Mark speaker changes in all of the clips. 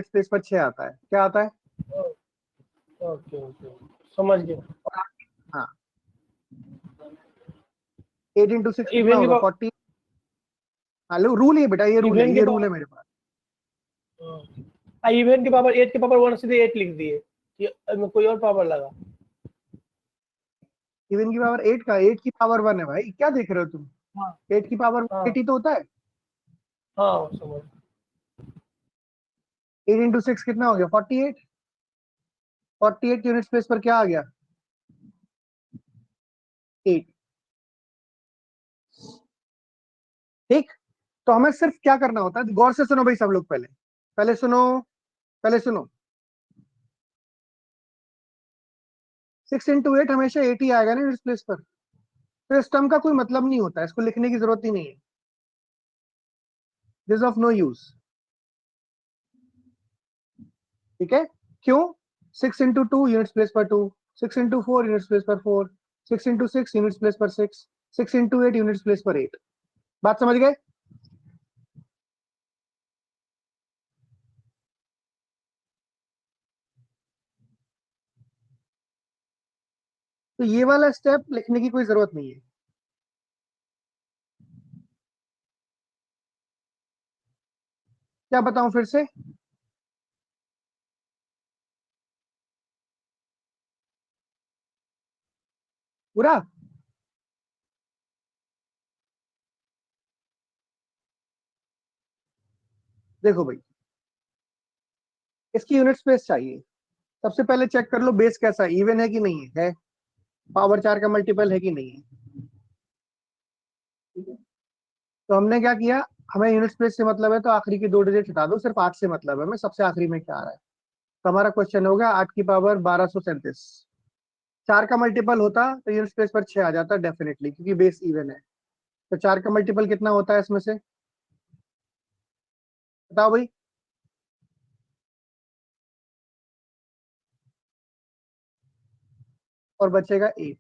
Speaker 1: Space पर 6 आता है, क्या आता है?
Speaker 2: ओके ओके, समझ गया।
Speaker 1: हाँ, 8 इंटू 6 कितना
Speaker 2: इवन
Speaker 1: होगा? 40। हाँ लो, रूल है बेटा, ये रूल है,
Speaker 2: इवन
Speaker 1: ये
Speaker 2: के
Speaker 1: रूल है मेरे पास।
Speaker 2: इवन के पावर 8 के पावर 1 सीधे 8 लिख दिए, कि कोई और पावर लगा।
Speaker 1: इवन की पावर 8 का 8 की पावर 1 है भाई, क्या देख रहे हो तुम?
Speaker 2: हाँ
Speaker 1: 8 की पावर
Speaker 2: हाँ
Speaker 1: 8 ही तो होता है।
Speaker 2: हाँ, समझ।
Speaker 1: 8 इंटू 6 कितना हो गया? 48। 48 यूनिट स्पेस पर क्या आ गया? 8। ठीक, तो हमें सिर्फ क्या करना होता है, गौर से सुनो भाई सब लोग, पहले पहले सुनो, पहले सुनो। 6 इंटू 8 हमेशा 8 ही आएगा ना यूनिट स्पेस पर, तो इस टर्म का कोई मतलब नहीं होता है, इसको लिखने की जरूरत ही नहीं है, दिस ऑफ नो यूज। ठीक है, क्यों? 6 इंटू 2 यूनिट प्लेस पर 2, 6 इंटू 4 यूनिट प्लेस पर 4, 6 इंटू 6 यूनिट प्लेस पर 6, 6 इंटू 8 यूनिट प्लेस पर 8। बात समझ गए? तो ये वाला स्टेप लिखने की कोई जरूरत नहीं है। क्या बताऊं फिर से? पूरा? देखो भाई, इसकी यूनिट स्पेस चाहिए, सबसे पहले चेक कर लो बेस कैसा है, इवन है कि नहीं है, पावर 4 का मल्टीपल है कि नहीं है। ठीक है, तो हमने क्या किया, हमें यूनिट स्पेस से मतलब है तो आखिरी की 2 डिजिट हटा दो, सिर्फ 8 से मतलब है हमें, सबसे आखिरी में क्या आ रहा है। तो हमारा क्वेश्चन होगा 8 की पावर 1237। 4 का मल्टीपल होता तो यूनिट स्पेस पर 6 आ जाता डेफिनेटली, क्योंकि बेस इवन है। तो 4 का मल्टीपल कितना होता है इसमें से, बताओ भाई? और बचेगा 8।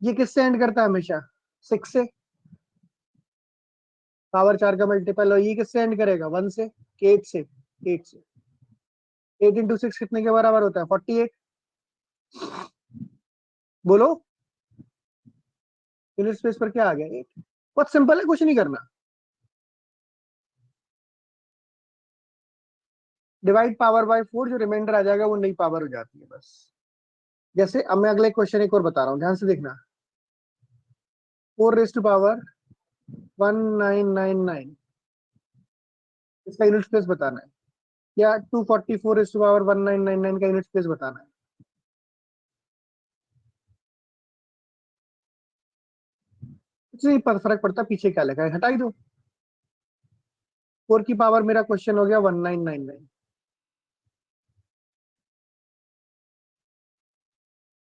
Speaker 1: ये किससे एंड करता है हमेशा? 6 से। पावर 4 का मल्टीपल, और ये किससे एंड करेगा? 1 से। 8 से। 8 से। 8 इंटू 6 कितने के बराबर होता है? 48। बोलो, यूनिट स्पेस पर क्या आ गया? 8। बहुत सिंपल है, कुछ नहीं करना। डिवाइड पावर बाय 4, जो रिमाइंडर आ जाएगा वो नई पावर हो जाती है बस। जैसे अब मैं अगले क्वेश्चन एक और बता रहा हूँ, ध्यान से देखना। 4 रेज टू पावर 1999, इसका यूनिट स्पेस बताना है, या 244 रेज टू पावर 1999 का यूनिट स्पेस बताना है। कुछ नहीं फर्क पड़ता पीछे क्या लिखा है, हटा ही दो। 4 की पावर, मेरा क्वेश्चन हो गया 1999।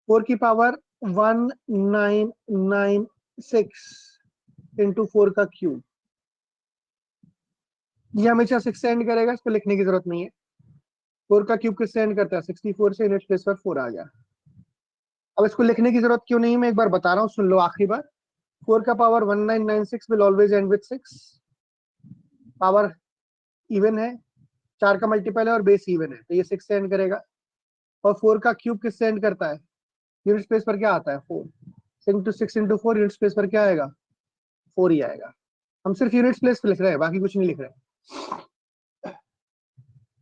Speaker 1: 4 की पावर 1996 इंटू 4 का क्यूब। ये हमेशा 6 से एंड करेगा, इसको लिखने की जरूरत नहीं है। 4 का क्यूब किससे एंड करता है? 64 से, यूनिट प्लेस पर 4 आ गया। अब इसको लिखने की जरूरत क्यों नहीं है, मैं एक बार बता रहा हूँ, सुन लो आखिरी बार। 4 का power 1996 will always and with 6। Power even है, 4 का मल्टीपल है और बेस इवन है, तो ये 6 से एंड करेगा। और 4 का क्यूब किससे एंड करता है? यूनिट स्पेस पर क्या आता है? 4 इंटू 6 इंटू 4, यूनिट स्पेस पर क्या आएगा? 4 ही आएगा। हम सिर्फ यूनिट प्लेस पे लिख रहे हैं, बाकी कुछ नहीं लिख रहे।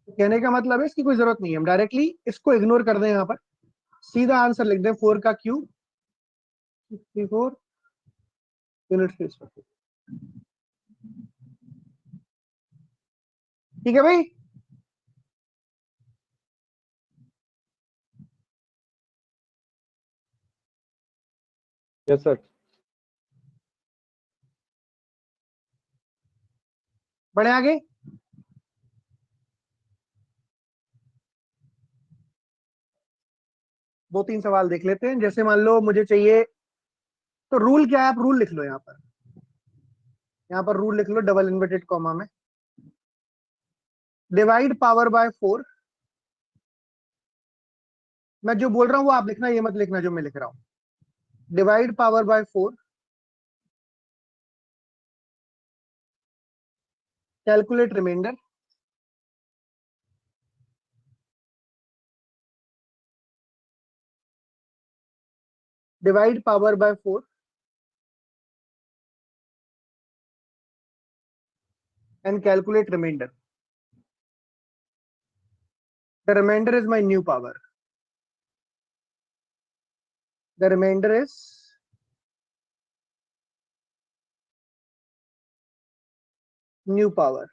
Speaker 1: कहने का मतलब है इसकी कोई जरूरत नहीं है, हम डायरेक्टली इसको इग्नोर कर दें, यहाँ पर सीधा आंसर लिख दें 4 का क्यूब 64 यूनिट स्पेस पर। ठीक है भाई?
Speaker 3: Yes sir.
Speaker 1: बढ़े आगे। दो तीन सवाल देख लेते हैं, जैसे मान लो मुझे चाहिए, तो रूल क्या है, आप रूल लिख लो यहाँ पर, यहाँ पर रूल लिख लो डबल इन्वर्टेड कॉमा में। डिवाइड पावर बाय 4, मैं जो बोल रहा हूँ वो आप लिखना, ये मत लिखना जो मैं लिख रहा हूँ। Divide power by 4, calculate remainder, divide power by 4 and calculate remainder. The remainder is my new power. The remainder is new power.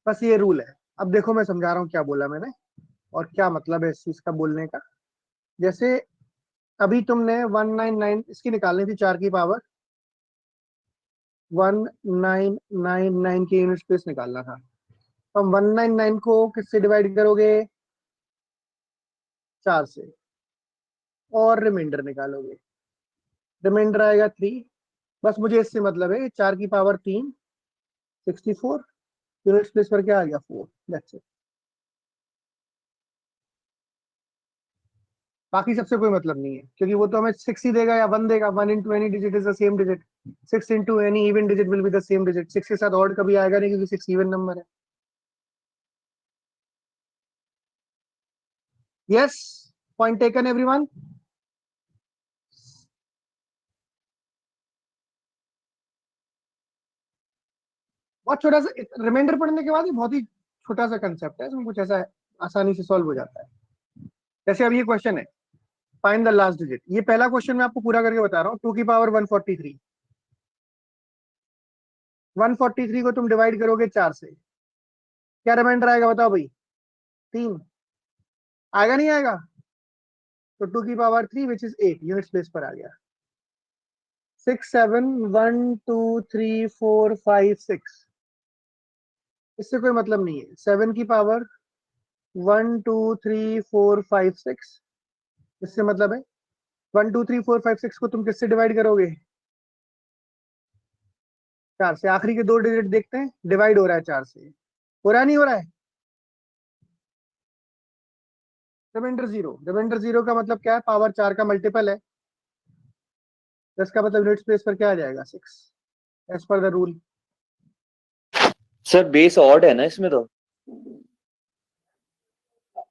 Speaker 1: बस ये रूल है। अब देखो मैं समझा रहा हूं क्या बोला मैंने और क्या मतलब है इस चीज का बोलने का। जैसे अभी तुमने 199 इसकी निकालनी थी 4 की पावर 1999 की यूनिट स्पेस निकालना था। तो हम 199 को किससे डिवाइड करोगे? 4 से, और रिमाइंडर निकालोगे। रिमाइंडर आएगा 3। बस मुझे इससे मतलब है 4 की पावर 3 64 यूनिट प्लेस पर क्या आ गया 4। That's it. बाकी सबसे कोई मतलब नहीं है क्योंकि वो तो हमें 6 ही देगा या 1 देगा। 1 into any digit is the same digit. 6 into any even digit will be the same digit. 6 के साथ ऑड कभी आएगा नहीं क्योंकि 6 इवन नंबर है। Yes, point taken everyone. बहुत छोटा सा रिमाइंडर पढ़ने के बाद ये बहुत ही छोटा सा कंसेप्ट है, इसमें कुछ ऐसा आसानी से सॉल्व हो जाता है। जैसे अब ये क्वेश्चन है फाइंड द लास्ट डिजिट। ये पहला क्वेश्चन मैं आपको पूरा करके बता रहा हूँ। 2 की पावर 143 143 को तुम डिवाइड करोगे 4 से, क्या रिमाइंडर आएगा बताओ भाई? 3 आएगा नहीं आएगा? तो 2 की power 3 which is 8 unit place पर आ गया। 6 7 1 2 3 4 5 6 इससे कोई मतलब नहीं है। 7 की पावर 1 2 3 4 5 6 इससे मतलब है 1 2 3 4 5 6 को तुम किससे डिवाइड करोगे? 4 से। आखिरी के 2 डिजिट देखते हैं, डिवाइड हो रहा है 4 से, हो रहा नहीं हो रहा है? रिमाइंडर 0। रिमाइंडर 0 का मतलब क्या है? पावर 4 का मल्टीपल है। इसका मतलब यूनिट प्लेस पर क्या आ जाएगा? 6 as per the rule.
Speaker 4: Sir base odd है ना इसमें तो?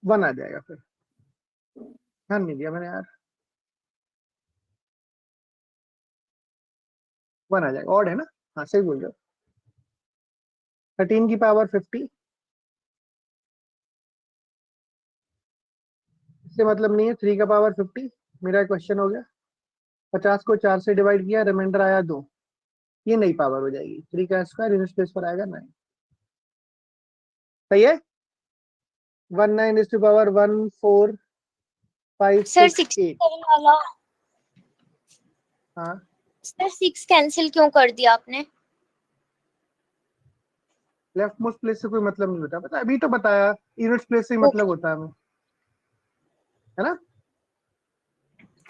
Speaker 1: 1 आ जाएगा फिर। ध्यान नहीं दिया मैंने यार। 1 आ जाएगा, ऑड है ना? हाँ सही बोल रहे हो। 13 की पावर 50 इससे मतलब नहीं है। 3 का पावर 50 मेरा क्वेश्चन हो गया। 50 को 4 से डिवाइड किया, रिमाइंडर आया 2, ये नई पावर हो जाएगी। 3 का स्क्वायर यूनिट प्लेस पर आएगा 9। सही है। 19 is to power 1 4 5
Speaker 5: सर
Speaker 1: 6 8।
Speaker 5: 67 वाला।
Speaker 1: हाँ
Speaker 5: सर 6 कैंसिल क्यों कर दिया आपने?
Speaker 1: लेफ्ट मोस्ट प्लेस से कोई मतलब नहीं होता, पता अभी तो बताया यूनिट प्लेस से ही मतलब होता है हमें, है ना?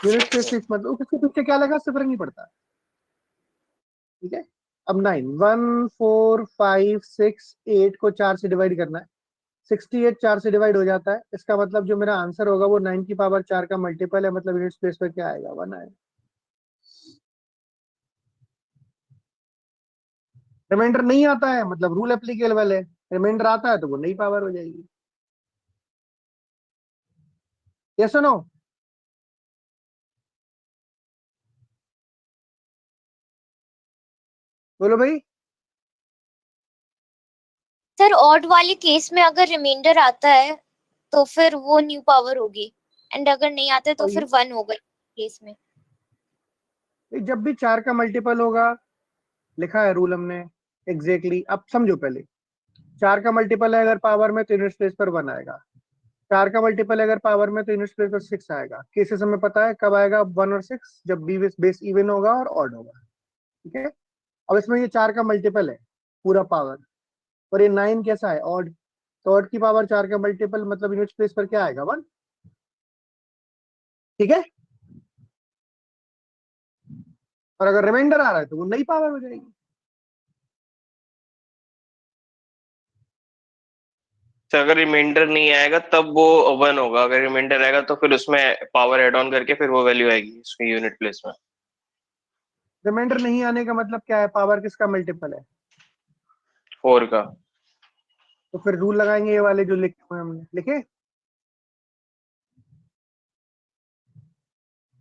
Speaker 1: यूनिट प्लेस से मतलब किसके पीछे क्या लगा उससे फर्क नहीं पड़ता। ठीक है। अब 9 1 4 5 6 8 को 4 से डिवाइड करना है। 68 4 से डिवाइड हो जाता है। इसका मतलब जो मेरा आंसर होगा वो 9 की पावर 4 का मल्टीपल है। मतलब यूनिट प्लेस पर क्या आएगा? 1 आएगा। रिमाइंडर नहीं आता है मतलब रूल एप्लीकेबल है। रिमाइंडर आता है तो वो नई पावर हो जाएगी। यस और नो? बोलो भाई।
Speaker 5: सर ऑड वाले केस में अगर रिमाइंडर आता है तो फिर वो न्यू पावर होगी, एंड अगर नहीं आता है तो फिर 1 होगा केस में।
Speaker 1: जब भी 4 का मल्टीपल होगा, लिखा है रूल हमने एग्जैक्टली। अब समझो पहले, 4 का मल्टीपल है अगर पावर में तो यूनिट प्लेस पर 1 आएगा। 4 का मल्टीपल है अगर पावर में तो यूनिट प्लेस पर 6 आएगा। केसेस हमें पता है कब आएगा 1 और 6, जब बी बेस इवन होगा और ऑड होगा। ठीक है। अब इसमें ये 4 का मल्टीपल है पूरा पावर, और ये 9 कैसा है? ऑड। तो ऑड की पावर 4 का मल्टीपल मतलब यूनिट प्लेस पर क्या आएगा? 1। ठीक है। और अगर रिमाइंडर आ रहा है तो वो नई पावर हो जाएगी।
Speaker 6: तो अगर रिमाइंडर नहीं आएगा तब वो 1 होगा, अगर रिमाइंडर आएगा तो फिर उसमें पावर एड ऑन करके फिर वो वैल्यू आएगी उसकी यूनिट प्लेस में।
Speaker 1: रिमाइंडर नहीं आने का मतलब क्या है? पावर किसका मल्टीपल है?
Speaker 6: 4 का।
Speaker 1: तो फिर रूल लगाएंगे ये वाले जो लिखे हुए हमने, लिखे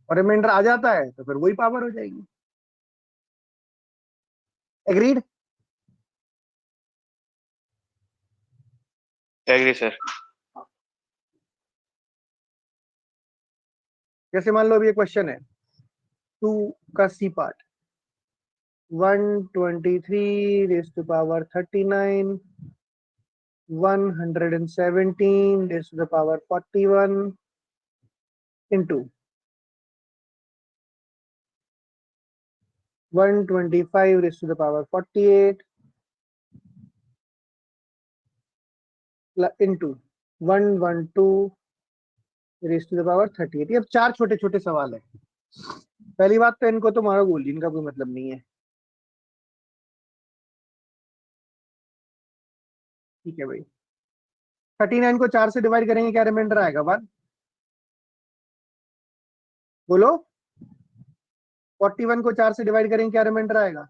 Speaker 1: और रिमाइंडर आ जाता है तो फिर वही पावर हो जाएगी। एग्रीड?
Speaker 6: Agree sir.
Speaker 1: जैसे मान लो अभी ये क्वेश्चन है 2 का C part 123 raise to power 39 117 raise to the power 41 into 125 raised to the power 48 into 112 raised to the power 38। ये अब चार छोटे छोटे सवाल है। पहली बात तो इनको तो मारो गोली, इनका कोई मतलब नहीं है, ठीक है भाई। 39 को 4 से डिवाइड करेंगे, क्या रिमाइंडर आएगा? 1। बोलो। 41 को 4 से डिवाइड करेंगे, क्या रिमाइंडर आएगा?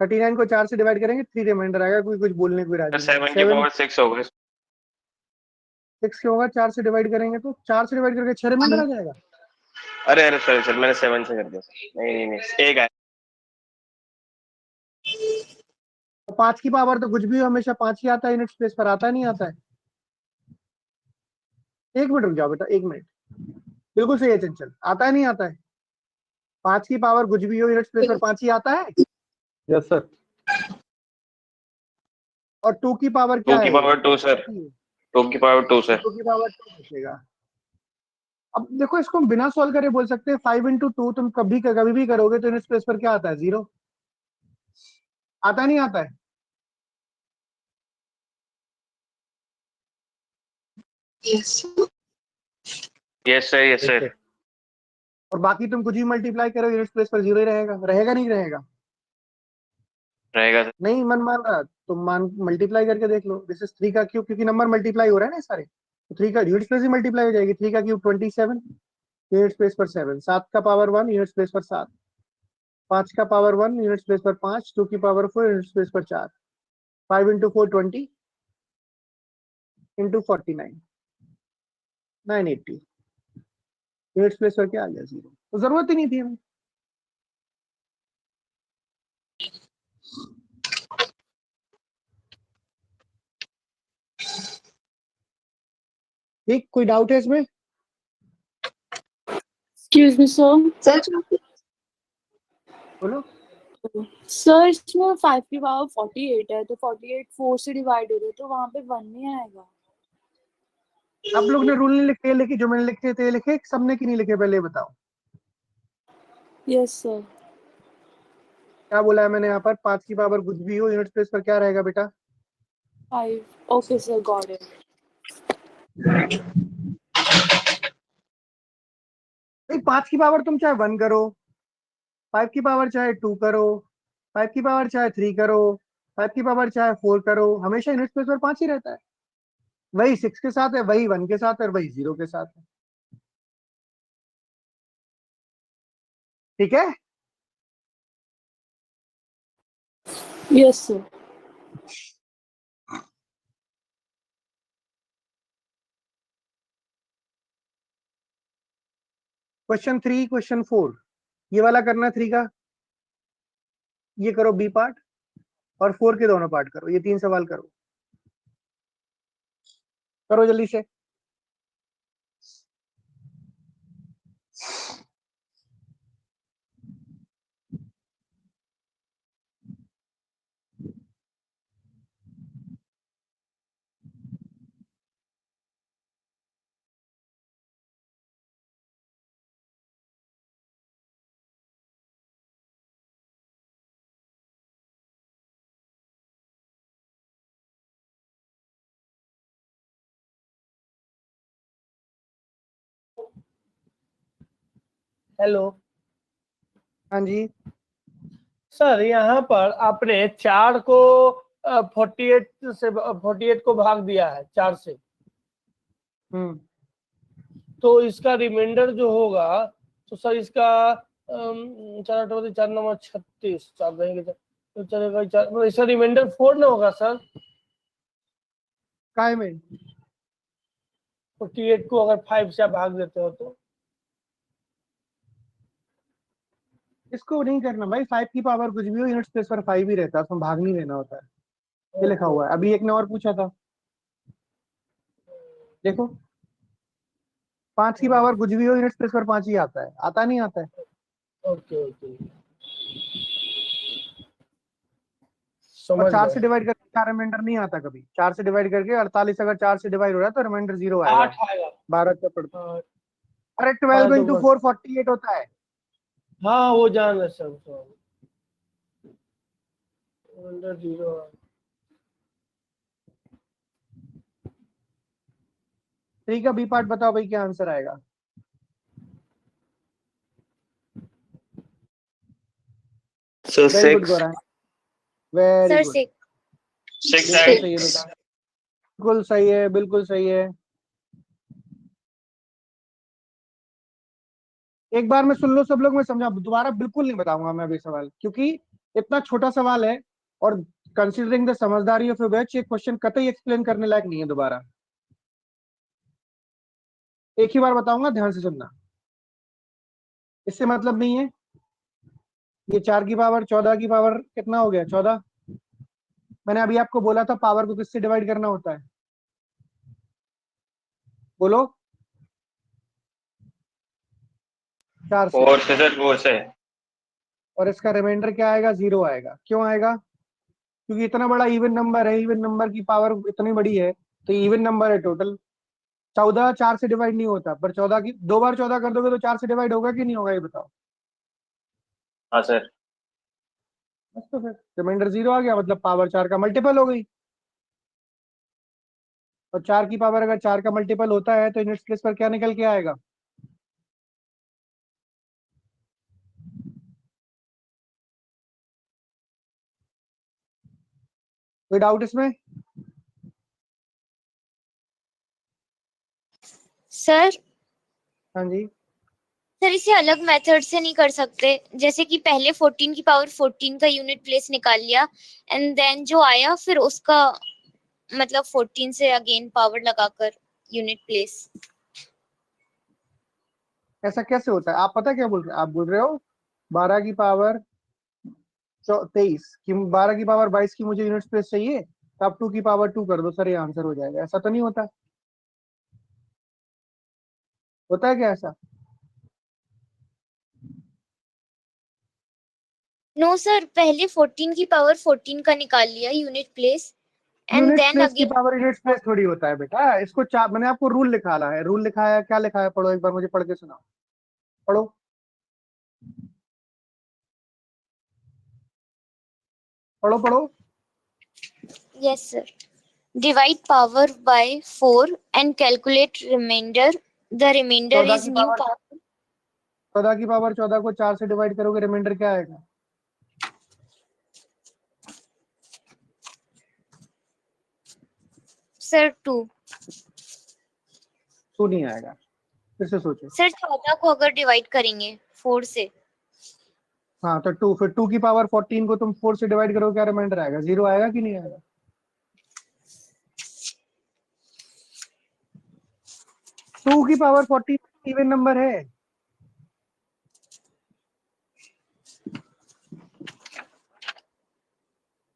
Speaker 1: थर्टी 39 को 4 से डिवाइड करेंगे 3 रिमाइंडर आएगा। कोई कुछ बोलने को राजी नहीं।
Speaker 6: 7 की पावर 6 होगा।
Speaker 1: 6 क्यों होगा? 4 से डिवाइड करेंगे तो 4 से डिवाइड करके 6 रिमाइंडर आ जाएगा।
Speaker 6: अरे अरे सर सर मैंने 7 से कर दिया। नहीं नहीं नहीं, एक है।
Speaker 1: तो 5 की पावर तो कुछ भी हो, हमेशा 5 ही आता है यूनिट स्पेस पर, आता नहीं आता है? एक मिनट रुक जाओ बेटा, एक मिनट। बिल्कुल सही है चंचल, आता है नहीं आता है? 5 की पावर कुछ भी हो यूनिट स्पेस पर 5 ही आता है।
Speaker 3: Yes sir.
Speaker 1: और 2 की पावर क्या
Speaker 6: 2 की
Speaker 1: है?
Speaker 6: Power 2 sir. 2 की पावर 2 सर।
Speaker 1: 2 की पावर 2 बचेगा। अब देखो इसको हम बिना सॉल्व करे बोल सकते हैं 5 into 2 तुम कभी भी करोगे तो यूनिट स्पेस पर क्या आता है? 0 आता नहीं आता है?
Speaker 6: Yes sir yes sir.
Speaker 1: और बाकी तुम कुछ भी मल्टीप्लाई करो यूनिट स्पेस पर 0 ही रहेगा। रहेगा नहीं रहेगा?
Speaker 6: रहेगा सर।
Speaker 1: नहीं मन मान रहा तुम मान मल्टीप्लाई करके देख लो। दिस इज 3 का क्यूब, क्योंकि नंबर मल्टीप्लाई हो रहा है ना सारे, तो 3 का यूनिट स्पेस ही मल्टीप्लाई हो जाएगी। 3 का क्यूब 27 यूनिट स्पेस पर 7, 7 का पावर 1 यूनिट स्पेस पर 7, 5 का पावर 1 यूनिट स्पेस पर 5, 2 की पावर 4 यूनिट स्पेस पर 4, 5 into 4 20 into 49 980 यूनिट स्पेस पर क्या आ गया? 0। तो जरूरत ही नहीं थी हमें। ठीक, कोई डाउट है इसमें?
Speaker 4: Excuse me, sir.
Speaker 1: बोलो।
Speaker 4: सर इसमें 5 की पावर 48 है तो 48 4 से डिवाइड हो रहा है तो वहां पे 1 नहीं आएगा।
Speaker 1: आप लोग ने रूल नहीं लिखे, लेकिन जो मैंने लिखे थे लिखे, सबने की नहीं लिखे? पहले बताओ।
Speaker 4: Yes sir.
Speaker 1: क्या बोला है मैंने यहाँ पर? 5 की पावर कुछ भी हो यूनिट स्पेस पर क्या रहेगा बेटा?
Speaker 4: 5। Okay sir, got it.
Speaker 1: नहीं, 5 की पावर तुम चाहे 1 करो, 5 की पावर चाहे 2 करो, 5 की पावर चाहे 3 करो, 5 की पावर चाहे 4 करो, हमेशा यूनिट स्पेस पर 5 ही रहता है। वही 6 के साथ है, वही 1 के साथ है, और वही 0 के साथ है। ठीक है?
Speaker 4: Yes sir.
Speaker 1: क्वेश्चन 3, क्वेश्चन 4 ये वाला करना। 3 का ये करो बी पार्ट, और 4 के दोनों पार्ट करो। ये 3 सवाल करो, करो जल्दी से।
Speaker 2: हेलो
Speaker 1: हाँ जी।
Speaker 2: सर, यहाँ पर आपने 4 को 48 को भाग दिया है 4 से,
Speaker 1: हम्म।
Speaker 2: तो इसका रिमाइंडर जो होगा तो सर इसका 4 8 4 9 36 4 रहेंगे तो चलेगा 4 इसका रिमाइंडर 4 ना होगा सर।
Speaker 1: काय में
Speaker 2: 48 को अगर 5 से आप भाग देते हो तो
Speaker 1: इसको नहीं करना भाई, 5 की पावर कुछ भी हो, यूनिट प्लेस पर 5 ही रहता है, उसमें भाग नहीं देना होता है। ये लिखा हुआ है। अभी एक ने और पूछा था, देखो 5 की पावर कुछ भी हो, यूनिट प्लेस पर 5 ही आता है, आता नहीं आता है।
Speaker 2: ओके ओके
Speaker 1: और
Speaker 2: समझ
Speaker 1: 4
Speaker 2: गए।
Speaker 1: से डिवाइड करके 4 रिमाइंडर नहीं आता कभी। 4 से डिवाइड करके 48 अगर 4 से डिवाइड हो रहा है तो रिमाइंडर 0 आएगा।
Speaker 2: 8 आएगा।
Speaker 1: 12 का पड़ता।
Speaker 2: हाँ,
Speaker 1: अरे 12
Speaker 2: तो
Speaker 1: इंटू
Speaker 2: बस
Speaker 1: 4 48 होता है।
Speaker 2: हाँ वो जान है सर। रिमाइंडर 0
Speaker 1: थ्री का बी पार्ट बताओ भाई, क्या आंसर आएगा?
Speaker 6: So
Speaker 1: very good
Speaker 6: 6.
Speaker 1: गौरव, वेरी
Speaker 5: सर
Speaker 1: गुड।
Speaker 5: 6।
Speaker 6: 6
Speaker 1: बिल्कुल
Speaker 6: and
Speaker 1: सही है बेटा, बिल्कुल सही है, बिल्कुल सही है। एक बार में सुन लो सब लोग, मैं समझा, दोबारा बिल्कुल नहीं बताऊंगा मैं अभी सवाल, क्योंकि इतना छोटा सवाल है और कंसीडरिंग द समझदारी ऑफ बैच ये क्वेश्चन कतई एक्सप्लेन करने लायक नहीं है दोबारा। एक ही बार बताऊंगा, ध्यान से सुनना। इससे मतलब नहीं है ये 4 की पावर 14 की पावर कितना हो गया 14। मैंने अभी आपको बोला था पावर को किससे डिवाइड करना होता है, बोलो। 4 से।
Speaker 6: 4 से सर 4 से।
Speaker 1: और इसका रिमाइंडर क्या आएगा? 0 आएगा। क्यों आएगा? क्योंकि इतना बड़ा इवन नंबर है, इवन नंबर की पावर इतनी बड़ी है तो इवन नंबर है टोटल। 14 4 से डिवाइड नहीं होता, पर 14 की 2 बार 14 कर दोगे तो 4 से डिवाइड होगा कि नहीं होगा, ये बताओ।
Speaker 6: हाँ सर।
Speaker 1: बस तो फिर रिमाइंडर 0 आ गया, मतलब पावर 4 का मल्टीपल हो गई। और 4 की पावर अगर 4 का मल्टीपल होता है तो यूनिट प्लेस पर क्या निकल के आएगा? कोई डाउट इसमें?
Speaker 5: सर
Speaker 1: हाँ जी।
Speaker 5: सर इसे अलग मेथड से नहीं कर सकते, जैसे कि पहले 14 की पावर 14 का यूनिट प्लेस निकाल लिया एंड देन जो आया फिर उसका मतलब 14 से अगेन पावर लगाकर यूनिट प्लेस।
Speaker 1: ऐसा कैसे होता है? आप पता क्या बोल रहे हो? आप बोल रहे हो 12 की पावर 23 की, 12 की पावर 22 की मुझे यूनिट प्लेस चाहिए, तो आप 2 की पावर 2 कर दो सर, ये आंसर हो जाएगा। ऐसा तो नहीं होता, होता है क्या ऐसा?
Speaker 5: नो सर, पहले 14 की पावर 14 का निकाल लिया unit place and
Speaker 1: unit
Speaker 5: then
Speaker 1: place की
Speaker 5: अगेन।
Speaker 1: पावर यूनिट प्लेस थोड़ी होता है बेटा, इसको चार, मैंने आपको रूल लिखा है, रूल लिखा है, क्या लिखा है पढ़ो एक बार, मुझे पढ़ के सुनाओ, पढ़ो। पढ़ो पढ़ो।
Speaker 5: Yes sir. Divide power by 4 and calculate remainder, the remainder
Speaker 1: 14
Speaker 5: is
Speaker 1: की
Speaker 5: न्यू
Speaker 1: पावर
Speaker 5: पावर।
Speaker 1: 14 की पावर 14 को 4 से डिवाइड करोगे, रिमाइंडर क्या आएगा?
Speaker 5: सर 2।
Speaker 1: 2 नहीं आएगा, फिर से सोचो।
Speaker 5: सर 14 को अगर डिवाइड करेंगे 4 से।
Speaker 1: हाँ तो 2, फिर 2 की पावर 14 को तुम 4 से डिवाइड करोगे, क्या रिमाइंडर आएगा? 0 आएगा कि नहीं आएगा? 2 की पावर 14 इवन नंबर है।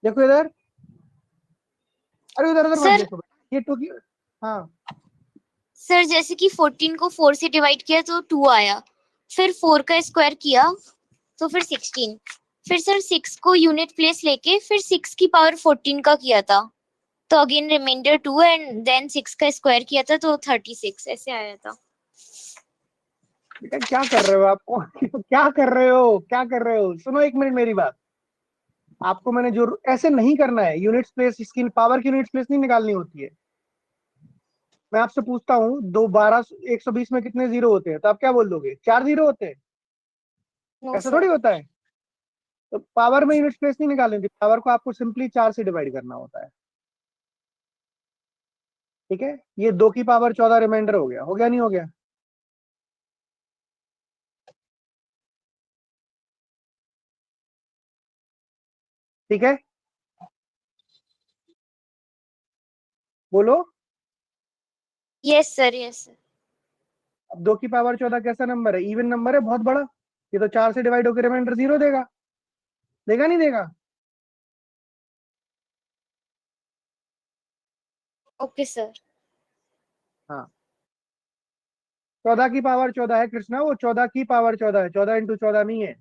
Speaker 1: देखो इधर, अरे उधर उधर मत
Speaker 5: सर
Speaker 1: देखो, ये 2 की। हाँ
Speaker 5: सर जैसे कि 14 को 4 से डिवाइड किया तो 2 आया, फिर 4 का स्क्वायर किया तो फिर 16, फिर सर 6 को यूनिट प्लेस लेके फिर 6 की पावर 14 का किया था तो अगेन रिमाइंडर 2 एंड देन 6 का स्क्वायर किया था तो 36 ऐसे आया था।
Speaker 1: बेटा क्या कर रहे हो आपको? क्या कर रहे हो, क्या कर रहे हो? सुनो एक मिनट मेरी बात। आपको मैंने जो ऐसे नहीं करना है, यूनिट प्लेस, इसकी पावर की यूनिट प्लेस नहीं निकालनी होती है। मैं आपसे पूछता हूँ 120 में कितने जीरो होते हैं, तो आप क्या बोल दोगे? 4 जीरो होते हैं।
Speaker 5: नो
Speaker 1: ऐसा
Speaker 5: सर।
Speaker 1: थोड़ी होता है। तो पावर में यूनिट प्लेस नहीं निकालनी होती, पावर को आपको सिंपली 4 से डिवाइड करना होता है। ठीक है, ये 2 की पावर 14 रिमाइंडर हो गया, नहीं हो गया? ठीक है, बोलो।
Speaker 5: Yes sir, yes sir.
Speaker 1: अब 2 की पावर 14 कैसा नंबर है? इवन नंबर है, बहुत बड़ा। ये तो 4 से डिवाइड होकर रिमाइंडर 0 देगा, देगा नहीं देगा?
Speaker 5: Okay sir.
Speaker 1: हाँ, 14 की पावर 14 है कृष्णा, वो 14 की पावर 14 है, 14 इंटू 14 नहीं है।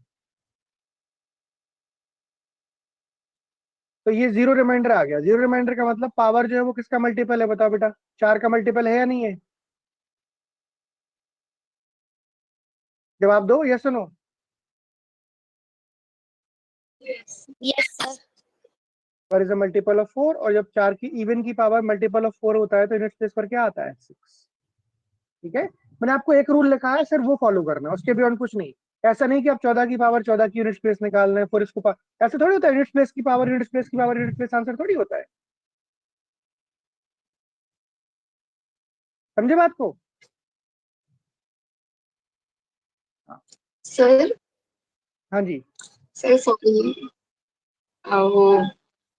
Speaker 1: तो ये 0 रिमाइंडर आ गया। 0 रिमाइंडर का मतलब पावर जो है वो किसका मल्टीपल है? बताओ बेटा, 4 का मल्टीपल है या नहीं है? जवाब दो, यस नो।
Speaker 5: Yes sir.
Speaker 1: और इज अ मल्टीपल ऑफ 4, और जब 4 की इवन की पावर मल्टीपल ऑफ 4 होता है तो यूनिट प्लेस पर क्या आता है? 6। ठीक है, मैंने आपको एक रूल लिखा है, सिर्फ वो फॉलो करना है, उसके बियॉन्ड कुछ नहीं। ऐसा नहीं कि आप 14 की पावर 14 की यूनिट प्लेस निकालना है, फिर इसको ऐसा थोड़ी होता है। यूनिट प्लेस की पावर यूनिट प्लेस की पावर यूनिट प्लेस आंसर थोड़ी होता है। समझे बात को?
Speaker 7: सर
Speaker 1: हाँ जी,
Speaker 7: सर सॉरी, वो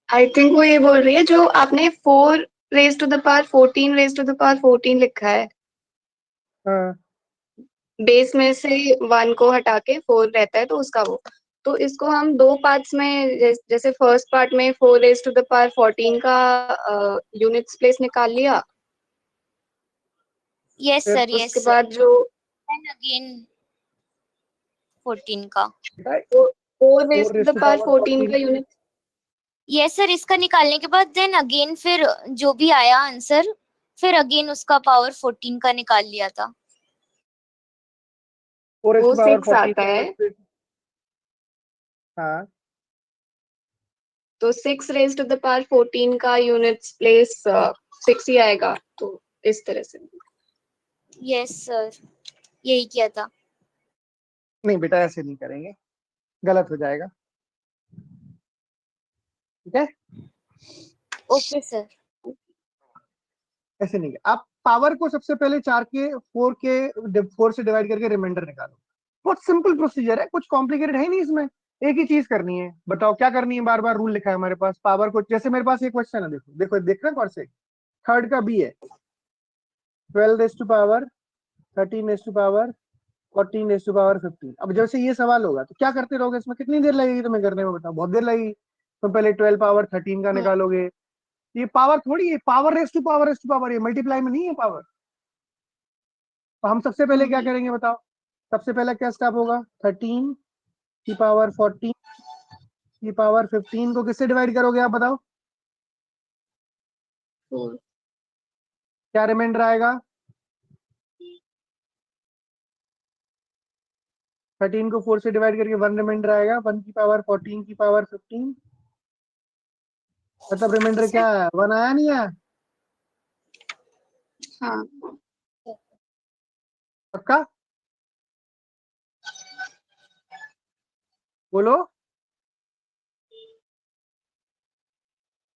Speaker 7: आई थिंक वो ये बोल रही है जो आपने 4 raised to the power 14 raised to the power 14 लिखा है,
Speaker 1: हाँ।
Speaker 7: बेस में से 1 को हटा के 4 रहता है तो उसका वो, तो इसको हम दो पार्ट्स में जैसे फर्स्ट पार्ट में 4 raised to the power 14 का यूनिट्स प्लेस निकाल लिया,
Speaker 5: यस
Speaker 1: फिर
Speaker 5: सर,
Speaker 7: उसके
Speaker 5: यस सर।
Speaker 7: बाद जो
Speaker 5: एंड अगेन 14 का।
Speaker 7: 4 raised to the power 14 का यूनिट,
Speaker 5: यस सर, इसका निकालने के बाद देन अगेन फिर जो भी आया आंसर, फिर अगेन उसका पावर 14 का निकाल लिया था।
Speaker 1: 4
Speaker 7: वो
Speaker 1: की पावर
Speaker 7: 6 आता है,
Speaker 1: 14। हाँ,
Speaker 7: तो 6 raised to the power 14 का यूनिट्स प्लेस 6 ही आएगा, तो इस तरह से।
Speaker 5: यस सर, यही किया था।
Speaker 1: नहीं बेटा, ऐसे नहीं करेंगे, गलत हो जाएगा। ठीक है,
Speaker 5: ओके सर।
Speaker 1: ऐसे नहीं। आप पावर को सबसे पहले 4 से डिवाइड करके रिमाइंडर निकालो। बहुत सिंपल प्रोसीजर है, कुछ कॉम्प्लिकेटेड है नहीं इसमें। एक ही चीज करनी है, बताओ क्या करनी है? बार बार रूल लिखा है हमारे पास। पावर को, जैसे मेरे पास एक क्वेश्चन है, देखो देखो देख रहे हैं कौन से, थर्ड का बी है। 12 raised to power 13 raised to power 14 raised to power 15। अब जैसे ये सवाल होगा तो क्या करते रहोगे इसमें? कितनी देर लगेगी तुम्हें करने में? बताओ, बहुत देर लगेगी। तुम पहले 12 पावर 13 का निकालोगे। ये पावर थोड़ी है, पावर रेस टू पावर, ये मल्टीप्लाई में नहीं है पावर। तो हम सबसे पहले क्या करेंगे बताओ? सबसे पहले क्या स्टेप होगा? 13 की पावर 14 की पावर 15 को किससे डिवाइड करोगे आप बताओ? क्या रिमाइंडर आएगा? 13 को 4 से डिवाइड करके 1 रिमाइंडर आएगा। 1 की पावर 14 की पावर 15, मतलब रिमाइंडर क्या है? 1 आया नहीं आया?
Speaker 7: हाँ,
Speaker 1: पक्का बोलो।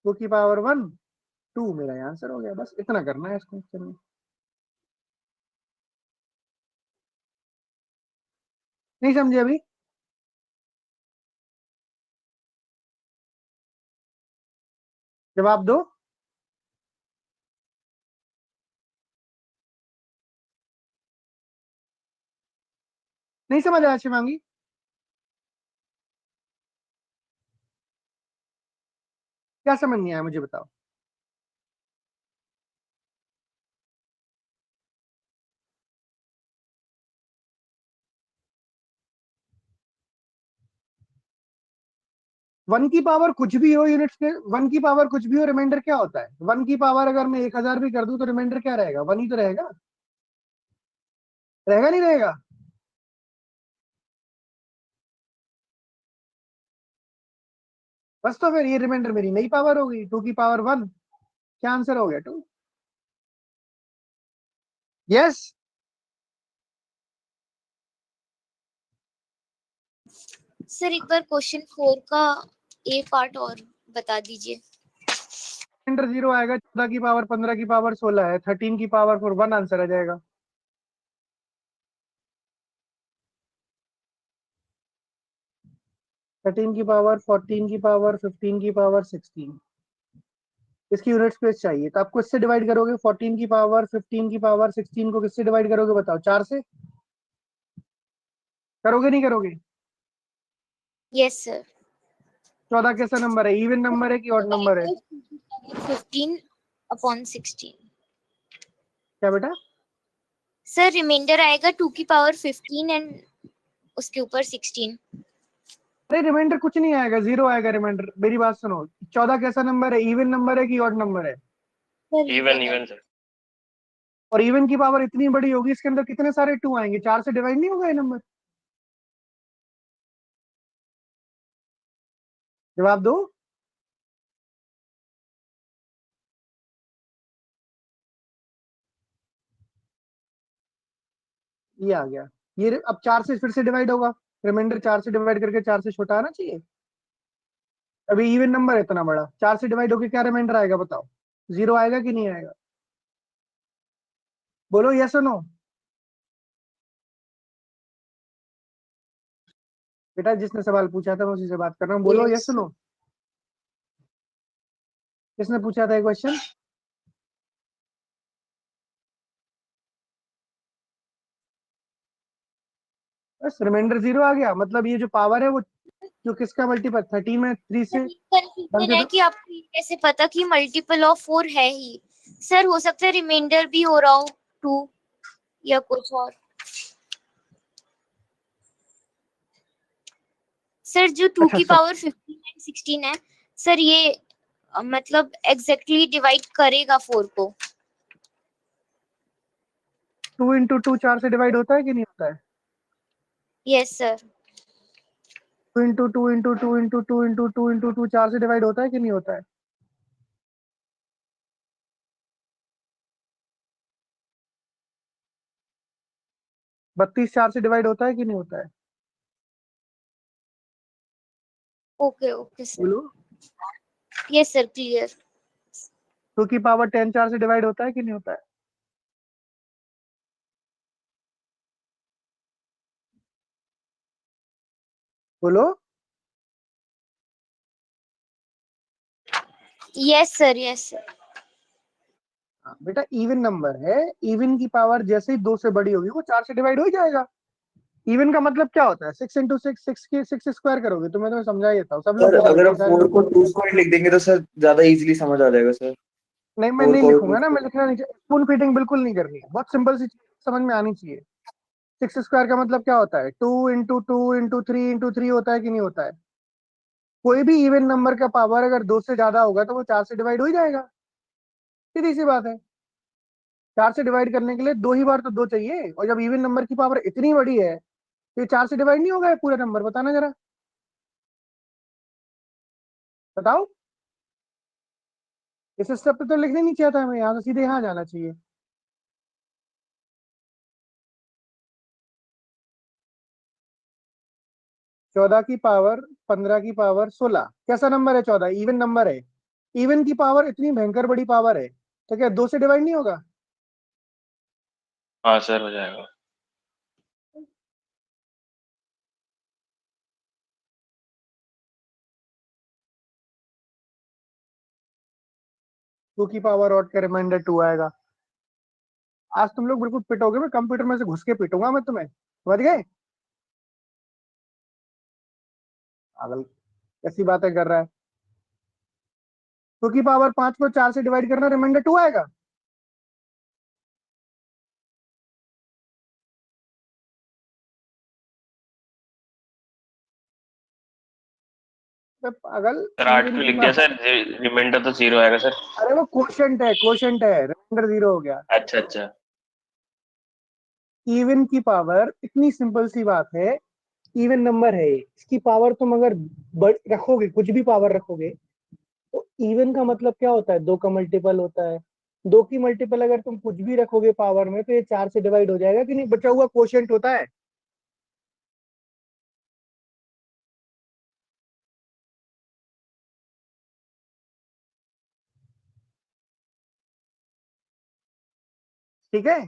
Speaker 1: 2 की पावर 1 2 मेरा आंसर हो गया। बस इतना करना है इसको। चलिए, नहीं समझे अभी? जवाब दो। नहीं समझ आया शिवांगी? क्या समझ नहीं आया मुझे बताओ? वन की पावर कुछ भी हो यूनिट्स के, 1 की पावर कुछ भी हो, रिमाइंडर क्या होता है? 1 की पावर अगर मैं 1000 भी कर दूं तो रिमाइंडर क्या रहेगा? 1 ही तो रहेगा। रहेगा नहीं रहेगा? बस, तो फिर ये रिमाइंडर मेरी नई पावर होगी। 2 की पावर 1, क्या आंसर हो गया? 2। यस।
Speaker 5: सर एक बार क्वेश्चन 4 का ए पार्ट और बता दीजिए।
Speaker 1: रिमाइंडर 0 आएगा। 14 की पावर 15 की पावर 16 है। 13 की पावर 4 1 आंसर आ जाएगा। 13 की पावर 14 की पावर 15 की पावर 16, इसकी यूनिट स्पेस चाहिए। तो आपको इससे डिवाइड करोगे, 14 की पावर 15 की पावर 16 को किससे डिवाइड करोगे बताओ? 4 से करोगे नहीं करोगे?
Speaker 5: Yes sir.
Speaker 1: 14 कैसा नंबर है? इवन नंबर है कि ऑड नंबर है?
Speaker 5: 15/16।
Speaker 1: क्या बेटा?
Speaker 5: सर रिमाइंडर आएगा 2 की पावर 15 एंड उसके ऊपर 16।
Speaker 1: अरे रिमाइंडर कुछ नहीं आएगा, 0 आएगा रिमाइंडर। मेरी बात सुनो, 14 कैसा नंबर है? इवन नंबर है कि ऑड नंबर है?
Speaker 5: Sir
Speaker 6: even even sir.
Speaker 1: और इवन की पावर इतनी बड़ी होगी, इसके अंदर कितने सारे 2 आएंगे? 4 से डिवाइड नहीं होगा ये नंबर? जवाब दो। ये आ गया। ये अब 4 से फिर से डिवाइड होगा, रिमाइंडर 4 से डिवाइड करके 4 से छोटा आना चाहिए। अभी इवन नंबर है इतना बड़ा, 4 से डिवाइड होके क्या रिमाइंडर आएगा बताओ? 0 आएगा कि नहीं आएगा? बोलो यस और नो। बेटा जिसने सवाल पूछा था मैं उसी से बात कर रहा हूँ, बोलो यस और नो। किसने पूछा था ये क्वेश्चन? बस रिमाइंडर 0 आ गया, मतलब ये जो पावर है वो जो किसका मल्टीपल 13 में 3 से
Speaker 5: कंफ्यूजन है कि आपको ये कैसे पता कि मल्टीपल ऑफ 4 है ही? सर हो सकता है रिमाइंडर भी हो रहा हो 2 या कुछ और। सर जो 2
Speaker 1: अच्छा
Speaker 5: की पावर 15 एंड 16 है सर, ये मतलब एग्जैक्टली डिवाइड करेगा 4 को।
Speaker 1: 2 इंटू 2 4 से डिवाइड होता है कि नहीं होता है?
Speaker 5: Yes sir.
Speaker 1: 2 into 2 into 2 into 2 into 2 into 2 4 से डिवाइड होता है कि नहीं होता है? बत्तीस 4 से डिवाइड होता है कि नहीं होता है?
Speaker 5: Okay okay sir.
Speaker 1: बोलो।
Speaker 5: Yes sir clear.
Speaker 1: 2 की पावर 10 4 से डिवाइड होता है कि नहीं होता है? बोलो।
Speaker 5: Yes sir yes sir.
Speaker 1: हाँ, बेटा इवन नंबर है, इवन की पावर जैसे ही 2 से बड़ी होगी वो 4 से डिवाइड हो ही जाएगा। इवन का मतलब क्या होता है? 6 इंटू 6, 6 की 6 स्क्वायर करोगे तो मैं तुम्हें समझा ही था, सब लोग
Speaker 3: सर
Speaker 1: कर
Speaker 3: अगर
Speaker 1: लेते
Speaker 3: हम
Speaker 1: हैं, सारे
Speaker 3: 4
Speaker 1: लोग
Speaker 3: को
Speaker 1: कर
Speaker 3: 2
Speaker 1: लेते हैं।
Speaker 3: स्क्वायर लिख देंगे तो सर ज्यादा इजीली समझ आ जाएगा सर।
Speaker 1: नहीं मैं
Speaker 3: 4
Speaker 1: नहीं
Speaker 3: को
Speaker 1: लिखूंगा
Speaker 3: 2
Speaker 1: ना, मैं लिखना नहीं चाहिए, स्पून फीडिंग बिल्कुल नहीं करनी है, बहुत सिंपल सी चीज समझ में आनी चाहिए। 6 स्क्वायर का मतलब क्या होता है? 2 इंटू 3 होता है कि नहीं होता है? कोई भी इवन नंबर का पावर अगर 2 से ज्यादा होगा तो वो 4 से डिवाइड हो ही जाएगा, सीधी सी बात है। 4 से डिवाइड करने के लिए 2 ही बार तो 2 चाहिए, और जब इवन नंबर की पावर इतनी बड़ी है तो ये 4 से डिवाइड नहीं होगा ये पूरा नंबर? बताना जरा, बताओ। इस स्टेप पे तो लिखने नहीं चाहिए था हमें, यहाँ से सीधे यहाँ जाना चाहिए। चौदह की पावर 15 की पावर 16 कैसा नंबर है? 14 इवन नंबर है। इवन की पावर इतनी भयंकर बड़ी पावर है तो क्या 2 से डिवाइड नहीं होगा?
Speaker 6: हाँ सर हो जाएगा।
Speaker 1: 2 की पावर ऑड का रिमाइंडर 2 आएगा। आज तुम लोग बिल्कुल पिटोगे, मैं कंप्यूटर में से घुस के पिटूंगा मैं तुम्हें, समझ गए? पागल कैसी बातें कर रहा है? 2 की पावर 5 को 4 से डिवाइड करना, रिमाइंडर 2 आएगा। अबे पागल,
Speaker 6: सर 8
Speaker 1: इवन
Speaker 6: क्यों
Speaker 1: की
Speaker 6: लिख दिया
Speaker 1: पावर,
Speaker 6: सर? रिमाइंडर तो 0 आएगा सर।
Speaker 1: अरे वो क्वोशंट है, क्वोशंट है, रिमाइंडर 0 हो गया।
Speaker 6: अच्छा अच्छा।
Speaker 1: इवन की पावर इतनी सिंपल सी बात है, इवन नंबर है इसकी पावर तुम अगर रखोगे, कुछ भी पावर रखोगे तो इवन का मतलब क्या होता है? 2 का मल्टीपल होता है। 2 की मल्टीपल अगर तुम कुछ भी रखोगे पावर में तो ये 4 से डिवाइड हो जाएगा कि नहीं? बचा हुआ क्वोशंट होता है। ठीक है,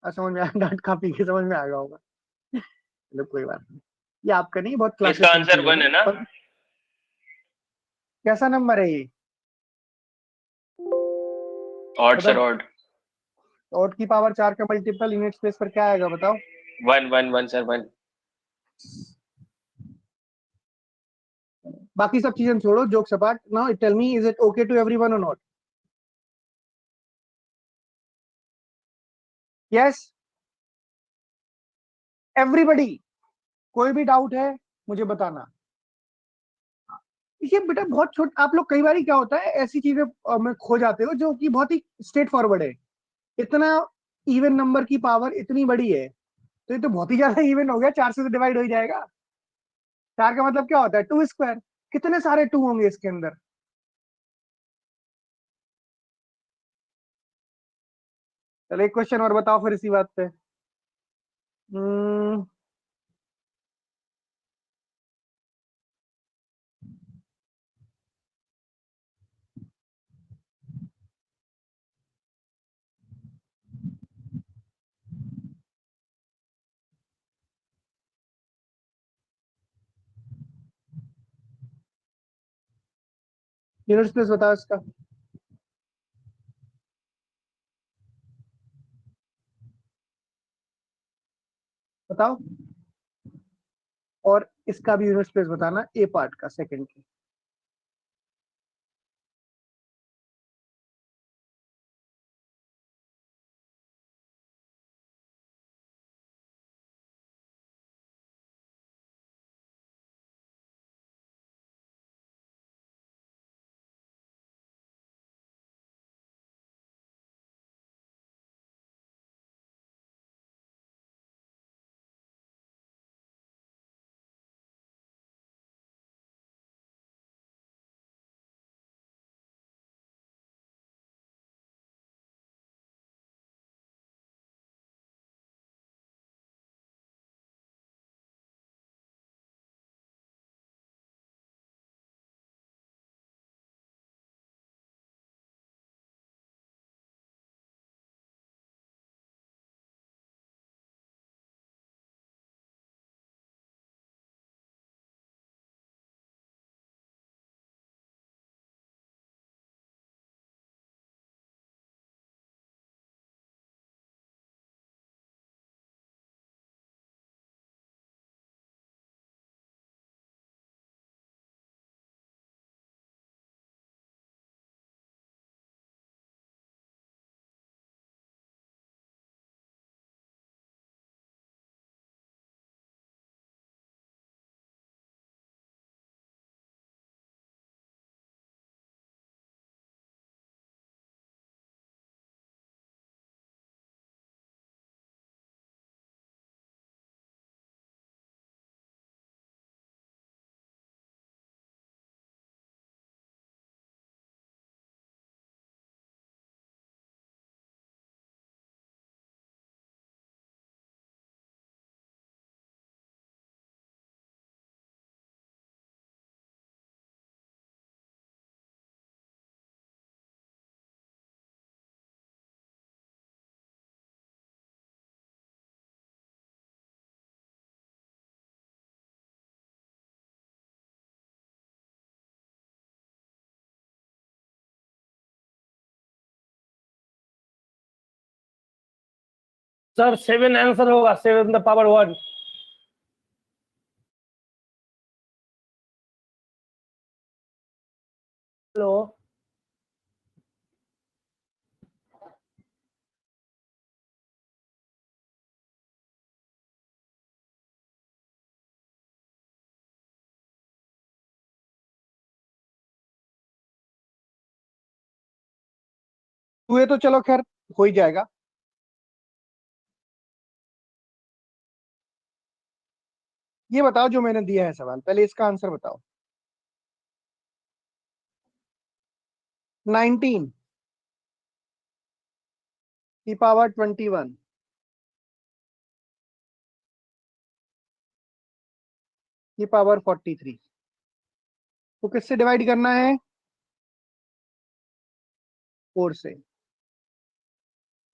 Speaker 1: समझ में आ, डांट खा पी के समझ में आ गया होगा। चलो कोई बात नहीं। ये आपका नहीं, बहुत
Speaker 6: इसका
Speaker 1: क्लासिक
Speaker 6: आंसर 1 है ना?
Speaker 1: कैसा नंबर है ये?
Speaker 6: ऑड सर,
Speaker 1: मतलब
Speaker 6: ऑड।
Speaker 1: ऑड की पावर 4 का मल्टीपल यूनिट स्पेस पर क्या आएगा बताओ?
Speaker 6: 1 1 1 सर, 1।
Speaker 1: बाकी सब चीजें छोड़ो, जोक सपाट। Now tell me, is it okay to everyone और नॉट? Yes everybody? कोई भी डाउट है मुझे बताना। ये बेटा बहुत छोटा, आप लोग कई बार क्या होता है ऐसी चीजें में खो जाते हो जो कि बहुत ही स्ट्रेट फॉरवर्ड है। इतना इवन नंबर की पावर इतनी बड़ी है, तो ये तो बहुत ही ज्यादा इवन हो गया, 4 से डिवाइड हो ही जाएगा। 4 का मतलब क्या होता है? 2 स्क्वायर। कितने सारे 2 होंगे इसके अंदर? चलो एक क्वेश्चन और बताओ फिर इसी बात पे। हम्म, यूनिट स्पेस बताओ इसका। बताओ। और इसका भी यूनिट स्पेस बताना, ए पार्ट का, सेकंड की।
Speaker 2: सर 7 आंसर होगा, 7 द पावर 1। हेलो।
Speaker 1: हुए तो चलो खैर, हो ही जाएगा। ये बताओ जो मैंने दिया है सवाल, पहले इसका आंसर बताओ। 19 की पावर 21 की पावर 43 को किससे डिवाइड करना है? 4 से।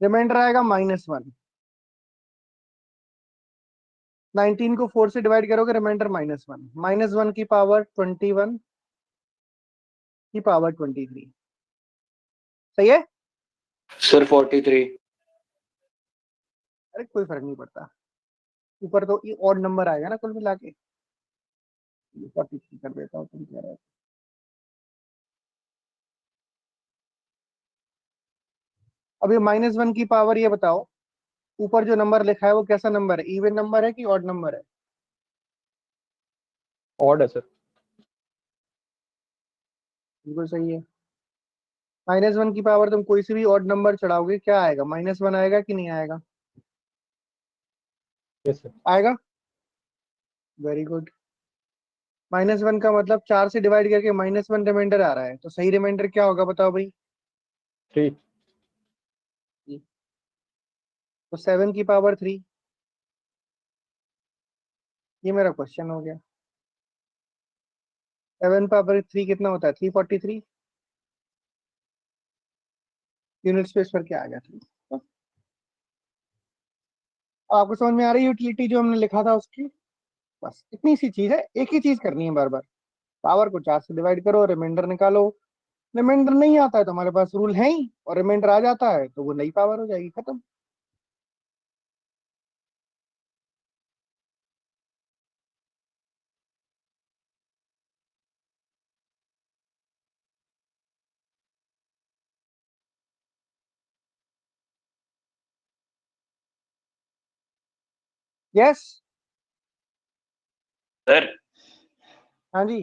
Speaker 1: रिमाइंडर आएगा -1। 19 को 4 से डिवाइड करोगे, रिमाइंडर -1, -1 की पावर 21 की पावर 23। सही है?
Speaker 3: सर 43।
Speaker 1: अरे कोई फर्क नहीं पड़ता, ऊपर तो ये ऑड नंबर आएगा ना कुल मिला के। 43 कर देता हूँ, तुम कह रहे हो। अब ये -1 की पावर, ये बताओ ऊपर जो नंबर लिखा है वो कैसा नंबर है? इवन नंबर है कि ऑड नंबर है?
Speaker 8: ऑड है सर।
Speaker 1: बिल्कुल सही है। -1 की पावर तुम कोई सी भी ऑड नंबर चढ़ाओगे, क्या आएगा? -1 आएगा कि नहीं आएगा?
Speaker 8: Yes sir.
Speaker 1: आएगा। Very good. -1 का मतलब 4 से डिवाइड करके -1 रिमाइंडर आ रहा है, तो सही रिमाइंडर क्या होगा बताओ भाई?
Speaker 8: 3।
Speaker 1: तो 7 की पावर 3, ये मेरा क्वेश्चन हो गया। 7 पावर 3 कितना होता है? 343। यूनिट स्पेस पर क्या आ गया? 3। आपको समझ में आ रही है यूटिलिटी जो हमने लिखा था उसकी? बस इतनी सी चीज है, एक ही चीज करनी है बार बार। पावर को 4 से डिवाइड करो, रिमाइंडर निकालो। रिमाइंडर नहीं आता है तो हमारे पास रूल है ही, और रिमाइंडर आ जाता है तो वो नई पावर हो जाएगी, खत्म। यस।
Speaker 6: सर
Speaker 1: हाँ जी।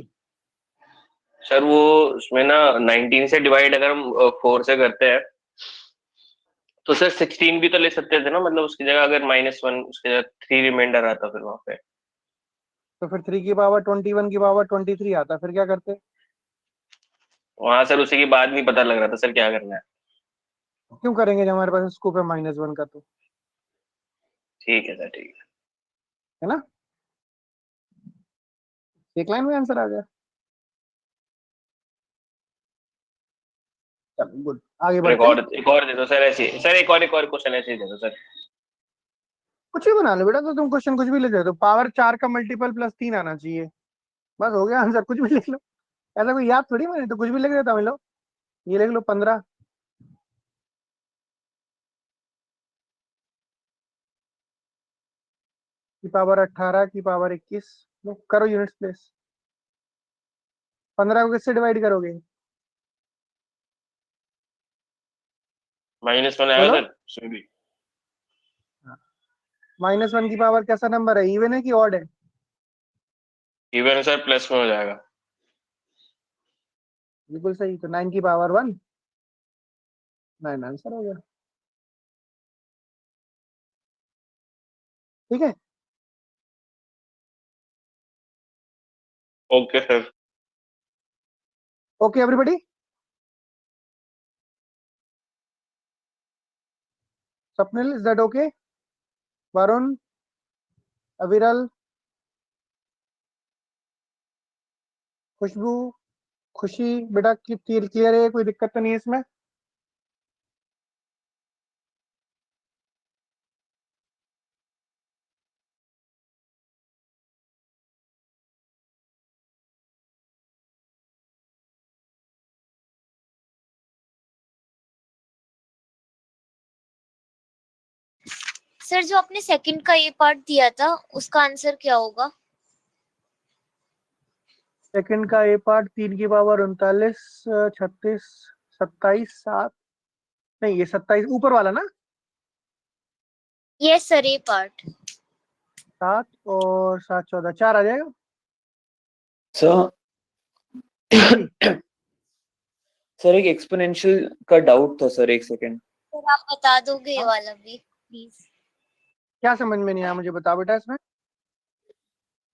Speaker 6: सर वो उसमें ना 19 से डिवाइड अगर हम 4 से करते हैं तो सर 16 भी तो ले सकते थे ना, मतलब उसकी जगह अगर -1 उसकी जगह 3 रिमाइंडर आता फिर वहां पे।
Speaker 1: तो फिर 3 की पावर 21 की पावर 23 आता, फिर क्या करते?
Speaker 6: वहां सर उसी की बात नहीं पता लग रहा था सर क्या करना है।
Speaker 1: क्यों करेंगे जब हमारे पास स्कोप है -1 का? तो
Speaker 6: ठीक है सर, ठीक है।
Speaker 1: है ना, एक लाइन में आंसर आ गया। चलो गुड, आगे
Speaker 6: फिर
Speaker 1: बढ़ते हैं।
Speaker 6: एक और दे दो सर, ऐसे सर एक और क्वेश्चन ऐसे ही दे दो सर।
Speaker 1: कुछ भी बना लो बेटा, तो तुम क्वेश्चन कुछ भी लिख दो, तो पावर 4 का मल्टीपल +3 आना चाहिए, बस हो गया आंसर। कुछ भी लिख लो, ऐसा कोई याद थोड़ी, मैंने तो कुछ भी लिख देता हूँ। लो ये लिख लो 15 की पावर 18 की पावर 21। लो करो यूनिट प्लेस। 15 को किससे डिवाइड करोगे?
Speaker 6: -1 आएगा
Speaker 1: बोलो।
Speaker 6: सर उसमें भी।
Speaker 1: -1 की पावर कैसा नंबर है? इवन है कि ऑड है?
Speaker 6: इवन सर, प्लस में हो जाएगा।
Speaker 1: बिल्कुल सही, तो 9 की पावर 1, 9 आंसर हो गया। ठीक है।
Speaker 6: Okay sir.
Speaker 1: Okay everybody, Swapnil is that okay? Varun, अविरल, खुशबू, खुशी, बेटा क्लियर है? कोई दिक्कत तो नहीं है इसमें?
Speaker 5: सर जो आपने सेकंड का ये पार्ट दिया था उसका आंसर क्या होगा?
Speaker 1: सेकंड का ए पार्ट 3 की पावर 39, 36, 27, 7, नहीं ये 27 ऊपर वाला ना,
Speaker 5: यस सर, ये पार्ट।
Speaker 1: 7 और 7 14 4 आ जाएगा।
Speaker 3: सर
Speaker 1: जी।
Speaker 3: सर एक एक्सपोनेंशियल का डाउट था सर, एक सेकेंड।
Speaker 5: सर आप बता दोगे ये
Speaker 1: हाँ?
Speaker 5: वाला भी प्लीज?
Speaker 1: क्या समझ में नहीं आया मुझे, बताओ बेटा इसमें।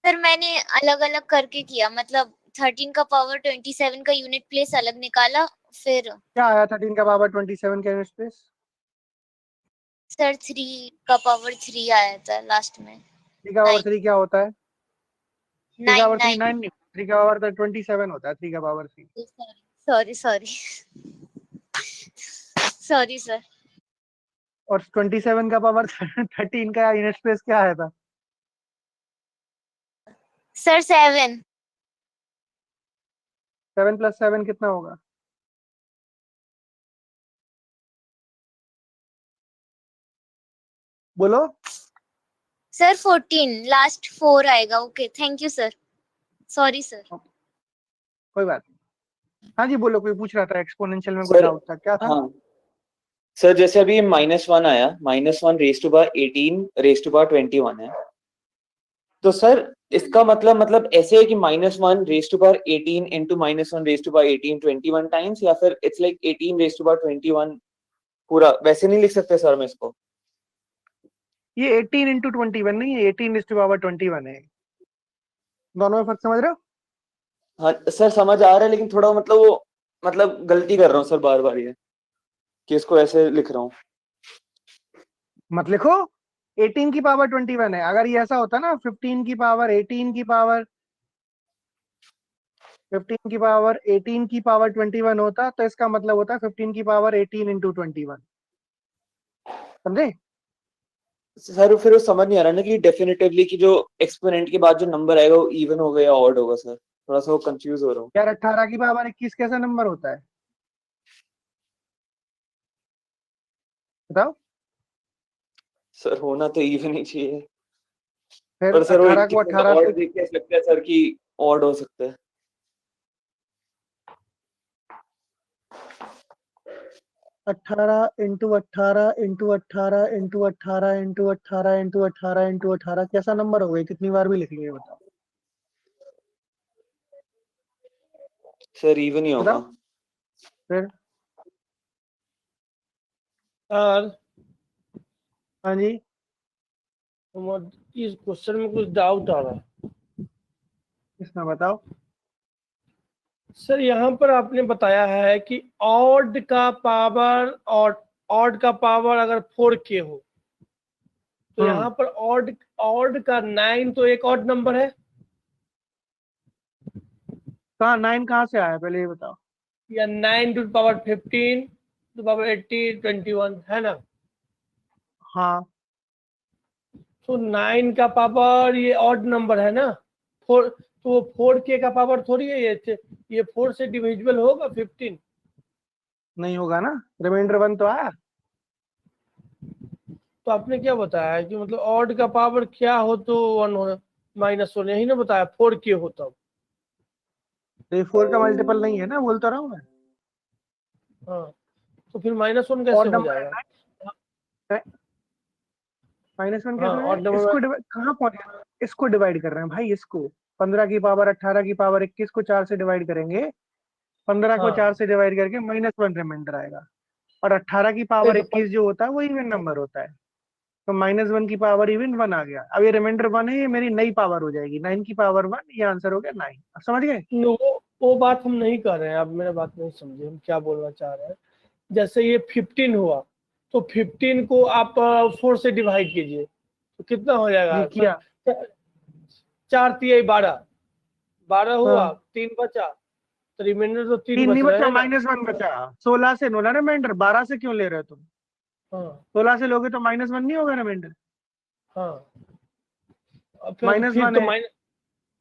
Speaker 5: सर मैंने अलग अलग करके किया, मतलब 13 का पावर 27 का यूनिट प्लेस अलग निकाला, फिर
Speaker 1: क्या आया 13 का पावर 27 का यूनिट स्पेस?
Speaker 5: सर 3 का पावर 3 आया था लास्ट में।
Speaker 1: 3 का पावर 3 क्या होता है? 3 का
Speaker 5: 9
Speaker 1: पावर 3
Speaker 5: 9।
Speaker 1: 9 नहीं, 3 का पावर 27 होता है। 3 का power 3।
Speaker 5: Sorry sorry sorry sir.
Speaker 1: और 27 का पावर 13 का यूनिट स्पेस क्या आया था?
Speaker 5: सर 7।
Speaker 1: 7 + 7 कितना होगा? बोलो।
Speaker 5: सर 14, लास्ट 4 आएगा। Okay, thank you sir, sorry sir.
Speaker 1: कोई बात नहीं। हाँ जी बोलो, कोई पूछ रहा था एक्सपोनेंशियल में, कोई
Speaker 3: सर,
Speaker 1: डाउट था, क्या था?
Speaker 3: हाँ सर, जैसे अभी -1 आया, -1 raise to power 18 raise to power 21 है, तो सर इसका मतलब ऐसे है कि -1 raise to power 18 into -1 raise to power 18 21 times, या फिर it's like 18 raise to power 21 पूरा, वैसे नहीं लिख सकते सर मैं इसको?
Speaker 1: ये 18 × 21 नहीं है, 18⁻21 है। दोनों में फर्क समझ रहे हो?
Speaker 3: हाँ सर समझ आ रहा है, लेकिन थोड़ा मतलब गलती कर रहा हूँ सर बार बार ये, कि इसको ऐसे लिख रहा हूँ।
Speaker 1: मत लिखो, 18 की पावर 21 है। अगर ये ऐसा होता ना 15 की पावर 18 की पावर 15 की पावर 18 की पावर 21 होता, तो इसका मतलब होता 15 की पावर 18 × 21। समझे?
Speaker 3: सर फिर वो समझ नहीं आ रहा ना कि डेफिनेटिवली कि जो एक्सपोनेंट के बाद जो नंबर आएगा वो इवन होगा या ऑड होगा सर, थोड़ा सा वो कंफ्यूज हो रहा हूँ।
Speaker 1: यार 18 की पावर 21 कैसा नंबर होता है, बताओ?
Speaker 3: सर होना तो इवन ही चाहिए,
Speaker 1: फिर
Speaker 3: पर सर वो
Speaker 1: 18 को
Speaker 3: 21
Speaker 1: 18
Speaker 3: ऑड
Speaker 1: से
Speaker 3: देख के लगता है सर कि ऑड हो सकता है।
Speaker 1: 18 × 18 × 18 × 18 × 18 × 18 × 18 कैसा नंबर होगा? कितनी बार भी लिख लीजिए, बताओ
Speaker 3: सर इवन ही होगा।
Speaker 1: बताओ फिर।
Speaker 2: सर
Speaker 1: हाँ जी,
Speaker 2: इस क्वेश्चन में कुछ डाउट आ रहा है।
Speaker 1: इसमें बताओ।
Speaker 2: सर यहाँ पर आपने बताया है कि ऑड का पावर और ऑड का पावर अगर 4k हो, तो यहाँ पर ऑड ऑड का 9 तो एक ऑड नंबर है,
Speaker 1: कहाँ 9 कहाँ से आया, पहले ये बताओ।
Speaker 2: या 9 टू पावर 15 टू पावर 80 21 है ना?
Speaker 1: हाँ,
Speaker 2: तो 9 का पावर ये ऑड नंबर है ना, 4, तो 4k का पावर थोड़ी है ये 4 से डिविजिबल होगा 15।
Speaker 1: नहीं होगा ना, रिमाइंडर 1 तो आया।
Speaker 2: तो आपने क्या बताया कि मतलब ऑड का पावर क्या हो तो 1 हो, -1, यही ना बताया 4k हो तब।
Speaker 1: तो ये 4 का मल्टीपल नहीं है ना, बोल तो रहा हूँ मैं।
Speaker 2: हाँ, तो फिर -1 कैसे
Speaker 1: ऑड
Speaker 2: हो
Speaker 1: नंबर
Speaker 2: जाएगा?
Speaker 1: है, -1
Speaker 2: हाँ,
Speaker 1: कैसे हो
Speaker 2: ऑड
Speaker 1: जाएगा?
Speaker 2: नंबर
Speaker 1: कहाँ पहुंचे? इसको डिवाइड कर रहे हैं भाई, इसको 15 की पावर 18 की पावर 21 को 4 से डिवाइड करेंगे, 15 को
Speaker 2: हाँ
Speaker 1: 4 से डिवाइड करके -1 रिमाइंडर आएगा। और 18 की
Speaker 2: नहीं
Speaker 1: पावर
Speaker 2: तो
Speaker 1: 21 जो होता है वो इवन नंबर होता है, तो -1 की पावर इवन 1 आ गया। अब ये रिमाइंडर 1 है, ये मेरी नई पावर हो जाएगी, 9 की पावर 1, ये आंसर हो गया 9। समझ गए?
Speaker 2: वो बात हम नहीं कर रहे हैं, आप मेरा बात नहीं समझे, हम क्या बोलना चाह रहे हैं। जैसे ये 15 हुआ, तो 15 को आप 4 से डिवाइड कीजिए, तो कितना हो जाएगा
Speaker 1: ये किया।
Speaker 2: सर? 4 3 12, 12 हुआ,
Speaker 1: हाँ,
Speaker 2: 3 बचा, तो रिमाइंडर तो 3
Speaker 1: 3
Speaker 2: बच
Speaker 1: नहीं
Speaker 2: रहे
Speaker 1: बचा,
Speaker 2: हैं ना।
Speaker 1: -1 बचा। 16 से नो ना रिमाइंडर, 12 से क्यों ले रहे हो तुम?
Speaker 2: हाँ
Speaker 1: 16 से लोगे तो -1 नहीं होगा रिमाइंडर,
Speaker 2: हाँ, अब फिर
Speaker 1: -1
Speaker 2: तो
Speaker 1: है।
Speaker 2: माइनस,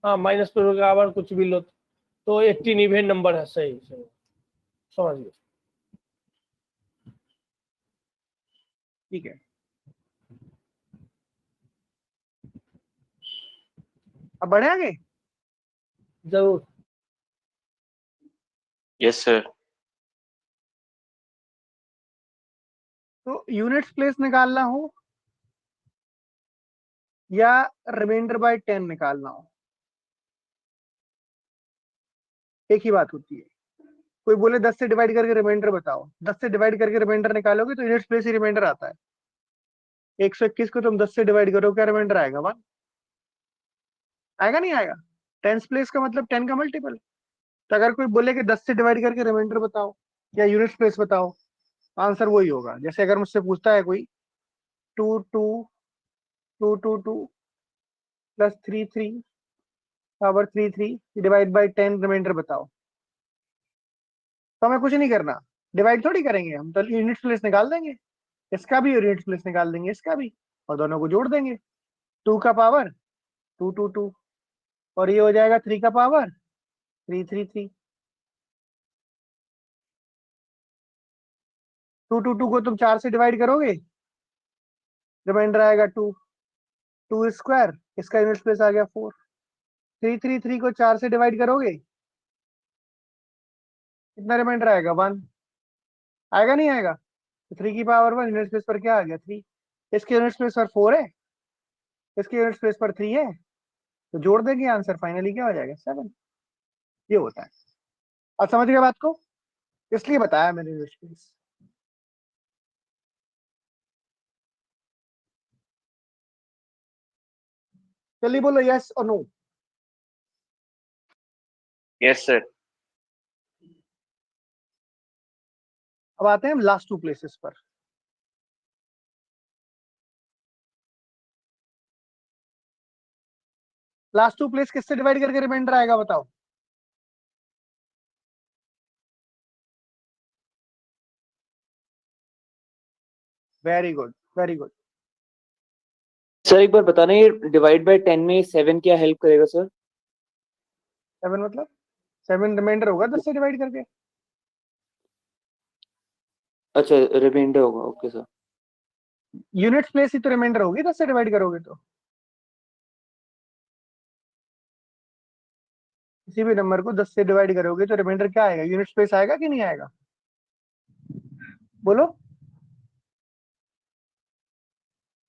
Speaker 2: हाँ माइनस पर बराबर कुछ भी लो, तो 18 इवन नंबर है। सही सही, समझ गए।
Speaker 1: ठीक है, अब बढ़े आगे।
Speaker 2: जरूर।
Speaker 6: Yes sir.
Speaker 1: तो यूनिट्स प्लेस निकालना हो या रिमाइंडर बाय 10 निकालना हो, एक ही बात होती है। कोई बोले 10 से डिवाइड करके रिमाइंडर बताओ, 10 से डिवाइड करके रिमाइंडर निकालोगे तो यूनिट्स प्लेस ही रिमाइंडर आता है। 121 को तुम 10 से डिवाइड करो, क्या रिमाइंडर आएगा? 1 आएगा, नहीं आएगा? 10 प्लेस का मतलब 10 का मल्टीपल। तो अगर कोई बोले कि 10 से डिवाइड करके रिमाइंडर बताओ या यूनिट्स प्लेस बताओ, आंसर वही होगा। जैसे अगर मुझसे पूछता है कोई 2 2 2 2 2 plus 3 3 power 3 3 divide by 10 remainder बताओ, तो हमें कुछ नहीं करना, डिवाइड थोड़ी करेंगे हम, तो यूनिट्स प्लेस निकाल देंगे, इसका भी यूनिट्स प्लेस निकाल देंगे, इसका भी, और दोनों को जोड़ देंगे। 2 का पावर 2 2 2 और ये हो जाएगा 3 का पावर 333। 2 को तुम 4 से डिवाइड करोगे, रिमाइंडर आएगा 2। 2 स्क्वायर, इसका यूनिट प्लेस आ गया 4। 333 को 4 से डिवाइड करोगे, कितना रिमाइंडर आएगा 1। आएगा नहीं आएगा? तो 3 की पावर 1 यूनिट प्लेस पर क्या आ गया 3। इसके यूनिट प्लेस पर 4 है, इसके यूनिट प्लेस पर 3 है, तो जोड़ देंगे आंसर फाइनली क्या हो जाएगा 7। ये होता है। अब समझ गए बात को, इसलिए बताया मैंने यूनिट प्लेस। चलिए बोलो यस और नो।
Speaker 6: Yes sir.
Speaker 1: अब आते हैं हम लास्ट 2 प्लेसेस पर। लास्ट 2 प्लेस किससे डिवाइड करके रिमाइंडर आएगा बताओ? Very good, very good.
Speaker 3: Sir एक बार बताना, ये डिवाइड बाय 10 में 7 क्या हेल्प करेगा सर?
Speaker 1: 7 मतलब 7 रिमाइंडर होगा 10 से डिवाइड करके।
Speaker 3: अच्छा, रिमाइंडर होगा, ओके सर।
Speaker 1: यूनिट प्लेस ही तो रिमाइंडर होगी 10 से डिवाइड करोगे तो। किसी भी नंबर को 10 से डिवाइड करोगे तो रिमाइंडर क्या आएगा? यूनिट प्लेस आएगा कि नहीं आएगा? बोलो।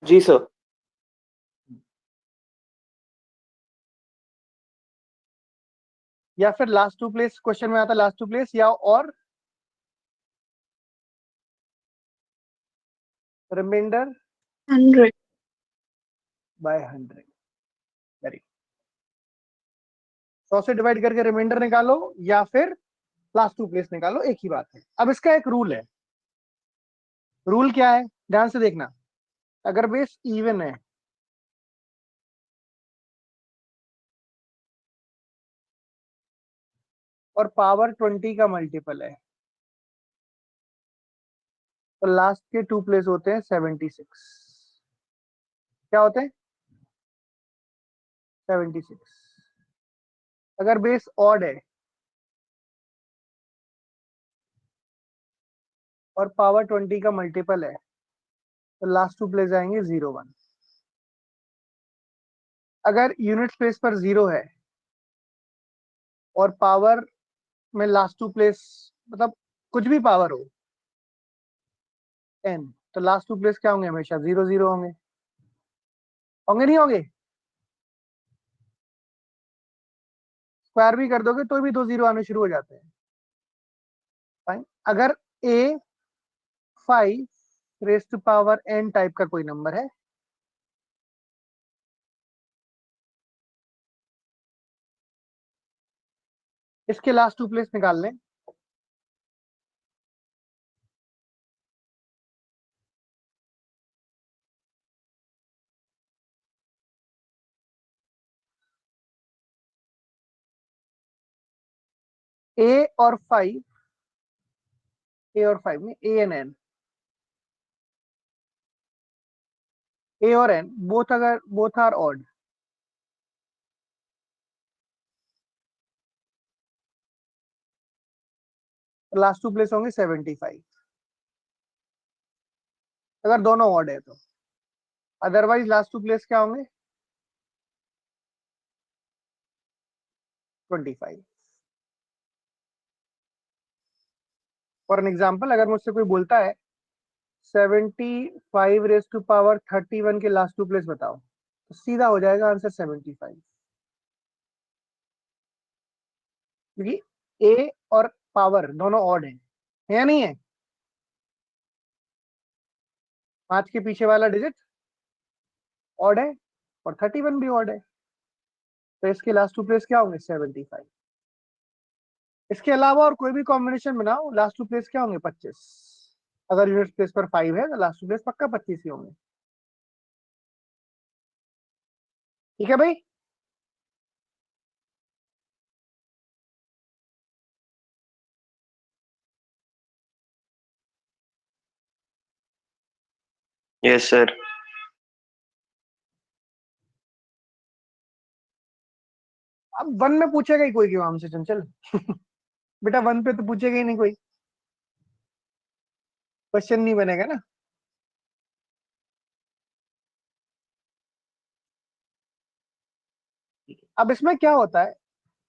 Speaker 3: जी सर।
Speaker 1: या फिर लास्ट 2 प्लेस क्वेश्चन में आता, लास्ट 2 प्लेस या और रिमाइंडर
Speaker 7: 100।
Speaker 1: बाय 100। वेरी 100 से डिवाइड करके रिमाइंडर निकालो या फिर लास्ट 2 प्लेस निकालो, एक ही बात है। अब इसका एक रूल है। रूल क्या है ध्यान से देखना। अगर बेस इवन है और पावर 20 का मल्टीपल है तो लास्ट के 2 प्लेस होते हैं 76। क्या होते हैं? 76। अगर बेस ऑड है और पावर 20 का मल्टीपल है तो लास्ट 2 प्लेस आएंगे 0 1। अगर यूनिट प्लेस पर 0 है और पावर में लास्ट 2 प्लेस मतलब कुछ भी पावर हो n, तो लास्ट 2 प्लेस क्या होंगे? हमेशा 0 0 होंगे। होंगे नहीं होंगे? स्क्वायर भी कर दोगे तो भी 2 0 आने शुरू हो जाते हैं। फाइन। अगर a 5 raise to power n type का कोई नंबर है इसके लास्ट 2 प्लेस निकाल लें। a और 5, a और 5 में a एंड n, a और n both are odd, last 2 place होंगे 75 अगर दोनों ऑड है तो। अदरवाइज लास्ट 2 प्लेस क्या होंगे? 25। फॉर एन एग्जाम्पल, अगर मुझसे कोई बोलता है 75 रेस टू पावर 31 के लास्ट 2 प्लेस बताओ, तो सीधा हो जाएगा आंसर 75, क्योंकि a और पावर दोनों ऑड है या नहीं है? 5 के पीछे वाला डिजिट ऑड है और 31 भी ऑड है, तो इसके लास्ट 2 प्लेस क्या होंगे? 75। इसके अलावा और कोई भी कॉम्बिनेशन बनाओ, लास्ट 2 प्लेस क्या होंगे? 25। अगर यूनिट प्लेस पर 5 है तो लास्ट 2 प्लेस पक्का 25 ही होंगे। ठीक है भाई।
Speaker 6: Yes sir.
Speaker 1: अब 1 में पूछेगा ही कोई क्यों हमसे चंचल? बेटा 1 पे तो पूछेगा ही नहीं कोई, क्वेश्चन नहीं बनेगा ना। अब इसमें क्या होता है,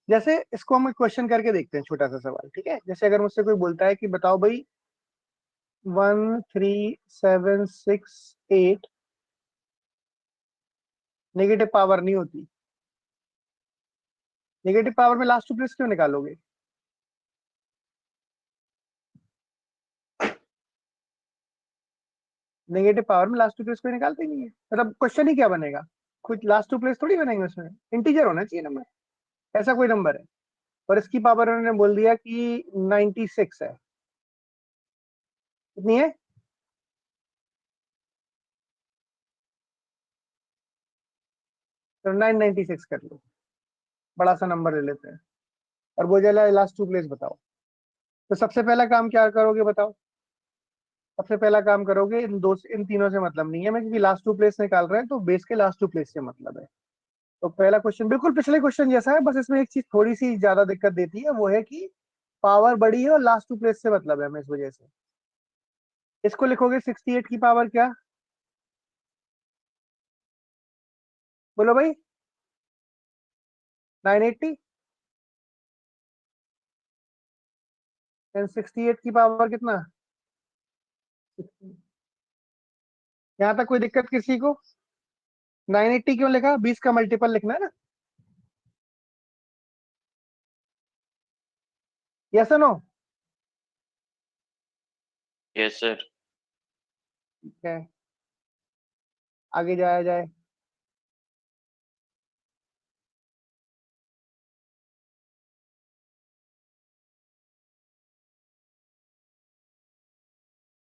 Speaker 1: जैसे इसको हम क्वेश्चन करके देखते हैं, छोटा सा सवाल, ठीक है। जैसे अगर मुझसे कोई बोलता है कि बताओ भाई 1 3 7 6 8 नेगेटिव पावर नहीं होती, नेगेटिव पावर में लास्ट टू प्लेस क्यों निकालोगे? नेगेटिव पावर में लास्ट टू प्लेस कोई निकालते नहीं है, मतलब क्वेश्चन ही क्या बनेगा, कुछ लास्ट टू प्लेस थोड़ी बनेंगे उसमें, इंटीजर होना चाहिए नंबर, ऐसा कोई नंबर है। और इसकी पावर उन्होंने बोल दिया कि 96 है, कितनी है? तो 996 कर लो, बड़ा सा नंबर ले लेते हैं, और वो जला लास्ट टू प्लेस बताओ। तो सबसे पहला काम क्या करोगे बताओ? सबसे पहला काम करोगे, इन तीनों से मतलब नहीं है मैं, क्योंकि लास्ट टू प्लेस निकाल रहे हैं तो बेस के लास्ट टू प्लेस से मतलब है। तो पहला क्वेश्चन बिल्कुल पिछले क्वेश्चन जैसा है, बस इसमें एक चीज थोड़ी सी ज्यादा दिक्कत देती है, वो है कि पावर बड़ी है और लास्ट टू प्लेस से मतलब है हमें, इस वजह से इसको लिखोगे 68 की पावर क्या, बोलो भाई? 980 एंड 68 की पावर कितना? 60। यहाँ तक कोई दिक्कत किसी को? 980 क्यों लिखा? 20 का मल्टीपल लिखना है ना, यस नो?
Speaker 6: Yes sir.
Speaker 1: ठीक है, आगे जाया जाए।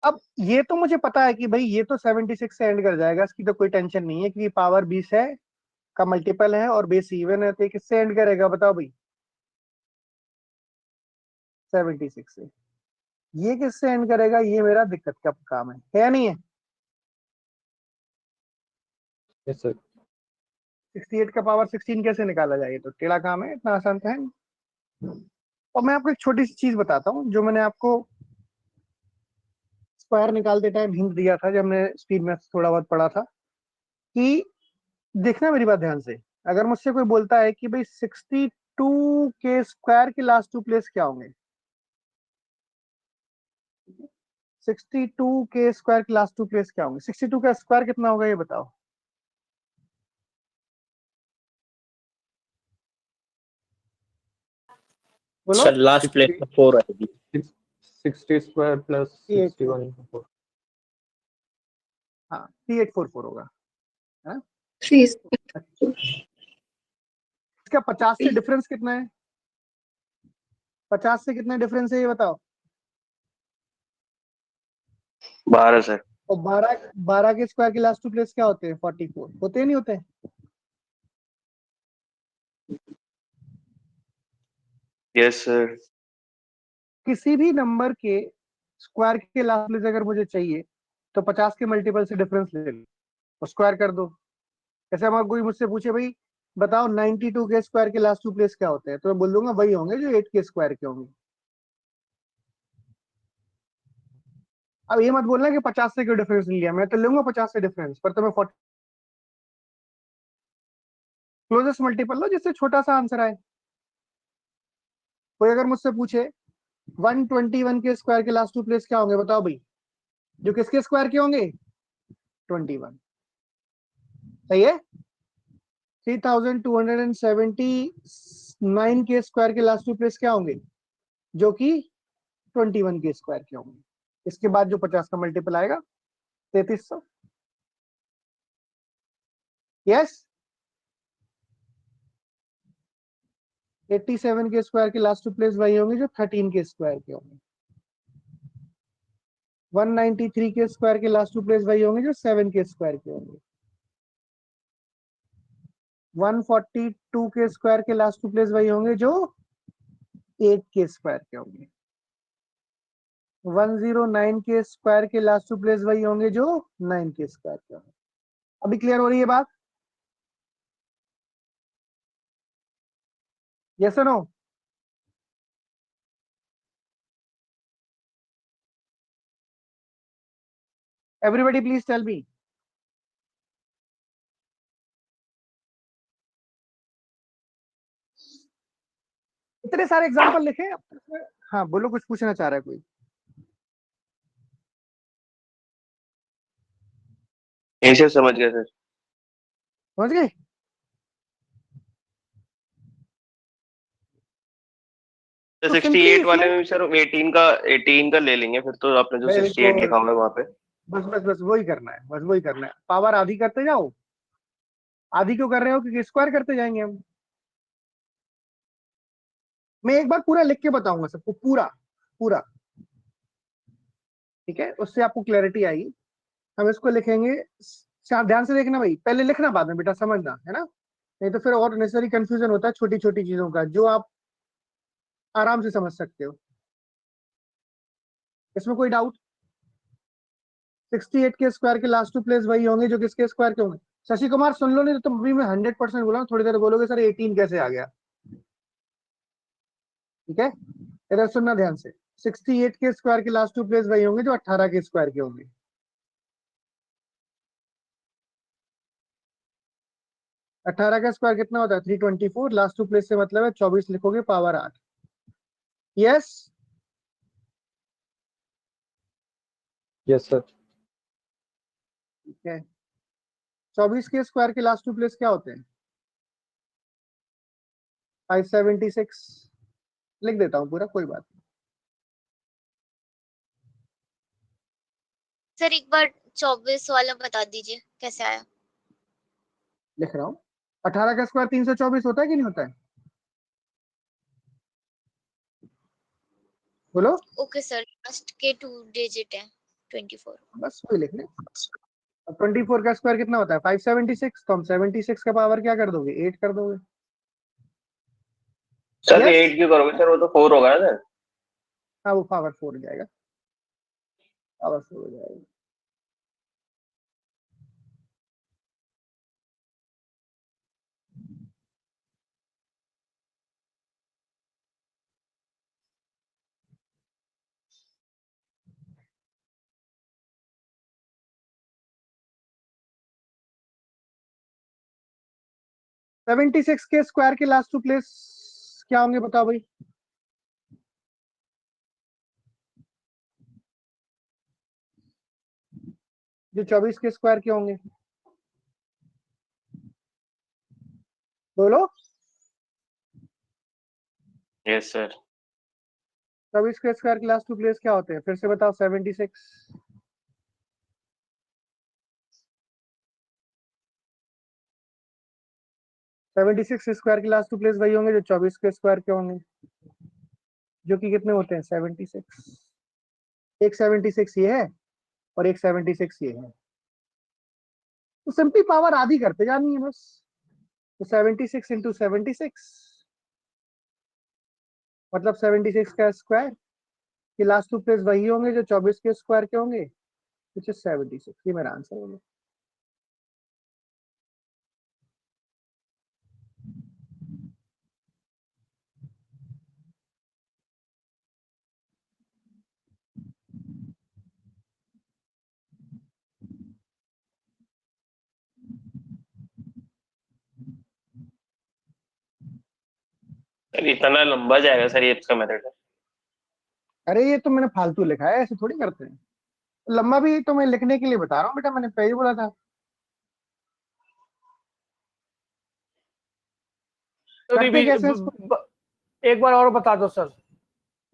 Speaker 1: अब ये तो मुझे पता है कि भाई ये तो 76 से एंड कर जाएगा, इसकी तो कोई टेंशन नहीं है, क्योंकि पावर 20 है का मल्टीपल है और बेस इवन है, तो ये किससे एंड करेगा बताओ भाई? 76 से। ये किससे एंड करेगा, ये मेरा दिक्कत का काम है या नहीं है?
Speaker 3: Yes sir.
Speaker 1: 68 का पावर 16 कैसे निकाला जाए? ये तो टेढ़ा काम है, इतना आसान तो है नहीं। और मैं आपको एक छोटी सी चीज बताता हूँ, जो मैंने आपको स्क्वायर निकालते टाइम हिंट दिया था, जब हमने स्पीड में थोड़ा बहुत पढ़ा था, कि देखना मेरी बात ध्यान से, अगर मुझसे कोई बोलता है कि भाई 62 के स्क्वायर के लास्ट टू प्लेस क्या होंगे, 62 के स्क्वायर के लास्ट टू प्लेस क्या होंगे, 62 का स्क्वायर कितना होगा ये बताओ? बोलो।
Speaker 8: सर लास्ट प्लेस में 4 आएगी।
Speaker 3: 60 स्क्वायर प्लस
Speaker 1: 384,
Speaker 3: 61।
Speaker 1: हाँ 3844 होगा, है ना?
Speaker 7: 3
Speaker 1: इसका 50 से डिफरेंस कितना है? 50 से कितना डिफरेंस है ये बताओ?
Speaker 6: 12 सर।
Speaker 1: और 12 के स्क्वायर के लास्ट टू प्लेस क्या होते हैं? 44 होते हैं, नहीं होते?
Speaker 6: Yes sir.
Speaker 1: किसी भी नंबर के स्क्वायर के लास्ट प्लेस अगर मुझे चाहिए, तो 50 के मल्टीपल से डिफरेंस ले लो और स्क्वायर कर दो। जैसे अगर कोई मुझसे पूछे भाई बताओ 92 के स्क्वायर के लास्ट टू प्लेस क्या होते हैं, तो मैं बोल दूंगा वही होंगे जो 8 के स्क्वायर के होंगे। अब ये मत बोलना कि 50 से क्यों डिफरेंस लिया, मैं तो लूंगा 50 से डिफरेंस, पर तुम्हें 40 क्लोजेस्ट मल्टीपल लो जिससे छोटा सा आंसर आए। कोई अगर मुझसे पूछे 121 के स्क्वायर के लास्ट टू प्लेस क्या होंगे, बताओ भाई? जो किसके स्क्वायर के होंगे? 21, सही है। 3279 के स्क्वायर के लास्ट टू प्लेस क्या होंगे, जो कि 21 के स्क्वायर के होंगे। इसके बाद जो 50 का मल्टीपल आएगा 3300। यस। 87 के स्क्वायर के लास्ट टू प्लेस वही होंगे जो 13 के स्क्वायर के होंगे। 193 के स्क्वायर के लास्ट टू प्लेस वही होंगे जो 7 के स्क्वायर के होंगे। 142 के स्क्वायर के लास्ट टू प्लेस वही होंगे जो 8 के स्क्वायर के होंगे। 109 के स्क्वायर के लास्ट टू प्लेस वही होंगे जो 9 के स्क्वायर के होंगे। अभी क्लियर हो रही है बात? Yes or no? Everybody please tell me. इतने सारे एग्जांपल लिखे अब तक। हाँ बोलो, कुछ पूछना चाह रहा है कोई?
Speaker 6: यही से समझ गए सर।
Speaker 1: समझ गए?
Speaker 6: तो
Speaker 1: तो
Speaker 6: 68
Speaker 1: simply
Speaker 6: वाले
Speaker 1: इसमें
Speaker 6: में भी सर 18 का ले लेंगे फिर, तो आपने जो 68
Speaker 1: बिल्कुल,
Speaker 6: लिखा हुआ है वहां पे।
Speaker 1: बस बस बस वही करना है, बस वही करना है। पावर आधी करते जाओ। आधी क्यों कर रहे हो? क्योंकि स्क्वायर करते जाएंगे हम। मैं एक बार पूरा लिख के बताऊंगा सबको, पूरा पूरा, ठीक है? उससे आपको क्लैरिटी आएगी। हम इसको लिखेंगे, ध्यान से देखना भाई, पहले लिखना बाद में बेटा, समझना है ना, नहीं तो फिर और नेसेसरी कंफ्यूजन होता है छोटी छोटी चीजों का, जो आप आराम से समझ सकते हो। इसमें कोई डाउट? 68 के स्क्वायर के लास्ट टू प्लेस वही होंगे जो किसके स्क्वायर के होंगे? शशि कुमार सुन लो, नहीं तो तुम अभी मैं 100% बोला हूं, थोड़ी देर बोलोगे सर 18 कैसे आ गया। ठीक है, इधर सुनना ध्यान से। 68 के स्क्वायर के लास्ट टू प्लेस वही होंगे जो 18 के स्क्वायर के होंगे। 18 का स्क्वायर कितना होता है? 324। लास्ट टू प्लेस से मतलब है 24 लिखोगे पावर 8। Yes
Speaker 8: yes sir.
Speaker 1: ठीक है। 24 के स्क्वायर के लास्ट टू प्लेस क्या होते हैं? 576 लिख देता हूं पूरा, कोई बात नहीं।
Speaker 5: सर एक बार 24 वाला बता दीजिए कैसे आया।
Speaker 1: लिख रहा हूं। 18 का स्क्वायर 324 होता है कि नहीं होता है? बोलो।
Speaker 5: ओके सर, लास्ट के 2 डिजिट है 24।
Speaker 1: बस वही लिख लें। अब 24 का स्क्वायर कितना होता है? 576। तो हम 76 का पावर क्या कर दोगे? 8 कर दोगे।
Speaker 6: सर
Speaker 1: यस
Speaker 6: 8 क्यों करोगे सर, वो तो 4 होगा ना सर।
Speaker 1: हाँ, वो पावर 4 हो जाएगा, पावर 4 हो जाएगा। सेवेंटी सिक्स के स्क्वायर के लास्ट टू प्लेस क्या होंगे बताओ भाई? जो 24 के स्क्वायर के होंगे, बोलो।
Speaker 6: Yes sir.
Speaker 1: 24 के स्क्वायर के लास्ट टू प्लेस क्या होते हैं? फिर से बताओ। 76। सेवेंटी सिक्स स्क्वायर के लास्ट टू प्लेस वही होंगे जो 24 के स्क्वायर के होंगे, जो कि कितने होते हैं? 76। एक 76 ये है और एक 76 ये है, तो सिंपली पावर आधी करते जानी है बस। तो 76 इंटू 76 मतलब 76 का स्क्वायर के लास्ट टू प्लेस वही होंगे जो 24 के स्क्वायर के होंगे, विच इज 76। ये मेरा आंसर होगा।
Speaker 6: सर इतना लंबा जाएगा सर ये इसका मेथड।
Speaker 1: अरे ये तो मैंने फालतू लिखा है, ऐसे थोड़ी करते हैं। लंबा भी तो मैं लिखने के लिए बता रहा हूँ बेटा, मैंने पहले ही बोला था।
Speaker 2: तो
Speaker 1: करते कैसे हैं इसको?
Speaker 2: एक बार और बता दो सर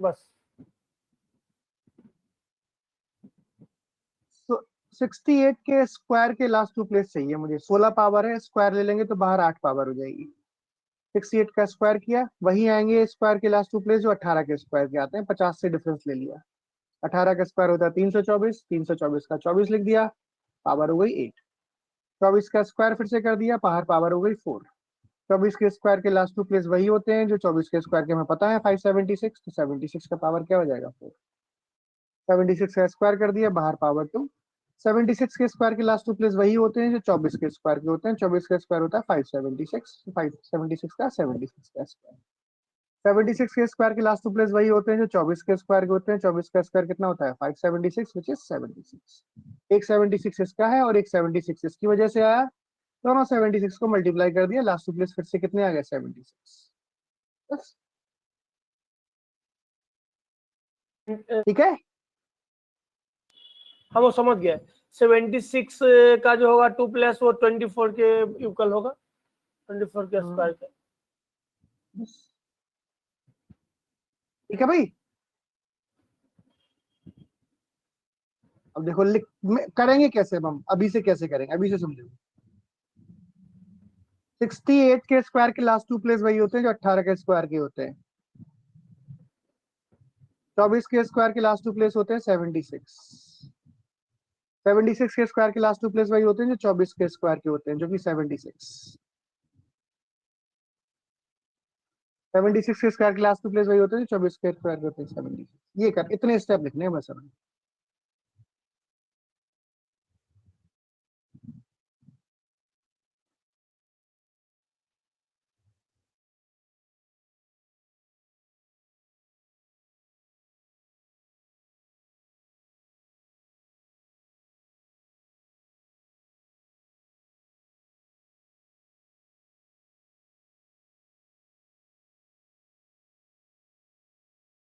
Speaker 2: बस।
Speaker 1: 68 के स्क्वायर के लास्ट टू प्लेस चाहिए मुझे। 16 पावर है, स्क्वायर ले लेंगे तो बाहर 8 पावर हो जाएगी। 68 का स्क्वायर किया, वही आएंगे स्क्वायर के लास्ट टू प्लेस जो 18 के स्क्वायर के आते हैं। 50 से डिफरेंस ले लिया। 18 का स्क्वायर होता है 324। 324 का 24 लिख दिया, पावर हो गई 8। 24 का स्क्वायर फिर से कर दिया, बाहर पावर हो गई 4। 24 के स्क्वायर के लास्ट टू प्लेस वही होते हैं जो 24 के स्क्वायर के हमें पता है 576। तो 76 का पावर क्या हो जाएगा? 4। 76 का स्क्वायर कर दिया, बाहर पावर 2। 76 के स्क्वायर के लास्ट टू प्लेस वही होते हैं जो 24 के स्क्वायर के होते हैं। 24 का स्क्वायर होता है 576। 576 का 76 का स्क्वायर। 76 के स्क्वायर के लास्ट टू प्लेस वही होते हैं जो 24 के स्क्वायर के होते हैं। 24 का स्क्वायर कितना होता है? 576 विच इज 76। एक 76 इसका है और एक 76 इसकी वजह से आया, दोनों 76 को मल्टीप्लाई कर दिया, लास्ट टू प्लेस फिर से कितने आ गए? 76। बस, ठीक है।
Speaker 2: हम वो समझ गए। 76 का जो होगा 2 प्लस वो 24 के इक्वल होगा, 24 के स्क्वायर के।
Speaker 1: बस, ठीक है भाई। अब देखो करेंगे कैसे हम, अभी से कैसे करेंगे, अभी से समझो। 68 के स्क्वायर के लास्ट टू प्लेस वही होते हैं जो 18 के स्क्वायर के होते हैं। 24 के स्क्वायर के लास्ट टू प्लेस होते हैं 76। 76 के स्क्वायर के लास्ट टू प्लेस वही होते हैं जो 24 के स्क्वायर के होते हैं, जो कि 76। 76 के स्क्वायर के लास्ट टू प्लेस वही होते हैं जो 24 के स्क्वायर के होते हैं, 76। ये कर, इतने स्टेप लिखने हैं बस हमें।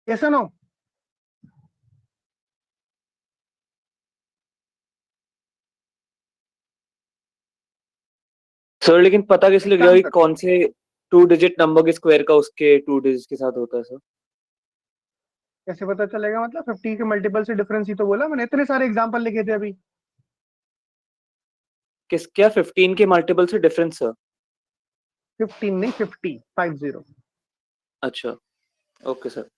Speaker 1: कैसा नो?
Speaker 3: सर लेकिन पता कैसे
Speaker 1: एक
Speaker 3: लग
Speaker 1: काम
Speaker 3: जाएगा कि
Speaker 1: कर,
Speaker 3: कौन से 2 डिजिट नंबर के स्क्वायर का उसके 2 डिजिट के साथ होता है सर?
Speaker 1: कैसे पता चलेगा? मतलब 50 के मल्टीपल से डिफरेंस ही तो बोला मैंने, इतने सारे एग्जांपल लिखे थे अभी।
Speaker 3: किस क्या 15 के मल्टीपल से डिफरेंस सर?
Speaker 1: 15 नहीं, 50।
Speaker 3: अच्छा, ओके सर।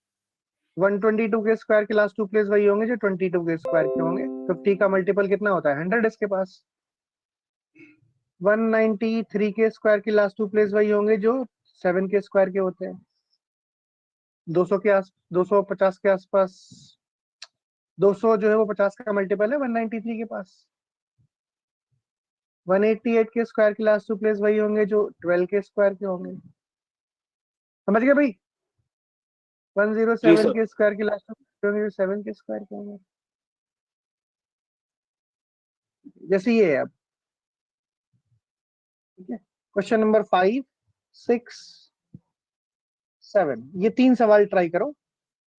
Speaker 1: 122 के स्क्वायर के लास्ट टू प्लेस वही होंगे जो 22 के स्क्वायर के होंगे। 50 का मल्टीपल कितना होता है? 100 इसके पास। 193 के स्क्वायर के लास्ट टू प्लेस वही होंगे जो 7 के स्क्वायर के होते हैं। 200 के आस 250 के आसपास, 200 जो है वो 50 का मल्टीपल है 193 के पास। 188 के स्क्वायर के लास्ट टू प्लेस वही होंगे जो 12 के स्क्वायर के होंगे। समझ गए भाई?
Speaker 3: जी
Speaker 1: 107
Speaker 3: सर।
Speaker 1: के स्क्वायर के लास्ट टू प्लेस होंगे जो 7 के स्क्वायर के होंगे। जैसे ये है अब, ठीक है। क्वेश्चन नंबर 5, 6, 7, ये 3 सवाल ट्राई करो।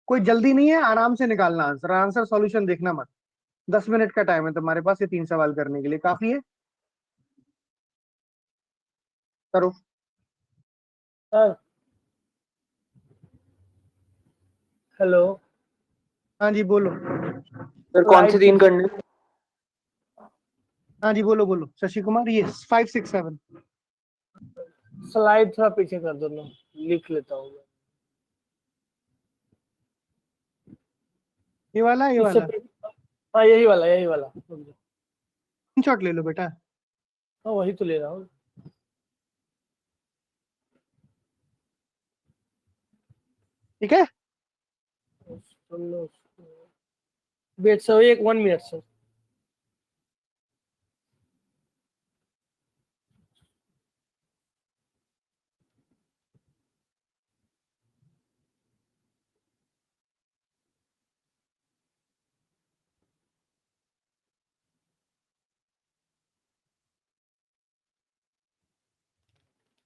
Speaker 1: कोई जल्दी नहीं है, आराम से निकालना आंसर, आंसर सॉल्यूशन देखना मत। 10 मिनट का टाइम है तुम्हारे पास ये 3 सवाल करने के लिए, काफी है। करो।
Speaker 2: सर हेलो,
Speaker 1: हाँ जी बोलो।
Speaker 3: सर कौन से
Speaker 2: स्लाइड
Speaker 3: 3
Speaker 2: पीछे,
Speaker 3: करने?
Speaker 1: हाँ जी बोलो बोलो शशि कुमार। ये 5, 6, 7।
Speaker 2: स्लाइड थोड़ा पीछे कर दो ना, लिख लेता हूँ मैं।
Speaker 1: ये वाला, ये
Speaker 2: इससे
Speaker 1: वाला
Speaker 2: हाँ यही वाला, यही वाला।
Speaker 1: स्क्रीनशॉट ले लो बेटा।
Speaker 2: हाँ वही तो ले रहा हूँ।
Speaker 1: ठीक है।
Speaker 2: Wait sir, 1 minute sir.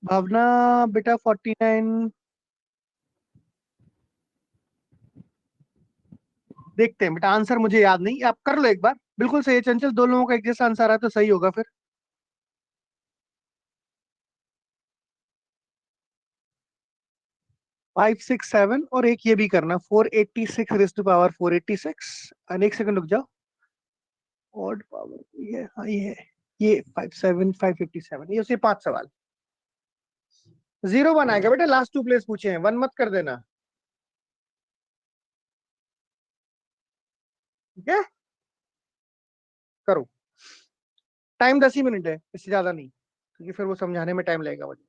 Speaker 1: Bhavna बेटा 49 देखते हैं बेटा, आंसर मुझे याद नहीं, आप कर लो एक बार। बिल्कुल सही है चंचल, दो लोगों का एक जैसा आंसर आया तो सही होगा फिर। 5, 6, 7 और एक ये भी करना 486 रेज़ टू पावर 486। एक सेकंड रुक जाओ। ऑड पावर ये, हाँ ये है, ये 57 557, ये उसे 5 सवाल। 0 1 आएगा बेटा, लास्ट टू प्लेस पूछे हैं, 1 मत कर देना, ठीक है। करो, टाइम 10 ही मिनट है, इससे ज्यादा नहीं, क्योंकि फिर वो समझाने में टाइम लगेगा मुझे।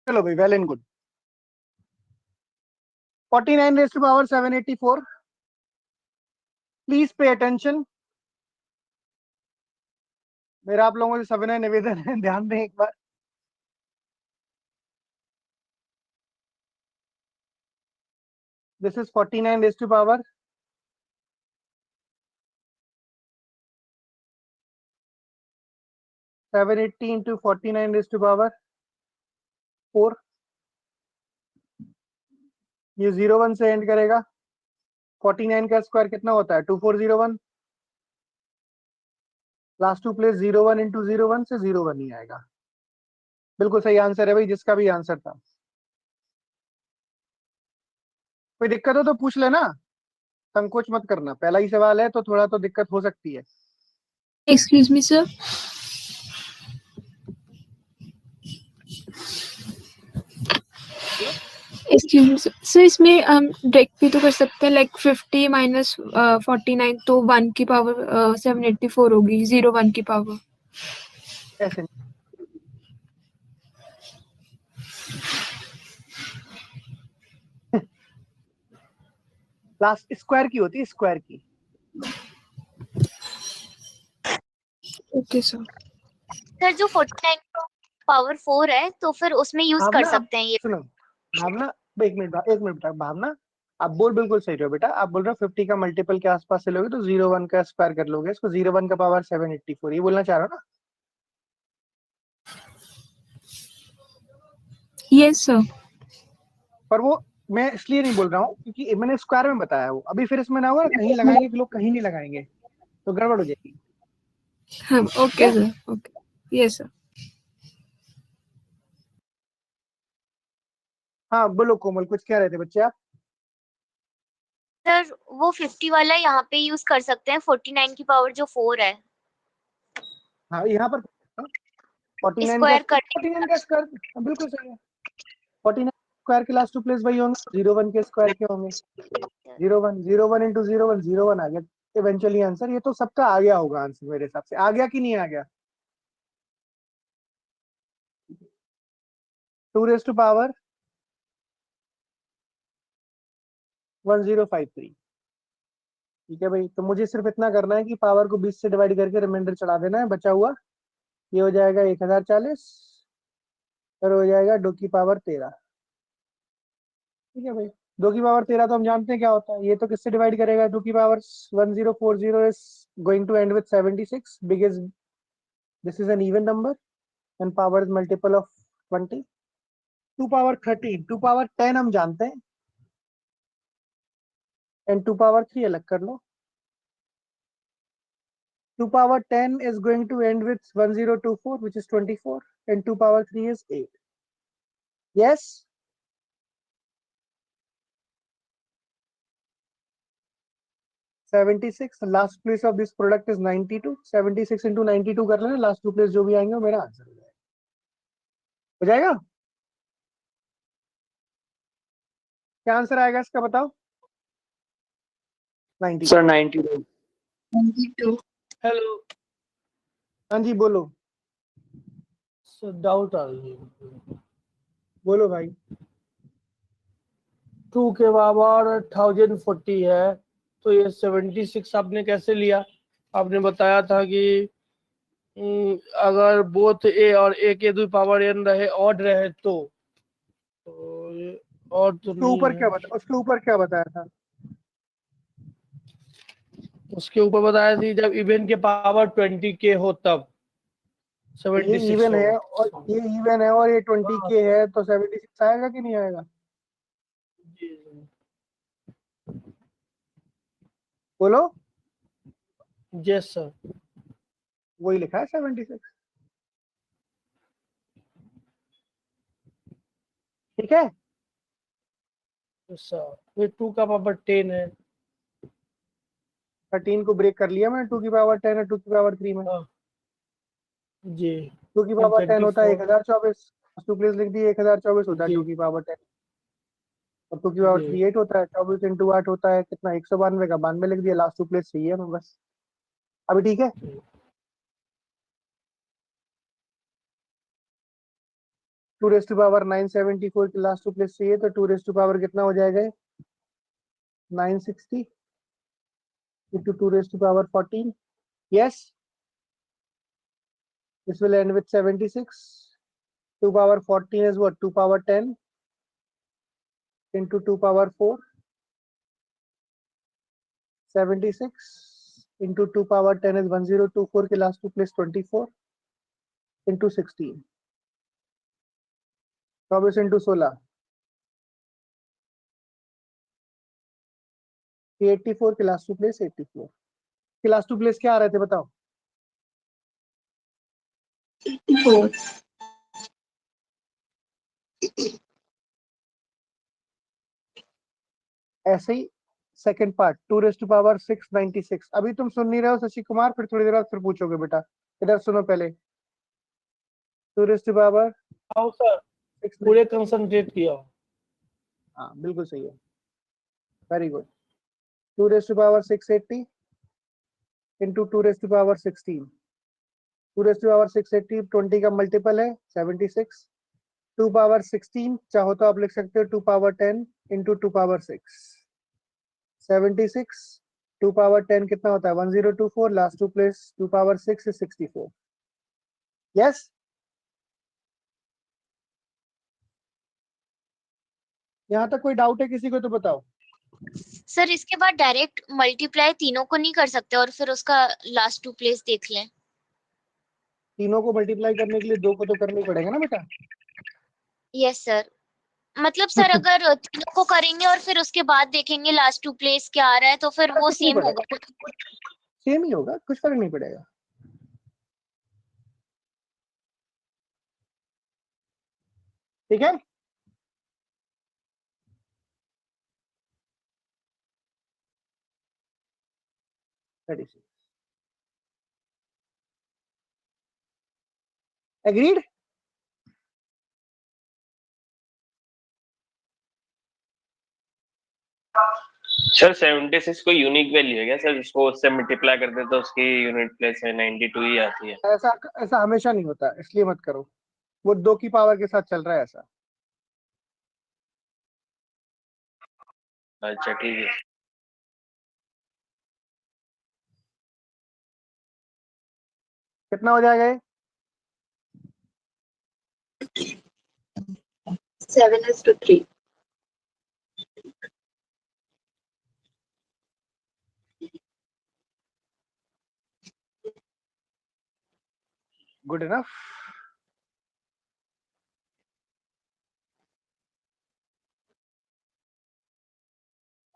Speaker 1: चलो भाई, well and good. 49 raise to power 784, please pay attention. मेरा आप लोगों से सविनय निवेदन है, ध्यान दें एक बार। This is 49 raise to power 780 into 49 raised to power 4। ये 01 से एंड करेगा। 49 का स्क्वायर कितना होता है? 2401। लास्ट टू प्लेस 01 into 01 से 01 ही आएगा। बिल्कुल सही आंसर है भाई, जिसका भी आंसर था। कोई दिक्कत हो तो पूछ लेना, संकोच मत करना। पहला ही सवाल है तो थोड़ा तो दिक्कत हो सकती है।
Speaker 4: Excuse me, sir. Excuse me, sir. So इसमें हम डायरेक्ट भी तो कर सकते हैं, लाइक 50 माइनस 49 तो 1 की पावर 784 होगी, 01 की पावर।
Speaker 1: ऐसे नहीं। लास्ट स्क्वायर की होती है, स्क्वायर की।
Speaker 4: Okay sir.
Speaker 5: सर जो 49 पावर 4 है तो फिर उसमें यूज कर
Speaker 1: भावना,
Speaker 5: सकते हैं ये।
Speaker 1: सुनो भावना, एक मिनट भावना, आप बोल बिल्कुल सही रहे हो बेटा। आप बोल रहे हो 50 का मल्टीपल के आसपास से लोगे तो 01 का स्क्वायर कर लोगे, इसको 01 का पावर 784, ये बोलना चाह रहे हो ना?
Speaker 4: Yes sir.
Speaker 1: पर वो मैं इसलिए नहीं बोल रहा हूँ क्योंकि मैंने स्क्वायर में बताया वो। अभी फिर इसमें ना होगा कहीं लगाएंगे कि लोग कहीं नहीं लगाएंगे तो गड़बड़ हो जाएगी।
Speaker 4: हाँ okay sir, okay yes sir.
Speaker 1: हाँ बोलो कोमल, कुछ कह रहे थे बच्चे आप?
Speaker 5: सर वो 50 वाला यहाँ पे यूज कर सकते हैं, 49 की पावर जो 4 है
Speaker 1: हाँ यहाँ पर 49
Speaker 5: स्क्वायर करने।
Speaker 1: 49 का स्क्वायर बिल्कुल सही है। 49 स्क्वायर के लास्ट टू प्लेस वही होंगे, 01 के स्क्वायर के होंगे। 01 into 01 01 आ गया इवेंचुअली आंसर। ये तो सबका आ गया होगा आंसर मेरे हिसाब से। आ गया कि नहीं आ गया? 2 raised to power 1053। ठीक है भाई, तो मुझे सिर्फ इतना करना है कि पावर को 20 से डिवाइड करके रिमाइंडर चढ़ा देना है, बचा हुआ ये हो जाएगा 1040 और हो जाएगा 2 की पावर 13। ठीक है भाई, 2 की पावर 13 तो हम जानते हैं क्या होता है। ये तो किससे डिवाइड करेगा? 2 की power 1040 is going to end with 76 because this is an even number and power is multiple of 20। 2 power 13, 2 power 10 हम जानते हैं एंड 2 पावर 3 अलग कर लो। 2 power 10 is going to end with 1024 which is 24 and 2 power 3 is 8. Yes? $76. Last place of this product is 92. 76 into 92 कर लेना, last two place जो भी आएंगे वो मेरा आंसर हो जाएगा। क्या आंसर आएगा इसका बताओ? 90।
Speaker 3: सर 92।
Speaker 7: 92।
Speaker 2: हेलो
Speaker 1: हाँ जी बोलो।
Speaker 2: सर, डाउट आ रही है।
Speaker 1: बोलो भाई।
Speaker 2: 2 के बराबर 1040 है तो ये 76 आपने कैसे लिया? आपने बताया था कि अगर बोथ ए और ए के 2 पावर n रहे, ऑड रहे तो ये ऑड तो
Speaker 1: उसके
Speaker 2: नहीं
Speaker 1: ऊपर
Speaker 2: है।
Speaker 1: क्या बता, उसके ऊपर क्या बताया था?
Speaker 2: उसके ऊपर बताया थी जब इवन के पावर 20 के हो तब
Speaker 1: ये
Speaker 2: 76
Speaker 1: इवन है
Speaker 2: होगा।
Speaker 1: और ये इवन है और ये 20 के है तो 76 आएगा कि नहीं आएगा?
Speaker 2: जी
Speaker 1: बोलो।
Speaker 2: Yes sir.
Speaker 1: वही लिखा है 76। ठीक है।
Speaker 2: सर ये 2 का पावर 10 है।
Speaker 1: 13 को ब्रेक कर लिया मैंने, 2 की पावर 10 और 2 की पावर 3 में।
Speaker 2: जी
Speaker 1: 2 की पावर 10 होता है
Speaker 2: 24।
Speaker 1: 1024। टू प्लेस लिख दी 1024 होता है
Speaker 2: जी
Speaker 1: 2 की पावर 10 और 2 की पावर
Speaker 2: जी
Speaker 1: 3 8 होता है। 24 into 8 होता है कितना? 192 का 92 लिख दिया। लास्ट टू प्लेस चाहिए मैं बस। अभी ठीक है।
Speaker 2: जी।
Speaker 1: 2 रेज टू पावर 974 की लास्ट टू प्लेस चाहिए, तो 2 रेज टू पावर कितना हो जाएगा? 960 into 2 raised to power 14. Yes, this will end with 76. 2 power 14 is what? 2 power 10 into 2 power 4. 76 into 2 power 10 is 1024 के last two place 24 into 16. 24 into 16 ये 84 के last two place 84 के last two place क्या आ रहे थे बताओ?
Speaker 7: 4
Speaker 1: ऐसे ही second part 2 raise to power 696. अभी तुम सुन नहीं रहे हो शशि कुमार, फिर थोड़ी देर बाद फिर पूछोगे बेटा, इधर सुनो पहले. 2 रेज टू पावर
Speaker 2: आओ सर, पूरे कंसंट्रेट किया।
Speaker 1: हाँ बिल्कुल सही है, very good. 2 raise to power 680 into 2 raise to power 16. 2 raise to power 680 20 का मल्टीपल है 76. 2 पावर 16 चाहो तो आप लिख सकते हो 2 पावर 10 इंटू 2 पावर 6. 76 2 पावर 10 कितना होता है? 1024. Last two place 2 power 6 is 64. Yes, यहाँ तक कोई डाउट है किसी को तो बताओ.
Speaker 5: सर इसके बाद डायरेक्ट मल्टीप्लाई तीनों को नहीं कर सकते और फिर उसका लास्ट टू प्लेस देख लें?
Speaker 1: तीनों को मल्टीप्लाई करने के लिए 2 को तो करना ही पड़ेगा ना बेटा.
Speaker 5: यस सर, मतलब सर अगर तीनों को करेंगे और फिर उसके बाद देखेंगे लास्ट टू प्लेस क्या आ रहा है तो फिर वो
Speaker 1: कुछ नहीं
Speaker 5: सेम
Speaker 1: पड़ेगा,
Speaker 5: होगा।
Speaker 1: सेम ही होगा, कुछ फर्क नहीं पड़ेगा. ठीक है. एग्रीड.
Speaker 6: सर 76 कोई यूनिक वैल्यू है क्या सर? उसको उससे मल्टीप्लाई करते तो उसकी यूनिट प्लेस में 92 ही आती है.
Speaker 1: ऐसा ऐसा हमेशा नहीं होता, इसलिए मत करो. वो 2 की पावर के साथ चल रहा है ऐसा.
Speaker 6: अच्छा ठीक है.
Speaker 1: कितना हो जाएगा ये?
Speaker 7: 7:3.
Speaker 1: Good enough.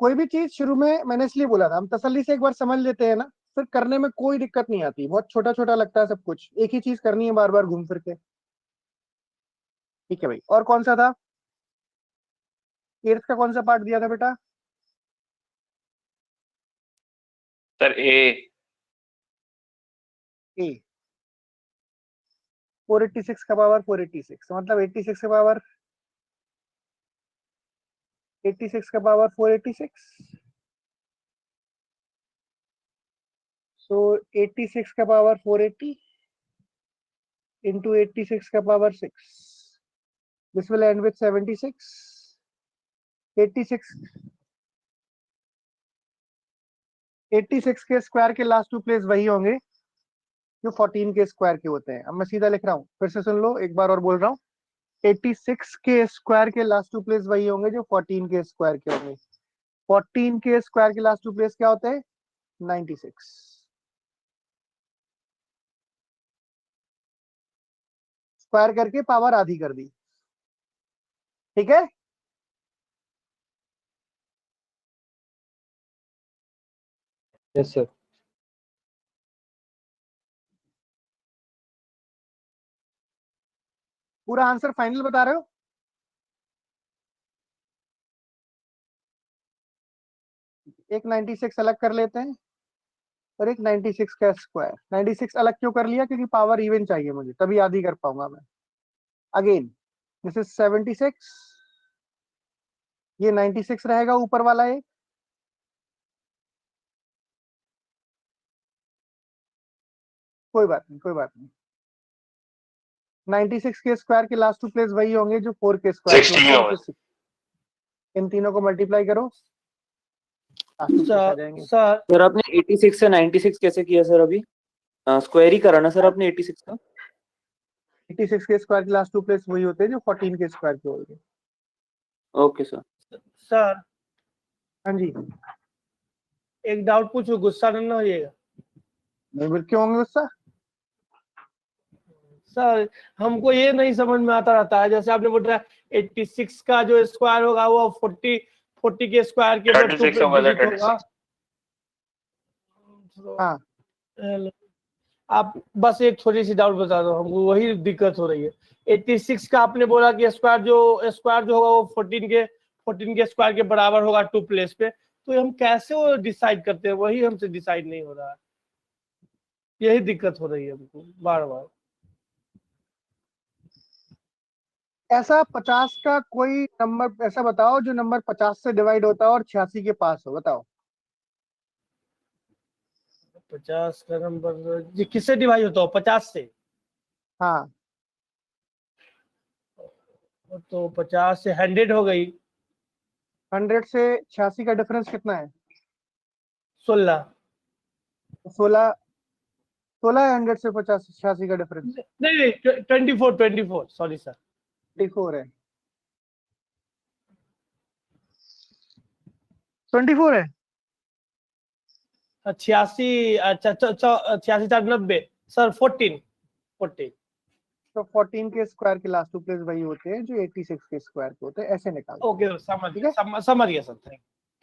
Speaker 1: कोई भी चीज शुरू में मैंने इसलिए बोला था, हम तसल्ली से एक बार समझ लेते हैं ना, फिर करने में कोई दिक्कत नहीं आती. बहुत छोटा छोटा लगता है सब कुछ, एक ही चीज करनी है बार बार घूम फिर के. ठीक है भाई, और कौन सा था? एट्थ का कौन सा पार्ट दिया था बेटा?
Speaker 6: सर ए.
Speaker 1: 486 का पावर 486, मतलब 86 का पावर 86 का पावर 486. सो 86 का पावर 480 into 86 का power 6. This will end with 76. 86 के स्क्वायर के लास्ट टू प्लेस वही होंगे जो 14 के स्क्वायर के होते हैं. अब मैं सीधा लिख रहा हूँ, फिर से सुन लो, एक बार और बोल रहा हूँ. 86 के स्क्वायर के लास्ट टू प्लेस वही होंगे जो 14 के स्क्वायर के होंगे. 14 के स्क्वायर के लास्ट टू प्लेस क्या होते हैं? 96. स्क्वायर करके पावर आधी कर दी. ठीक है.
Speaker 8: Yes, sir.
Speaker 1: पूरा आंसर फाइनल बता रहे हो? एक 96 अलग कर लेते हैं और एक 96 का स्क्वायर. 96 अलग क्यों कर लिया? क्योंकि पावर इवन चाहिए मुझे, तभी आधी कर पाऊंगा मैं. Again this is 76. ये 96 रहेगा ऊपर वाला एक. कोई बात नहीं, कोई बात नहीं. 96 के स्क्वायर के लास्ट टू प्लेस वही होंगे जो 4 के स्क्वायर
Speaker 6: 16 होगा।
Speaker 1: इन तीनों को मल्टीप्लाई करो, लास्ट टू प्लेस आ जाएंगे।
Speaker 2: सर
Speaker 3: सर आपने 86 से 96 कैसे किया सर? अभी स्क्वायर ही करा ना सर आपने 86 का?
Speaker 1: 86 के स्क्वायर के लास्ट टू प्लेस वही होते हैं जो 14 के स्क्वायर के होंगे।
Speaker 3: Okay sir.
Speaker 2: सर
Speaker 1: हाँ जी,
Speaker 2: एक डाउट पूछो, गुस्सा नहीं ना होइएगा।
Speaker 1: बिल्कुल, क्यों होंगे गुस्सा?
Speaker 2: सर हमको ये नहीं समझ में आता रहता है, जैसे आपने बोला 86 का जो स्क्वायर होगा वो 40 के स्क्वायर के
Speaker 6: 36 होगा,
Speaker 2: डिजिट होगा।
Speaker 1: हाँ,
Speaker 2: आप बस एक थोड़ी सी डाउट बता दो हमको, वही दिक्कत हो रही है। 86 का आपने बोला कि स्क्वायर जो होगा वो 14 के स्क्वायर के बराबर होगा 2 प्लेस पे, तो हम कैसे वो डिसाइड करते हैं, वही हमसे डिसाइड नहीं हो रहा है, यही दिक्कत हो रही है हमको बार बार।
Speaker 1: ऐसा 50 का कोई नंबर ऐसा बताओ जो नंबर 50 से डिवाइड होता है और 86 के पास हो, बताओ।
Speaker 2: 50 का नंबर जी किससे डिवाइड होता हो? 50 से?
Speaker 1: हाँ,
Speaker 2: तो 50 से 100 हो गई।
Speaker 1: 100 से 86 का डिफरेंस कितना है?
Speaker 2: 16।
Speaker 1: 16 है 100 से 86 का डिफरेंस।
Speaker 2: नहीं 24 सॉरी सर।
Speaker 1: 24 है, 24 है।
Speaker 2: 86, अच्छा 86 4 90 सर 14।
Speaker 1: तो 14 के स्क्वायर के लास्ट टू प्लेस वही होते हैं जो 86 के स्क्वायर के होते हैं, ऐसे निकाल।
Speaker 2: ओके समझ
Speaker 1: ठीक है?
Speaker 2: गया, समझ गया सर,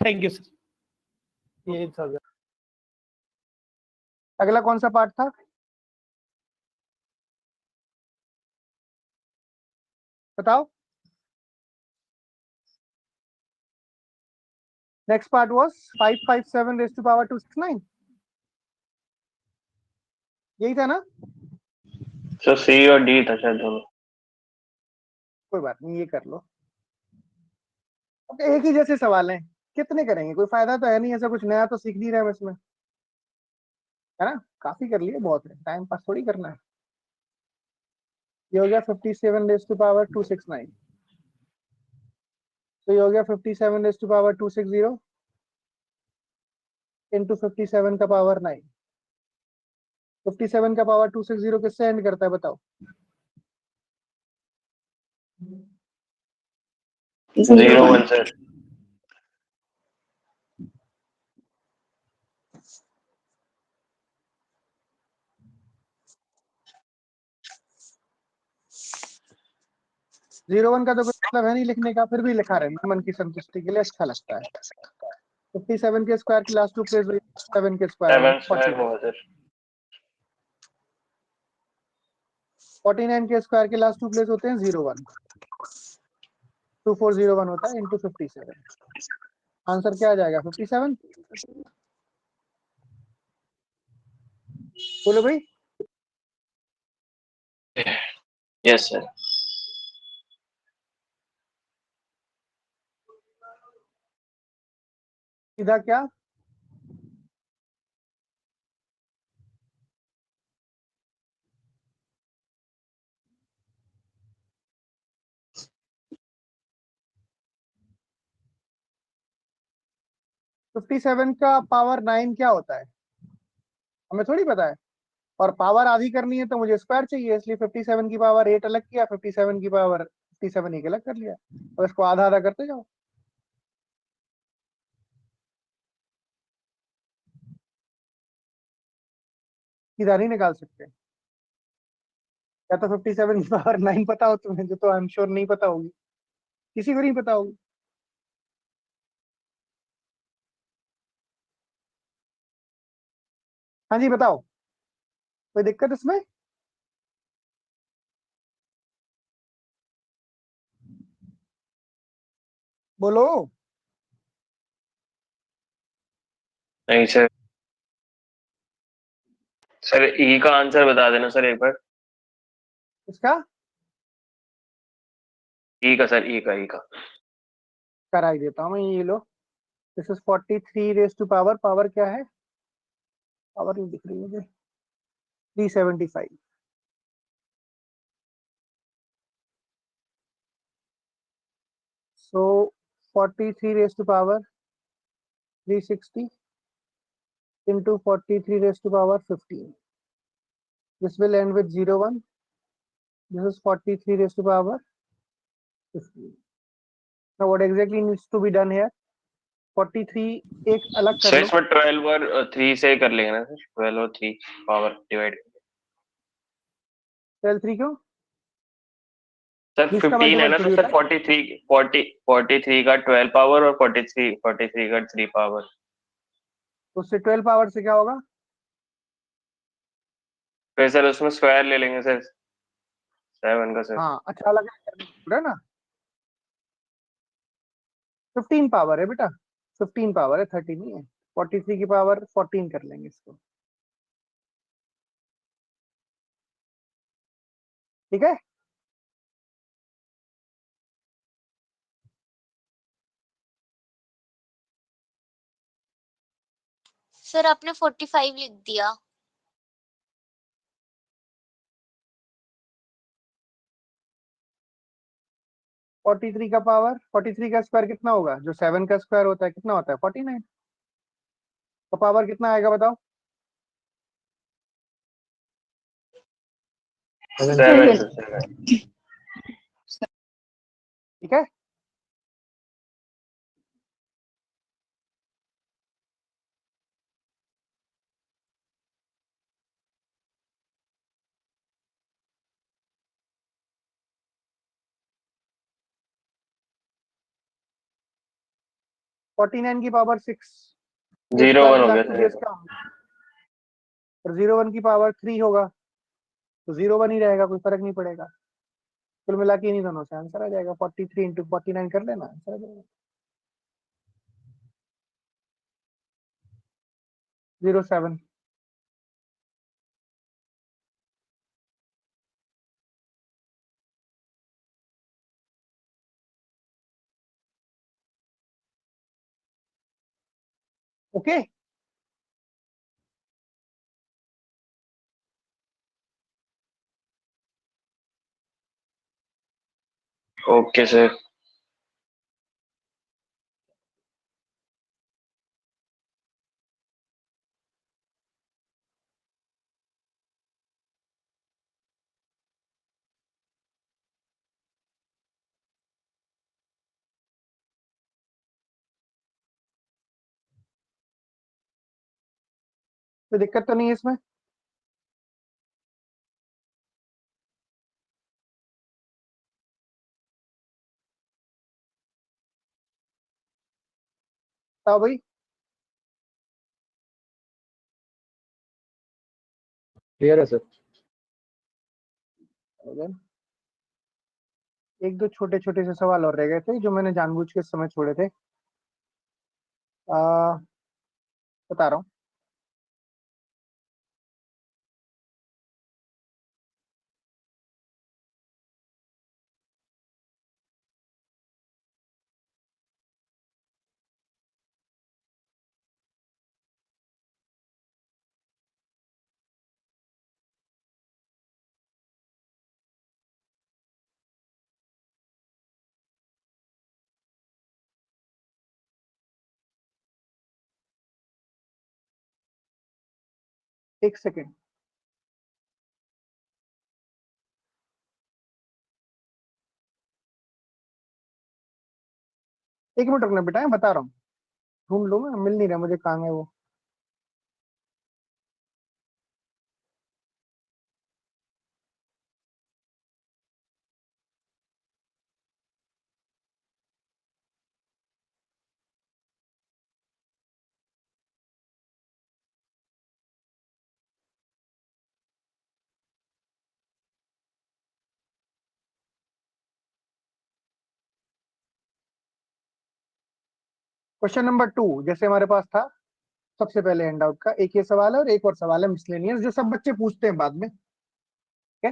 Speaker 2: थैंक यू सर। यही था।
Speaker 1: अगला कौन सा पार्ट था, बताओ? Next part was 557 raise to power 269, यही था ना?
Speaker 6: सर सी और डी था शायद दोनों।
Speaker 1: कोई बात नहीं, ये कर लो। अब एक ही जैसे सवाल हैं, कितने करेंगे, कोई फायदा तो है नहीं, ऐसा कुछ नया तो सीख नहीं रहा है इसमें, है ना? काफी कर लिए, बहुत है, टाइम पास थोड़ी करना है। ये हो गया 57 रेज़ टू पावर 269, तो ये हो गया 57 रेज़ टू पावर 260 इंटू 57 का पावर 9। 57 का पावर 260 किससे एंड करता है, बताओ?
Speaker 6: 01 सर।
Speaker 1: जीरो वन का तो कोई मतलब है नहीं लिखने का, फिर भी लिखा रहे मन की संतुष्टि के लिए, अच्छा लगता है। 57 के स्क्वायर की लास्ट टू प्लेस 7 के स्क्वायर
Speaker 6: 7 स्क्वायर होगा सर।
Speaker 1: 49 के स्क्वायर के लास्ट टू प्लेस होते हैं 01, 2401 होता है इंटू 57। आंसर क्या आ जाएगा? 57। बोलो भाई।
Speaker 6: Yes sir.
Speaker 1: सीधा क्या? फिफ्टी सेवन का पावर 9 क्या होता है, हमें थोड़ी पता है। और पावर आधी करनी है तो मुझे स्क्वायर चाहिए, इसलिए 57 की पावर 8 अलग किया, 57 की पावर 57 एक अलग कर लिया, और इसको आधा आधा करते जाओ। सीधा नहीं निकाल सकते, या तो 57 की पावर 9 पता हो तुम्हें, जो तो आई एम श्योर नहीं पता होगी, किसी को नहीं पता होगी। हाँ जी बताओ, कोई दिक्कत इसमें? बोलो।
Speaker 6: नहीं सर। सर ई का आंसर बता देना सर एक बार।
Speaker 1: इसका
Speaker 6: ई का सर, ई का
Speaker 1: करा ही देता हूँ मैं, ये लो। This is 43 raise to power, power क्या है, पावर नहीं दिख रही मुझे, 375। So 43 raised to power 360 into 43 raised to power 15. This will end with 0 1. This is 43 raised to power 15. Now what exactly needs to be done here? 43 एक अलग कर
Speaker 6: sir
Speaker 1: लो.
Speaker 6: इसमें 12 और 3 से कर लेंगे ना सर, 12 और 3 पावर डिवाइड.
Speaker 1: 12 3 क्यों?
Speaker 6: सर
Speaker 1: जिसका
Speaker 6: 15 है
Speaker 1: multiple
Speaker 6: ना, तो
Speaker 1: थोड़ी
Speaker 6: सर
Speaker 1: होता है.
Speaker 6: 43 का 12 पावर और 43 का 3 पावर.
Speaker 1: तो उससे 12 पावर से क्या होगा?
Speaker 6: फिर सर उसमें स्क्वायर ले लेंगे सर 7 का सर.
Speaker 1: हाँ अच्छा लगा है ना. 15 पावर है बेटा, 15 पावर है, 30 नहीं है. 43 की पावर 14 कर लेंगे इसको. ठीक है.
Speaker 5: सर आपने 45 लिख दिया.
Speaker 1: 43 का पावर 43 का स्क्वायर कितना होगा? जो 7 का स्क्वायर होता है कितना होता है? 49. तो पावर कितना आएगा बताओ?
Speaker 6: 7 सर.
Speaker 1: ठीक है. फोर्टी 49 की पावर 6
Speaker 6: 0 1 हो गया सर.
Speaker 1: क्या होगा? और 0 1 की पावर 3 होगा, तो 0 1 ही रहेगा, कोई फर्क नहीं पड़ेगा. कुल मिला के इन्हीं दोनों से आंसर आ जाएगा. 43 इंटू 49 कर लेना, आंसर आ जाएगा 07. ओके.
Speaker 6: Okay sir.
Speaker 1: कोई दिक्कत तो नहीं है इसमें? बताओ भाई.
Speaker 8: क्लियर है सर.
Speaker 1: एक दो छोटे छोटे से सवाल और रह गए थे जो मैंने जानबूझ के इस समय छोड़े थे. बता रहा हूँ. एक सेकेंड. एक मिनट रुकना बेटा, मैं बता रहा हूँ. ढूंढ लो, मैं मिल नहीं रहा मुझे, कहाँ है वो. क्वेश्चन नंबर 2 जैसे हमारे पास था सबसे पहले हैंड आउट का, एक ये सवाल है और एक और सवाल है मिसलेनियस, जो सब बच्चे पूछते हैं बाद में. ठीक है,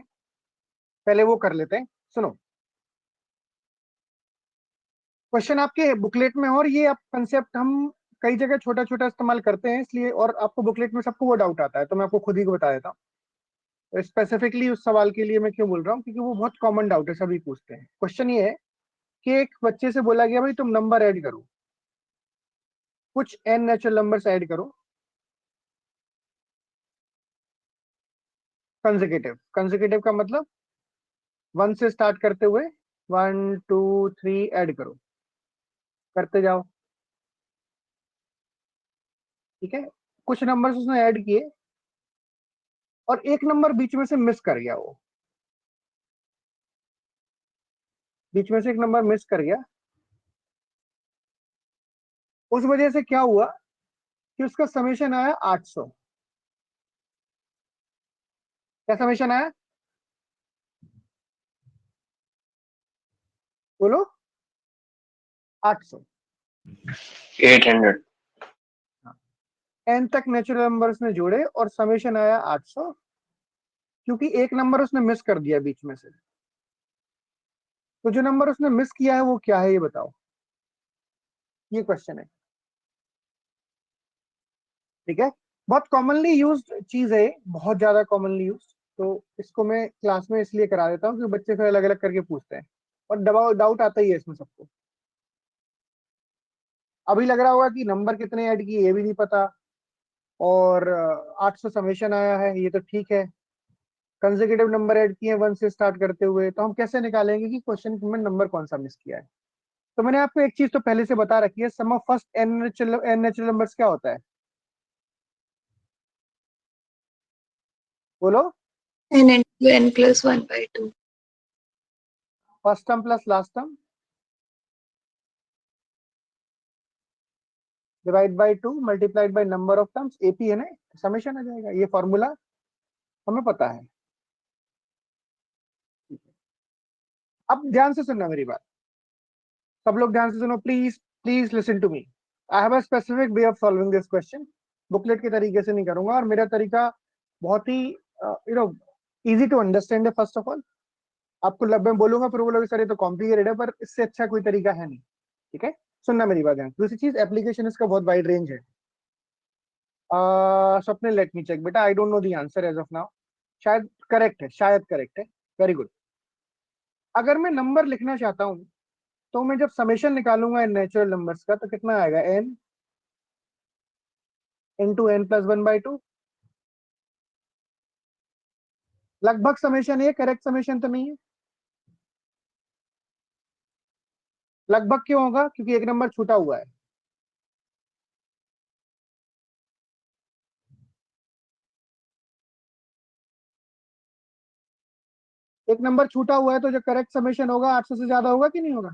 Speaker 1: पहले वो कर लेते हैं. सुनो, क्वेश्चन आपके बुकलेट में, और ये आप कंसेप्ट हम कई जगह छोटा छोटा इस्तेमाल करते हैं इसलिए, और आपको बुकलेट में सबको वो डाउट आता है, तो मैं आपको खुद ही को बता देता हूँ. स्पेसिफिकली उस सवाल के लिए मैं क्यों बोल रहा हूँ, क्योंकि वो बहुत कॉमन डाउट है, सभी पूछते हैं. क्वेश्चन ये है कि एक बच्चे से बोला गया भाई तुम नंबर ऐड करो, कुछ n नेचुरल नंबर्स ऐड करो कंसेक्यूटिव। कंसेक्यूटिव का मतलब 1 से स्टार्ट करते हुए 1 2 3 ऐड करो, करते जाओ, ठीक है। कुछ नंबर्स उसने ऐड किए और एक नंबर बीच में से मिस कर गया, वो बीच में से एक नंबर मिस कर गया। उस वजह से क्या हुआ कि उसका समेशन आया 800। क्या समेशन आया बोलो? 800।
Speaker 6: 800।
Speaker 1: n तक नेचुरल नंबर्स ने जोड़े और समेशन आया 800, क्योंकि एक नंबर उसने मिस कर दिया बीच में से। तो जो नंबर उसने मिस किया है वो क्या है ये बताओ, ये क्वेश्चन है, ठीक है। बहुत कॉमनली यूज्ड चीज है, बहुत ज्यादा कॉमनली यूज्ड। तो इसको मैं क्लास में इसलिए करा देता हूँ कि बच्चे फिर अलग अलग करके पूछते हैं और डाउट आता ही है इसमें सबको। अभी लग रहा होगा कि नंबर कितने ऐड किए ये भी नहीं पता, और 800 समेशन आया है, ये तो ठीक है। कंसेक्यूटिव नंबर ऐड किए 1 से स्टार्ट करते हुए, तो हम कैसे निकालेंगे कि क्वेश्चन में नंबर कौन सा मिस किया है? तो मैंने आपको एक चीज तो पहले से बता रखी है, sum of first n natural numbers क्या होता है बोलो?
Speaker 7: n into n plus 1/2.
Speaker 1: First term plus last term divide by 2 multiplied by number of terms, AP है ना, समेशन आ जाएगा। ये फॉर्मूला हमें पता है। अब ध्यान से सुनना मेरी बात, सब लोग ध्यान से सुनो please, please listen to me. I have a specific way of solving this question. Booklet के तरीके से नहीं करूंगा, और मेरा तरीका बहुत ही इजी टू अंडरस्टैंड है। फर्स्ट ऑफ ऑल आपको लब में बोलूंगा फिर बोलोगे सर ये तो कॉम्प्लिकेटेड है, पर इससे अच्छा कोई तरीका है नहीं, ठीक है। सुनना मेरी बात है। दूसरी चीज, एप्लीकेशन इसका बहुत वाइड रेंज है। स्वप्निल लेट मी चेक बेटा, I don't know the answer as of now. शायद करेक्ट है, शायद करेक्ट है, वेरी गुड। अगर मैं नंबर लिखना चाहता हूं तो मैं जब समेशन निकालूंगा इन नेचुरल नंबर्स का तो कितना आएगा, n इंटू n प्लस 1/2। लगभग समेशन है, करेक्ट समेशन तो नहीं है। लगभग क्यों होगा? क्योंकि एक नंबर छूटा हुआ है। एक नंबर छूटा हुआ है तो जो करेक्ट समेशन होगा 800 से ज्यादा होगा कि नहीं होगा?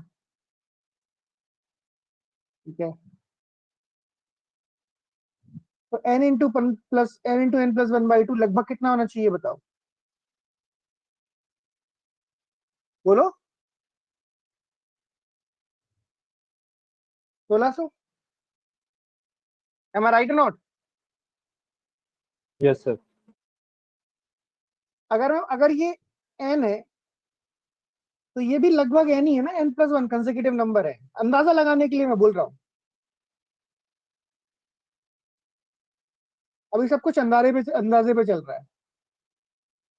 Speaker 1: ठीक है, तो n इंटू n प्लस 1/2 लगभग कितना होना चाहिए बताओ बोलो? 1600। एम आई राइट और नॉट?
Speaker 8: Yes, sir.
Speaker 1: अगर ये n है तो ये भी लगभग n ही है ना, n+1 कंसेक्यूटिव नंबर है। अंदाजा लगाने के लिए मैं बोल रहा हूं, अभी सब कुछ अंदाजे पे चल रहा है।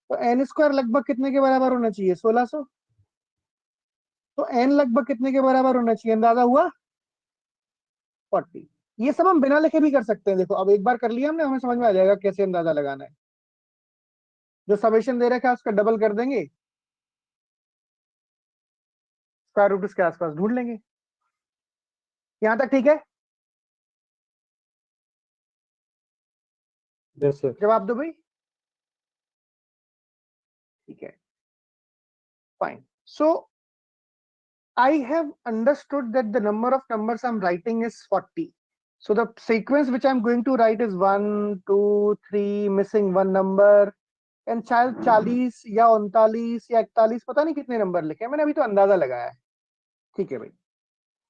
Speaker 1: तो n² लगभग कितने के बराबर होना चाहिए? 1600। तो n लगभग कितने के बराबर होना चाहिए, अंदाजा हुआ? 40। ये सब हम बिना लिखे भी कर सकते हैं। देखो अब एक बार कर लिया हमने, हमें समझ में आ जाएगा कैसे अंदाजा लगाना है। जो समेशन दे रखा है उसका डबल कर देंगे, स्क्वायर रूट उसके आसपास ढूंढ लेंगे। यहां तक ठीक है?
Speaker 8: Yes, sir.
Speaker 1: जवाब दो भाई। ठीक है, fine. So I have understood that the number of numbers I'm writing is 40. So the sequence which I'm going to write is 1 2 3, missing one number, and शायद 40 या 39 या 41, पता नहीं कितने नंबर लिखे हैं मैंने, अभी तो अंदाजा लगाया है। ठीक है भाई।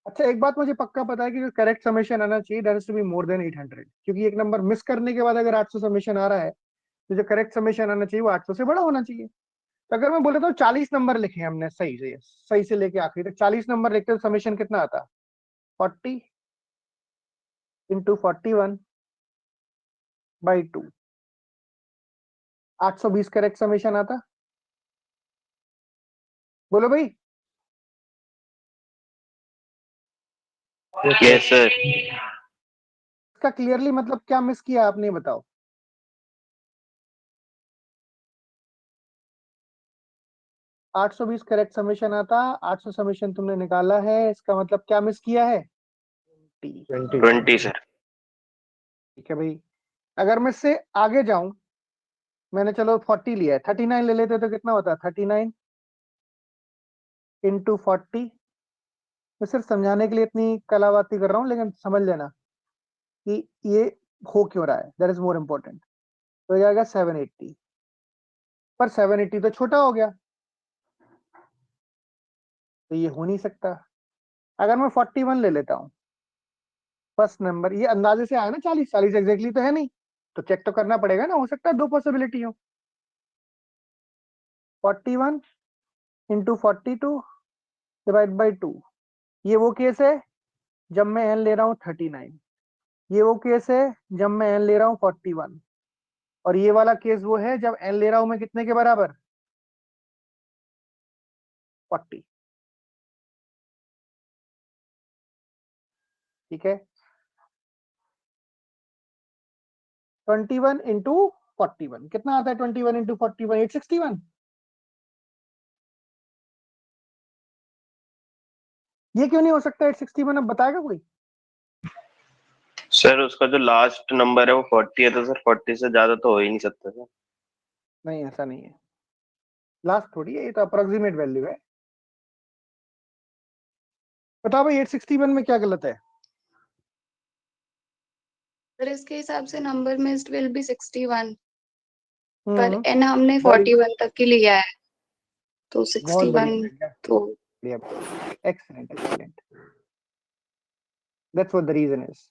Speaker 1: अच्छा एक बात मुझे पक्का पता है कि जो करेक्ट समेशन आना चाहिए that is to be more than 800, क्योंकि एक नंबर मिस करने के बाद अगर 800 समेशन आ रहा है तो जो करेक्ट समेशन आना चाहिए वो 800 से बड़ा होना चाहिए। तो अगर मैं बोल रहा हूँ 40 नंबर लिखे हमने सही से लेके आखिरी तक 40 नंबर लिखते तो समेशन कितना आता? 40 इंटू 41/2, 820 करेक्ट समेशन आता। बोलो भाई,
Speaker 6: यस सर।
Speaker 1: इसका क्लियरली मतलब क्या मिस किया आपने, बताओ। $820 करेक्ट समीशन आता, 800 समीशन तुमने निकाला है, इसका मतलब क्या मिस किया है?
Speaker 6: 20 सर।
Speaker 1: ठीक है भाई, अगर मैं इससे आगे जाऊं, मैंने चलो 40 लिया है, 39 ले लेते तो कितना होता? 39 इंटू 40। मैं सिर्फ समझाने के लिए इतनी कलाबाती कर रहा हूं, लेकिन समझ लेना कि ये हो क्यों रहा है, दैट इज मोर इम्पोर्टेंट। तो हो जाएगा 780, पर 780 तो छोटा हो गया, तो ये हो नहीं सकता। अगर मैं 41 ले लेता हूं, फर्स्ट नंबर, ये अंदाजे से आया ना, 40 40 एग्जैक्टली तो है नहीं, तो चेक तो करना पड़ेगा ना, हो सकता है दो पॉसिबिलिटी हो। 41 इंटू 42 डिवाइड बाई 2, ये वो केस है जब मैं एन ले रहा हूँ 39, ये वो केस है जब मैं एन ले रहा हूँ 41, और ये वाला केस वो है जब एन ले रहा हूं मैं कितने के बराबर? 40। ठीक है, 21 इंटू 41 कितना आता है? 21 इंटू 41 861। ये क्यों नहीं हो सकता 861? अब बताएगा कोई?
Speaker 6: सर उसका जो लास्ट नंबर है वो 40 है, तो सर 40 से ज्यादा तो हो ही नहीं सकता सर।
Speaker 1: नहीं, ऐसा नहीं है, लास्ट थोड़ी है, ये तो अप्रोक्सीमेट वैल्यू है। बताओ भाई 861 में क्या गलत है?
Speaker 7: फिर इसके हिसाब से नंबर मिस्ड विल बी 61, पर
Speaker 1: हम्म,
Speaker 7: एन हमने
Speaker 1: very
Speaker 7: 41 तक की लिया है, तो
Speaker 1: बहुत
Speaker 7: 61
Speaker 1: बढ़िया बेटा,
Speaker 7: तो
Speaker 1: बढ़िया, excellent excellent, that's what the reason is.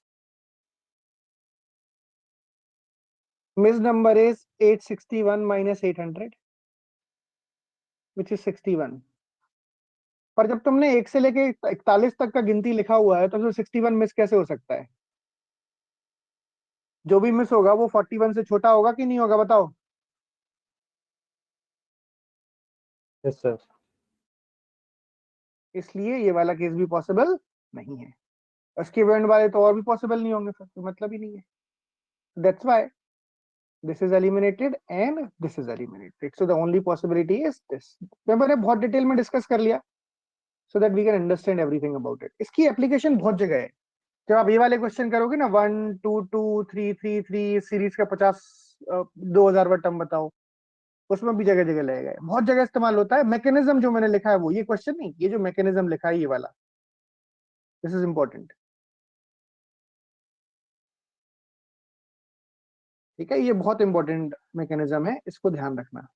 Speaker 1: Miss number is 861 minus 800 which is 61। पर जब तुमने 1 से लेके 41 तक का गिनती लिखा हुआ है, तो फिर 61 मिस कैसे हो सकता है? जो भी मिस होगा वो 41 से छोटा होगा कि नहीं होगा, बताओ।
Speaker 8: Yes sir.
Speaker 1: इसलिए ये वाला केस भी पॉसिबल नहीं है, उसके इवेंट वाले तो और भी पॉसिबल नहीं होंगे, फिर तो मतलब ही नहीं है। That's why this is eliminated and this is eliminated, so the only possibility is this. मैंने बहुत डिटेल में डिस्कस कर लिया, so that we can understand everything about it. इसकी एप्लीकेशन बहुत जगह है। जब आप ये वाले क्वेश्चन करोगे ना, 1 2 2 3 3 3 सीरीज का 50 2000 वर्ड टर्म बताओ, उसमें भी जगह जगह लगेगा, बहुत जगह इस्तेमाल होता है। मैकेनिज्म जो मैंने लिखा है वो, ये क्वेश्चन नहीं, ये जो मैकेनिज्म लिखा है ये वाला, दिस इज इंपॉर्टेंट। ठीक है, ये बहुत इंपॉर्टेंट मैकेनिज्म है, इसको ध्यान रखना।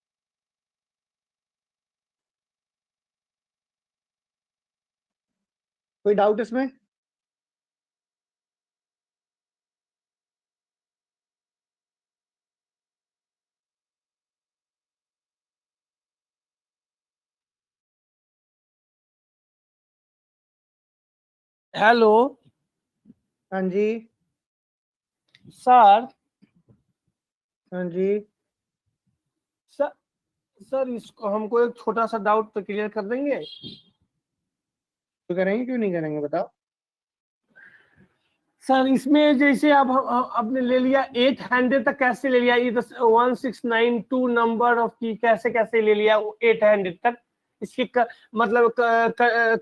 Speaker 1: कोई डाउट इसमें?
Speaker 2: हेलो
Speaker 1: हाँ जी,
Speaker 2: सर।
Speaker 1: हाँ जी,
Speaker 2: सर सर इसको हमको एक छोटा सा डाउट तो क्लियर कर देंगे?
Speaker 1: तो करेंगे, क्यों नहीं करेंगे, बताओ।
Speaker 2: सर इसमें जैसे अब आपने ले लिया 800 तक, कैसे ले लिया? ये 1692 नंबर ऑफ की कैसे कैसे ले लिया 800 तक? इसकी मतलब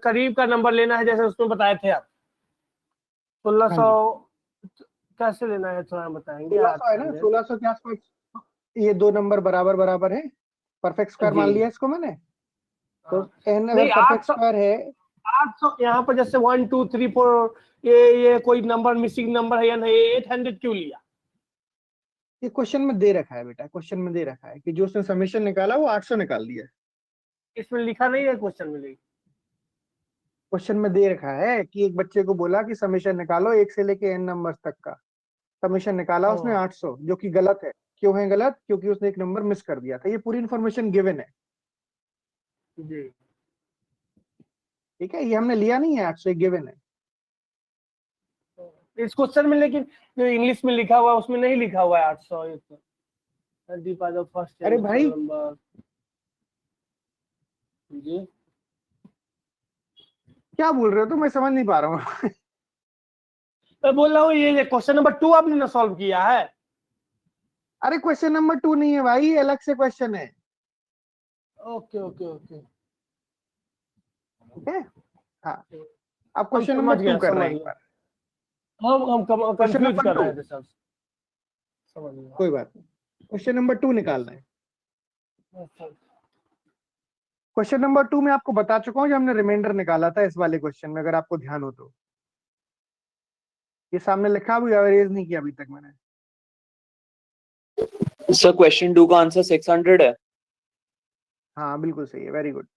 Speaker 2: करीब का नंबर लेना है, जैसे उसमें बताए थे आप 1600। कैसे लेना है थोड़ा बताएंगे?
Speaker 1: 1600 है ना, 1600 के आसपास ये दो नंबर बराबर बराबर है, परफेक्ट स्क्वायर मान लिया इसको मैंने। तो n अगर
Speaker 2: नहीं,
Speaker 1: परफेक्ट स्क्वायर है,
Speaker 2: 800 यहाँ पर जैसे 1 2 3 4 ये कोई नंबर मिसिंग नंबर है या नहीं? 800 क्यों लिया?
Speaker 1: ये क्वेश्चन में दे रखा है बेटा, क्वेश्चन में दे रखा है कि जो उसने समीशन निकाला वो 800 निकाल दिया।
Speaker 2: इसमें लिखा नहीं है क्वेश्चन में? लेकिन
Speaker 1: क्वेश्चन में दे रखा है कि एक बच्चे को बोला कि समीशन निकालो 1 से लेके n नंबर्स तक का, समीशन निकाला उसने 800, जो कि गलत है। क्यों है गलत? क्योंकि उसने एक नंबर मिस कर दिया था। ये पूरी इंफॉर्मेशन गिवन है,
Speaker 2: जी।
Speaker 1: ठीक है, ये हमने लिया नहीं है 800, गिवन है।
Speaker 2: इस क्वेश्चन में लेकिन जो इंग्लिश में लिखा हुआ है उसमें नहीं लिखा हुआ है 800। ये तो फर्स्ट
Speaker 1: अरे भाई,
Speaker 2: नंबर। जी
Speaker 1: क्या बोल रहे हो तुम? मैं समझ नहीं पा रहा हूँ।
Speaker 2: मैं बोल रहा हूँ ये क्वेश्चन नंबर 2 आपने ना सॉल्व किया है।
Speaker 1: अरे क्वेश्चन नंबर 2 नहीं है भाई, अलग से क्वेश्चन है।
Speaker 2: ओके ओके ओके,
Speaker 1: ठीक है, हाँ आप
Speaker 2: हम
Speaker 1: क्वेश्चन
Speaker 2: समझ
Speaker 1: नंबर 2
Speaker 2: गए
Speaker 1: कर रहे
Speaker 2: समझ
Speaker 1: हैं एक
Speaker 2: गए।
Speaker 1: बार।
Speaker 2: हम
Speaker 1: क्वेश्चन
Speaker 2: कंफ्यूज
Speaker 1: नंबर
Speaker 2: कर
Speaker 1: 2,
Speaker 2: रहे थे सर, समझ गया।
Speaker 1: कोई बात नहीं, क्वेश्चन नंबर 2 निकालना है। क्वेश्चन नंबर 2 में आपको बता चुका हूं कि हमने रिमाइंडर निकाला था इस वाले क्वेश्चन में, अगर आपको ध्यान हो तो। ये सामने लिखा भी, रेज नहीं किया अभी तक मैंने।
Speaker 3: सर क्वेश्चन 2 का आंसर 600 है।
Speaker 1: हाँ बिल्कुल सही है, वेरी गुड।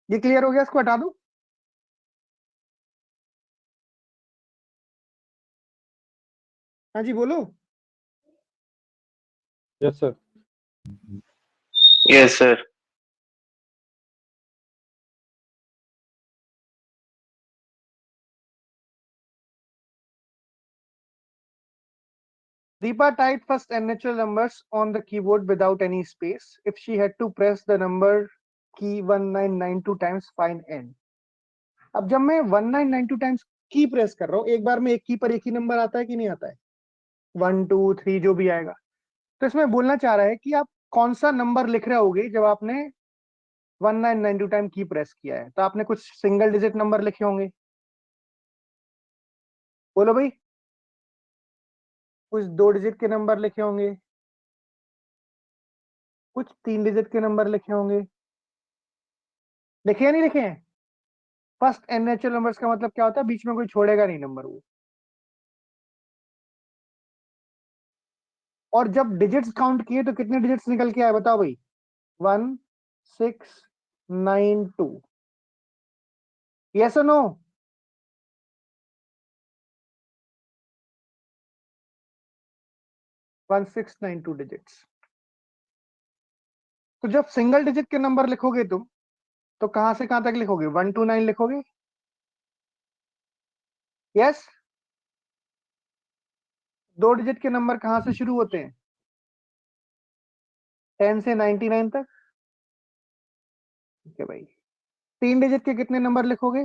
Speaker 1: ये क्लियर हो गया, इसको हटा दूं? हाँ जी बोलो।
Speaker 8: Yes, sir.
Speaker 6: Yes sir.
Speaker 1: Deepa typed first and natural numbers on the keyboard without any space. If she had to press the number key 1992 times, find n. अब जब मैं 1992 टाइम्स की प्रेस कर रहा हूं, एक बार में एक की पर एक ही नंबर आता है कि नहीं आता है? 1 2 3 जो भी आएगा। तो इसमें बोलना चाह रहा है कि आप कौन सा नंबर लिख रहे होगे जब आपने 1992 टाइम की प्रेस किया है। तो आपने कुछ सिंगल डिजिट नंबर लिखे होंगे, बोलो भाई। कुछ 2 डिजिट के नंबर लिखे होंगे, कुछ 3 डिजिट के नंबर लिखे होंगे। लिखे या नहीं लिखे हैं? फर्स्ट एन नेचुरल नंबर्स का मतलब क्या होता है? बीच में कोई छोड़ेगा नहीं नंबर वो। और जब डिजिट्स काउंट किए तो कितने डिजिट्स निकल के आए बताओ भाई? 1692। यस और नो? One 1692 digits. तो जब सिंगल डिजिट के नंबर लिखोगे तुम, तो कहां से कहां तक लिखोगे? 129 लिखोगे? यस। 2 डिजिट के नंबर कहां से शुरू होते हैं? 10 से 99 तक। ठीक है भाई। 3 डिजिट के कितने नंबर लिखोगे?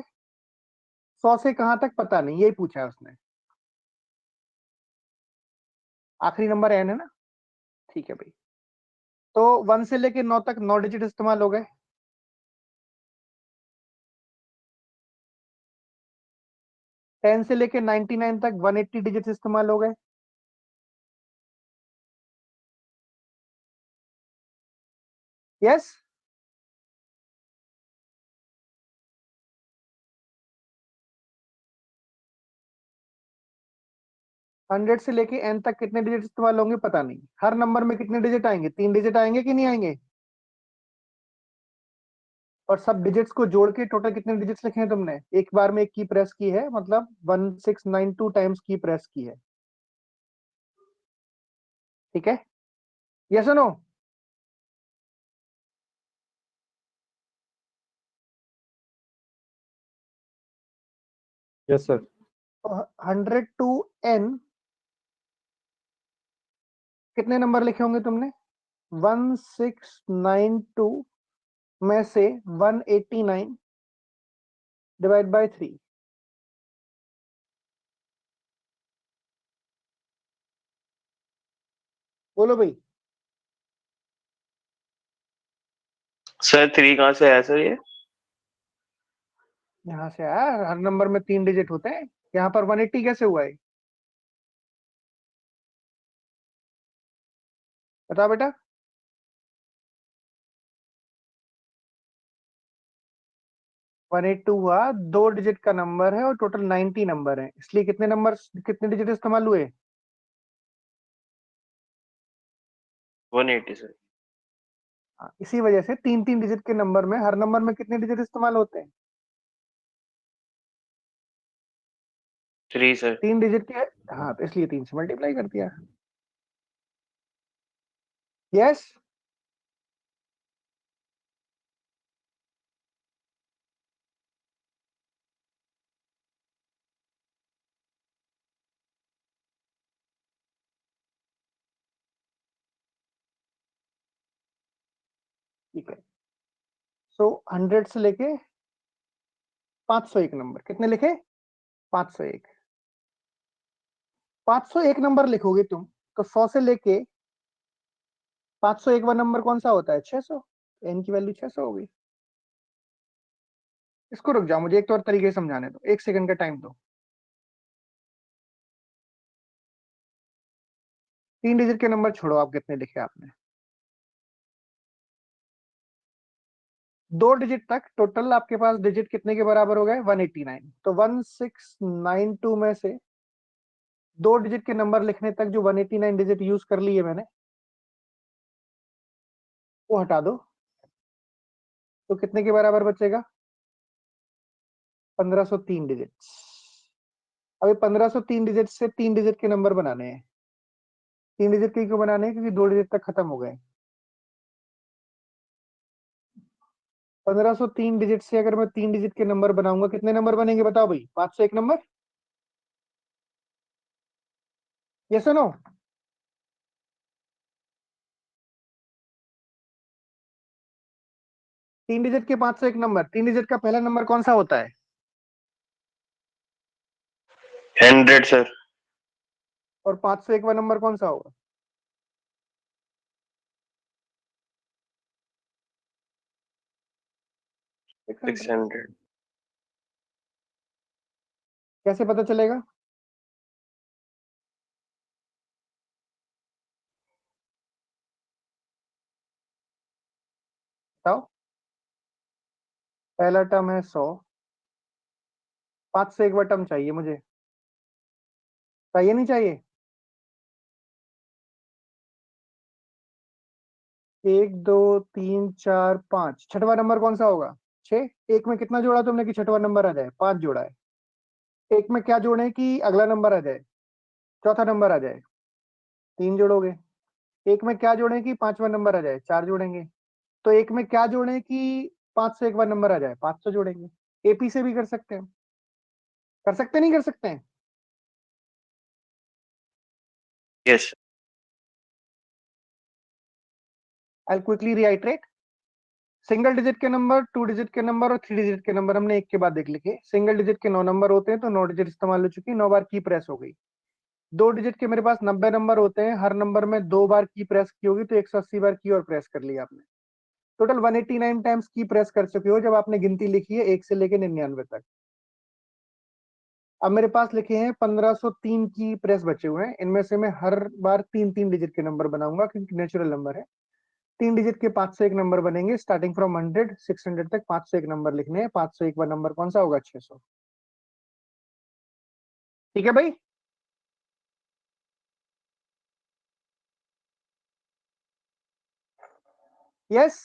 Speaker 1: 100 से कहां तक पता नहीं, यही पूछा है उसने। आखिरी नंबर एन है ना? ठीक है भाई। तो 1 से लेके 9 तक 9 डिजिट इस्तेमाल हो गए। 10 से लेके 99 तक 180 डिजिट इस्तेमाल हो गए। यस। 100 से लेके एन तक कितने डिजिट इस्तेमाल होंगे पता नहीं। हर नंबर में कितने डिजिट आएंगे? 3 डिजिट आएंगे कि नहीं आएंगे? और सब डिजिट्स को जोड़ के टोटल कितने डिजिट्स लिखे हैं तुमने? एक बार में एक की प्रेस की है, मतलब 1692 टाइम्स की प्रेस की है। ठीक है, यस और no?
Speaker 8: Yes, sir.
Speaker 1: 100 to n कितने नंबर लिखे होंगे तुमने? 1692 में से 189 डिवाइड बाय 3। बोलो भाई।
Speaker 6: सर 3 कहाँ से आया सर ये?
Speaker 1: यहां से आया, हर नंबर में 3 डिजिट होते हैं। यहाँ पर 180 कैसे हुआ है? बता बेटा। 182 हुआ, 2 डिजिट का नंबर है और टोटल 90 नंबर है, इसलिए कितने नंबर कितने डिजिट इस्तेमाल हुए?
Speaker 6: 180 सर।
Speaker 1: हाँ, इसी वजह से 3 डिजिट के नंबर में हर नंबर में कितने डिजिट इस्तेमाल होते हैं?
Speaker 6: 3 सर।
Speaker 1: 3 डिजिट के। हाँ तो इसलिए 3 से मल्टीप्लाई कर दिया। यस। ठीक है, सो 100 से लेके 501 नंबर, कितने लिखे? 501। 501 नंबर लिखोगे तुम तो 100 से लेके 501वां नंबर कौन सा होता है? 600। एन की वैल्यू 600 होगी। इसको रुक जाओ, मुझे एक तो और तरीके से समझाने दो, 1 सेकंड का टाइम दो। 3 डिजिट के नंबर छोड़ो, आप कितने लिखे आपने? 2 डिजिट तक टोटल आपके पास डिजिट कितने के बराबर हो गए? 189। तो 1692 में से 2 डिजिट के नंबर लिखने तक जो 189 डिजिट यूज कर लिए मैंने, वो हटा दो, तो कितने के बराबर बचेगा? 1503 डिजिट। अभी 1503 डिजिट से 3 डिजिट के नंबर बनाने हैं। 3 डिजिट के क्यों बनाने हैं? क्योंकि 2 डिजिट तक खत्म हो गए। 1503 डिजिट से अगर मैं 3 डिजिट के नंबर बनाऊंगा, कितने नंबर बनेंगे बताओ भाई? 501 नंबर? यस और नो? तीन डिजिट के 501 नंबर। 3 डिजिट का पहला नंबर कौन सा होता है?
Speaker 6: 100 सर।
Speaker 1: और 501वां नंबर कौन सा होगा?
Speaker 6: 600।
Speaker 1: कैसे पता चलेगा? बताओ। पहला टर्म है 100, 501वां टर्म चाहिए मुझे, चाहिए नहीं चाहिए? 1 2 3 4 5, छठवां नंबर कौन सा होगा? 6। एक में कितना जोड़ा तुमने कि छठवां नंबर आ जाए? 5 जोड़ा है। एक में क्या जोड़े कि अगला नंबर आ जाए, चौथा नंबर आ जाए? 3 जोड़ोगे। एक में क्या जोड़े कि 5वां नंबर आ जाए? 4 जोड़ेंगे। तो एक में क्या जोड़े कि 501वां नंबर आ जाए? 500 जोड़ेंगे। एपी से भी कर सकते हैं। कर सकते नहीं कर सकते हैं?
Speaker 6: Yes.
Speaker 1: I quickly reiterate. Single digit के नंबर, 2 डिजिट के नंबर और 3 डिजिट के नंबर हमने एक के बाद एक लिखे। सिंगल डिजिट के 9 नंबर होते हैं, तो 9 डिजिट इस्तेमाल हो चुकी, 9 बार की प्रेस हो गई। 2 डिजिट के मेरे पास 90 नंबर होते हैं, हर नंबर में 2 बार की प्रेस की होगी, तो 180 बार की और प्रेस कर ली आपने। टोटल 189 टाइम्स की प्रेस कर चुके हो जब आपने गिनती लिखी है 1 से लेके 99 तक। अब मेरे पास लिखे हैं 1503 की प्रेस बचे हुए हैं, इनमें से मैं हर बार 3 डिजिट के नंबर बनाऊंगा क्योंकि नेचुरल नंबर है। 3 डिजिट के 501 नंबर बनेंगे, स्टार्टिंग फ्रॉम 100 600 तक 501 नंबर लिखने हैं। 501वां नंबर कौन सा होगा? 600। ठीक है भाई? यस?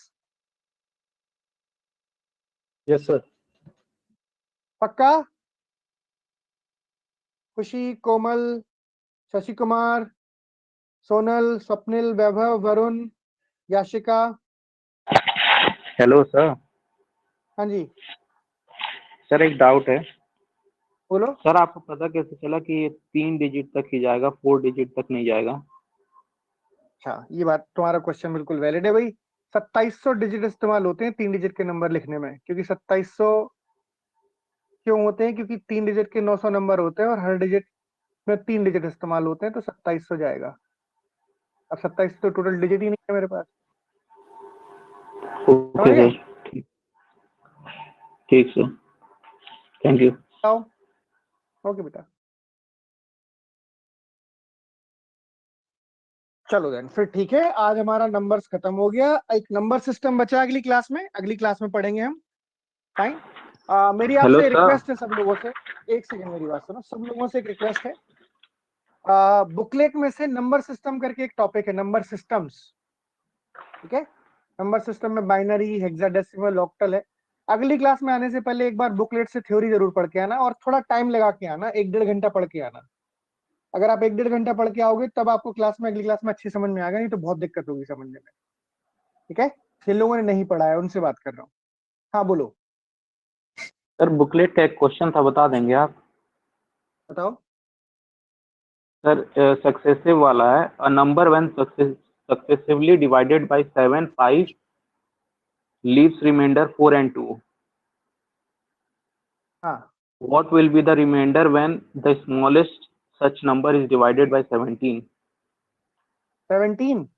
Speaker 8: Yes sir.
Speaker 1: पक्का? खुशी, कोमल, शशि कुमार, सोनल, स्वप्निल, वैभव, वरुण, याशिका?
Speaker 9: Hello sir.
Speaker 1: हाँ जी
Speaker 9: सर एक डाउट है
Speaker 1: बोलो।
Speaker 9: सर, आपको पता कैसे चला कि ये 3 डिजिट तक ही जाएगा, 4 डिजिट तक नहीं जाएगा?
Speaker 1: अच्छा, ये बात तुम्हारा क्वेश्चन बिल्कुल वैलिड है भाई। 2700 डिजिट इस्तेमाल होते हैं 3 डिजिट के नंबर लिखने में, क्योंकि 2700 क्यों होते हैं? क्योंकि 3 डिजिट के 900 नंबर होते हैं और हर डिजिट में 3 डिजिट इस्तेमाल होते हैं, तो 2700 जाएगा। अब 27 तो टोटल डिजिट ही नहीं है मेरे पास। समझ
Speaker 9: ओके
Speaker 1: गए?
Speaker 9: सर, ठीक। ठीक सर, थैंक यू।
Speaker 1: बताओ। ओके बेटा, चलो देन फिर ठीक है। आज हमारा नंबर्स खत्म हो गया, एक नंबर सिस्टम बचा अगली क्लास में, अगली क्लास में पढ़ेंगे हम। फाइन। मेरी
Speaker 9: हेलो
Speaker 1: आपसे
Speaker 9: सर।
Speaker 1: रिक्वेस्ट है सब लोगों से, एक सेकंड मेरी बात सुनो, सब लोगों से एक रिक्वेस्ट है। बुकलेट में से नंबर सिस्टम करके एक टॉपिक है, नंबर सिस्टम्स। ठीक है? नंबर सिस्टम में बाइनरी, हेक्साडेसिमल, ऑक्टल है। अगली क्लास में आने से पहले एक बार बुकलेट से थ्योरी जरूर पढ़ के आना, और थोड़ा टाइम लगा के आना, 1-1.5 घंटा पढ़ के आना। अगर आप 1-1.5 घंटा पढ़ के आओगे तब आपको क्लास में, अगली क्लास में अच्छी समझ में आएगा, नहीं तो बहुत दिक्कत होगी समझने में। ठीक है? जिन लोगों ने नहीं पढ़ा है उनसे बात कर रहा हूँ। हाँ बोलो।
Speaker 9: सर बुकलेट का एक क्वेश्चन था, बता देंगे आप?
Speaker 1: बताओ।
Speaker 9: सर सक्सेसिव वाला है, a number when successively divided by 7, 5 leaves remainder 4 and 2.
Speaker 1: हाँ
Speaker 9: What will be the remainder when the smallest such number is divided by 17?
Speaker 1: 17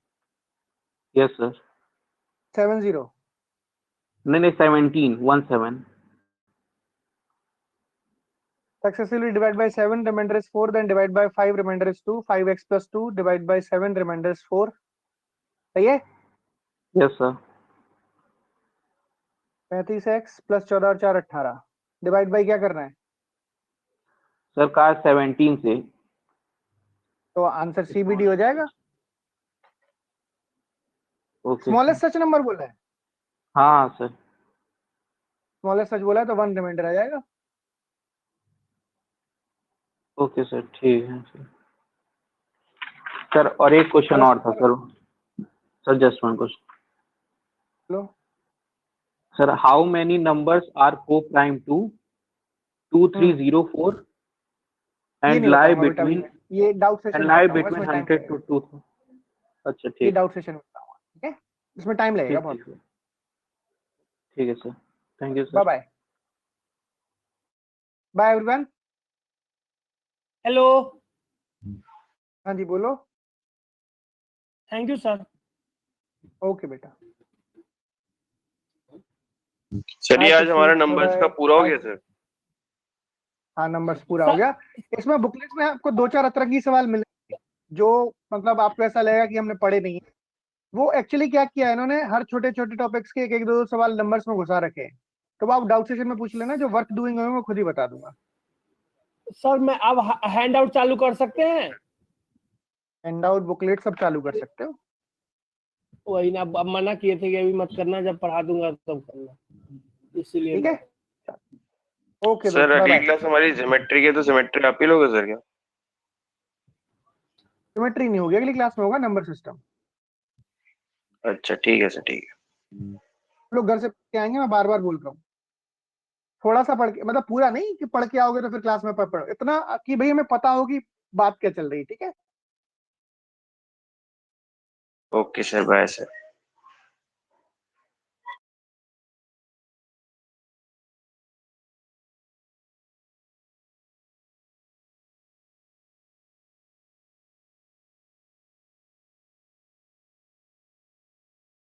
Speaker 9: Yes, sir.
Speaker 1: 70
Speaker 9: नहीं 17 17.
Speaker 1: successively divide by 7, remainder is 4, then divide by 5, remainder is 2, 5x plus 2 divide by 7, remainder is 4. सही है?
Speaker 9: Yes, sir.
Speaker 1: 35x plus 14 और 4 18 divide by क्या करना है?
Speaker 9: Sir कहा 17 से.
Speaker 1: तो आंसर CBD हो जाएगा.
Speaker 9: ओके.
Speaker 1: स्मॉलेस्ट सच नंबर बोला है,
Speaker 9: हाँ सर.
Speaker 1: स्मॉलेस्ट सच बोला है तो 1 रिमाइंडर आ जाएगा.
Speaker 9: ओके सर, ठीक है सर. सर और एक क्वेश्चन और था sir. Sir just one question.
Speaker 1: लो
Speaker 9: sir how many numbers are coprime to 2304
Speaker 1: ये
Speaker 9: एंड
Speaker 1: नहीं
Speaker 9: लाई
Speaker 1: बताऊंगा बेटा,
Speaker 9: बिटवीन
Speaker 1: ये डाउट सेशन
Speaker 9: एंड
Speaker 1: में
Speaker 9: लाई
Speaker 1: बताऊंगा,
Speaker 9: बिटवीन
Speaker 1: इसमें टाइम
Speaker 9: 100 to
Speaker 1: लगेगा.
Speaker 9: 2. अच्छा
Speaker 1: ये
Speaker 9: ठीक.
Speaker 1: डाउट सेशन में बताऊंगा, ठीक है? इसमें टाइम लगेगा
Speaker 9: ठीक
Speaker 1: बहुत.
Speaker 9: ठीक ठीक है sir. Thank you
Speaker 1: bye
Speaker 9: sir.
Speaker 1: Bye bye everyone.
Speaker 2: Hello,
Speaker 1: हाँ जी बोलो.
Speaker 2: Thank you sir.
Speaker 1: ओके बेटा.
Speaker 6: चलिए
Speaker 1: हाँ,
Speaker 6: आज
Speaker 1: तो
Speaker 6: हमारा
Speaker 1: ठीक,
Speaker 6: नंबर्स
Speaker 1: थोड़ा-
Speaker 6: का पूरा हो गया सर.
Speaker 1: हाँ नंबर्स पूरा हो गया. इसमें बुकलेट में आपको 2-4 अतरंगी सवाल मिलेंगे जो मतलब आपको ऐसा लगेगा कि हमने पढ़े नहीं है. वो एक्चुअली क्या किया है इन्होंने, हर छोटे छोटे टॉपिक्स के एक एक दो सवाल नंबर्स में घुसा रखे हैं. तो वो आप डाउट सेशन में पूछ लेना, जो वर्क डूइंग है मैं खुद ही बता दूंगा.
Speaker 2: सर मैं अब हैंड आउट चालू कर सकते हैं?
Speaker 1: हैंड आउट बुकलेट सब चालू कर सकते हो.
Speaker 2: वही ना, अब मना किए थे कि अभी मत करना, जब पढ़ा दूंगा तब करना, इसीलिए.
Speaker 1: ठीक है, ओके
Speaker 6: सर
Speaker 1: दोस्त,
Speaker 6: अगली
Speaker 1: बाय.
Speaker 6: क्लास हमारी ज्योमेट्री की है, तो ज्योमेट्री आप ही लोगे सर क्या?
Speaker 1: ज्योमेट्री नहीं होगी अगली क्लास में, होगा नंबर सिस्टम.
Speaker 6: अच्छा ठीक है सर, ठीक है.
Speaker 1: लोग घर से पढ़ के आएंगे, मैं बार बार बोल रहा हूँ. थोड़ा सा पढ़ के, मतलब पूरा नहीं कि पढ़ के आओगे तो फिर क्लास में पढ़ो, इतना कि भाई हमें पता हो कि बात क्या चल रही है. ठीक है,
Speaker 6: ओके सर, बाय सर.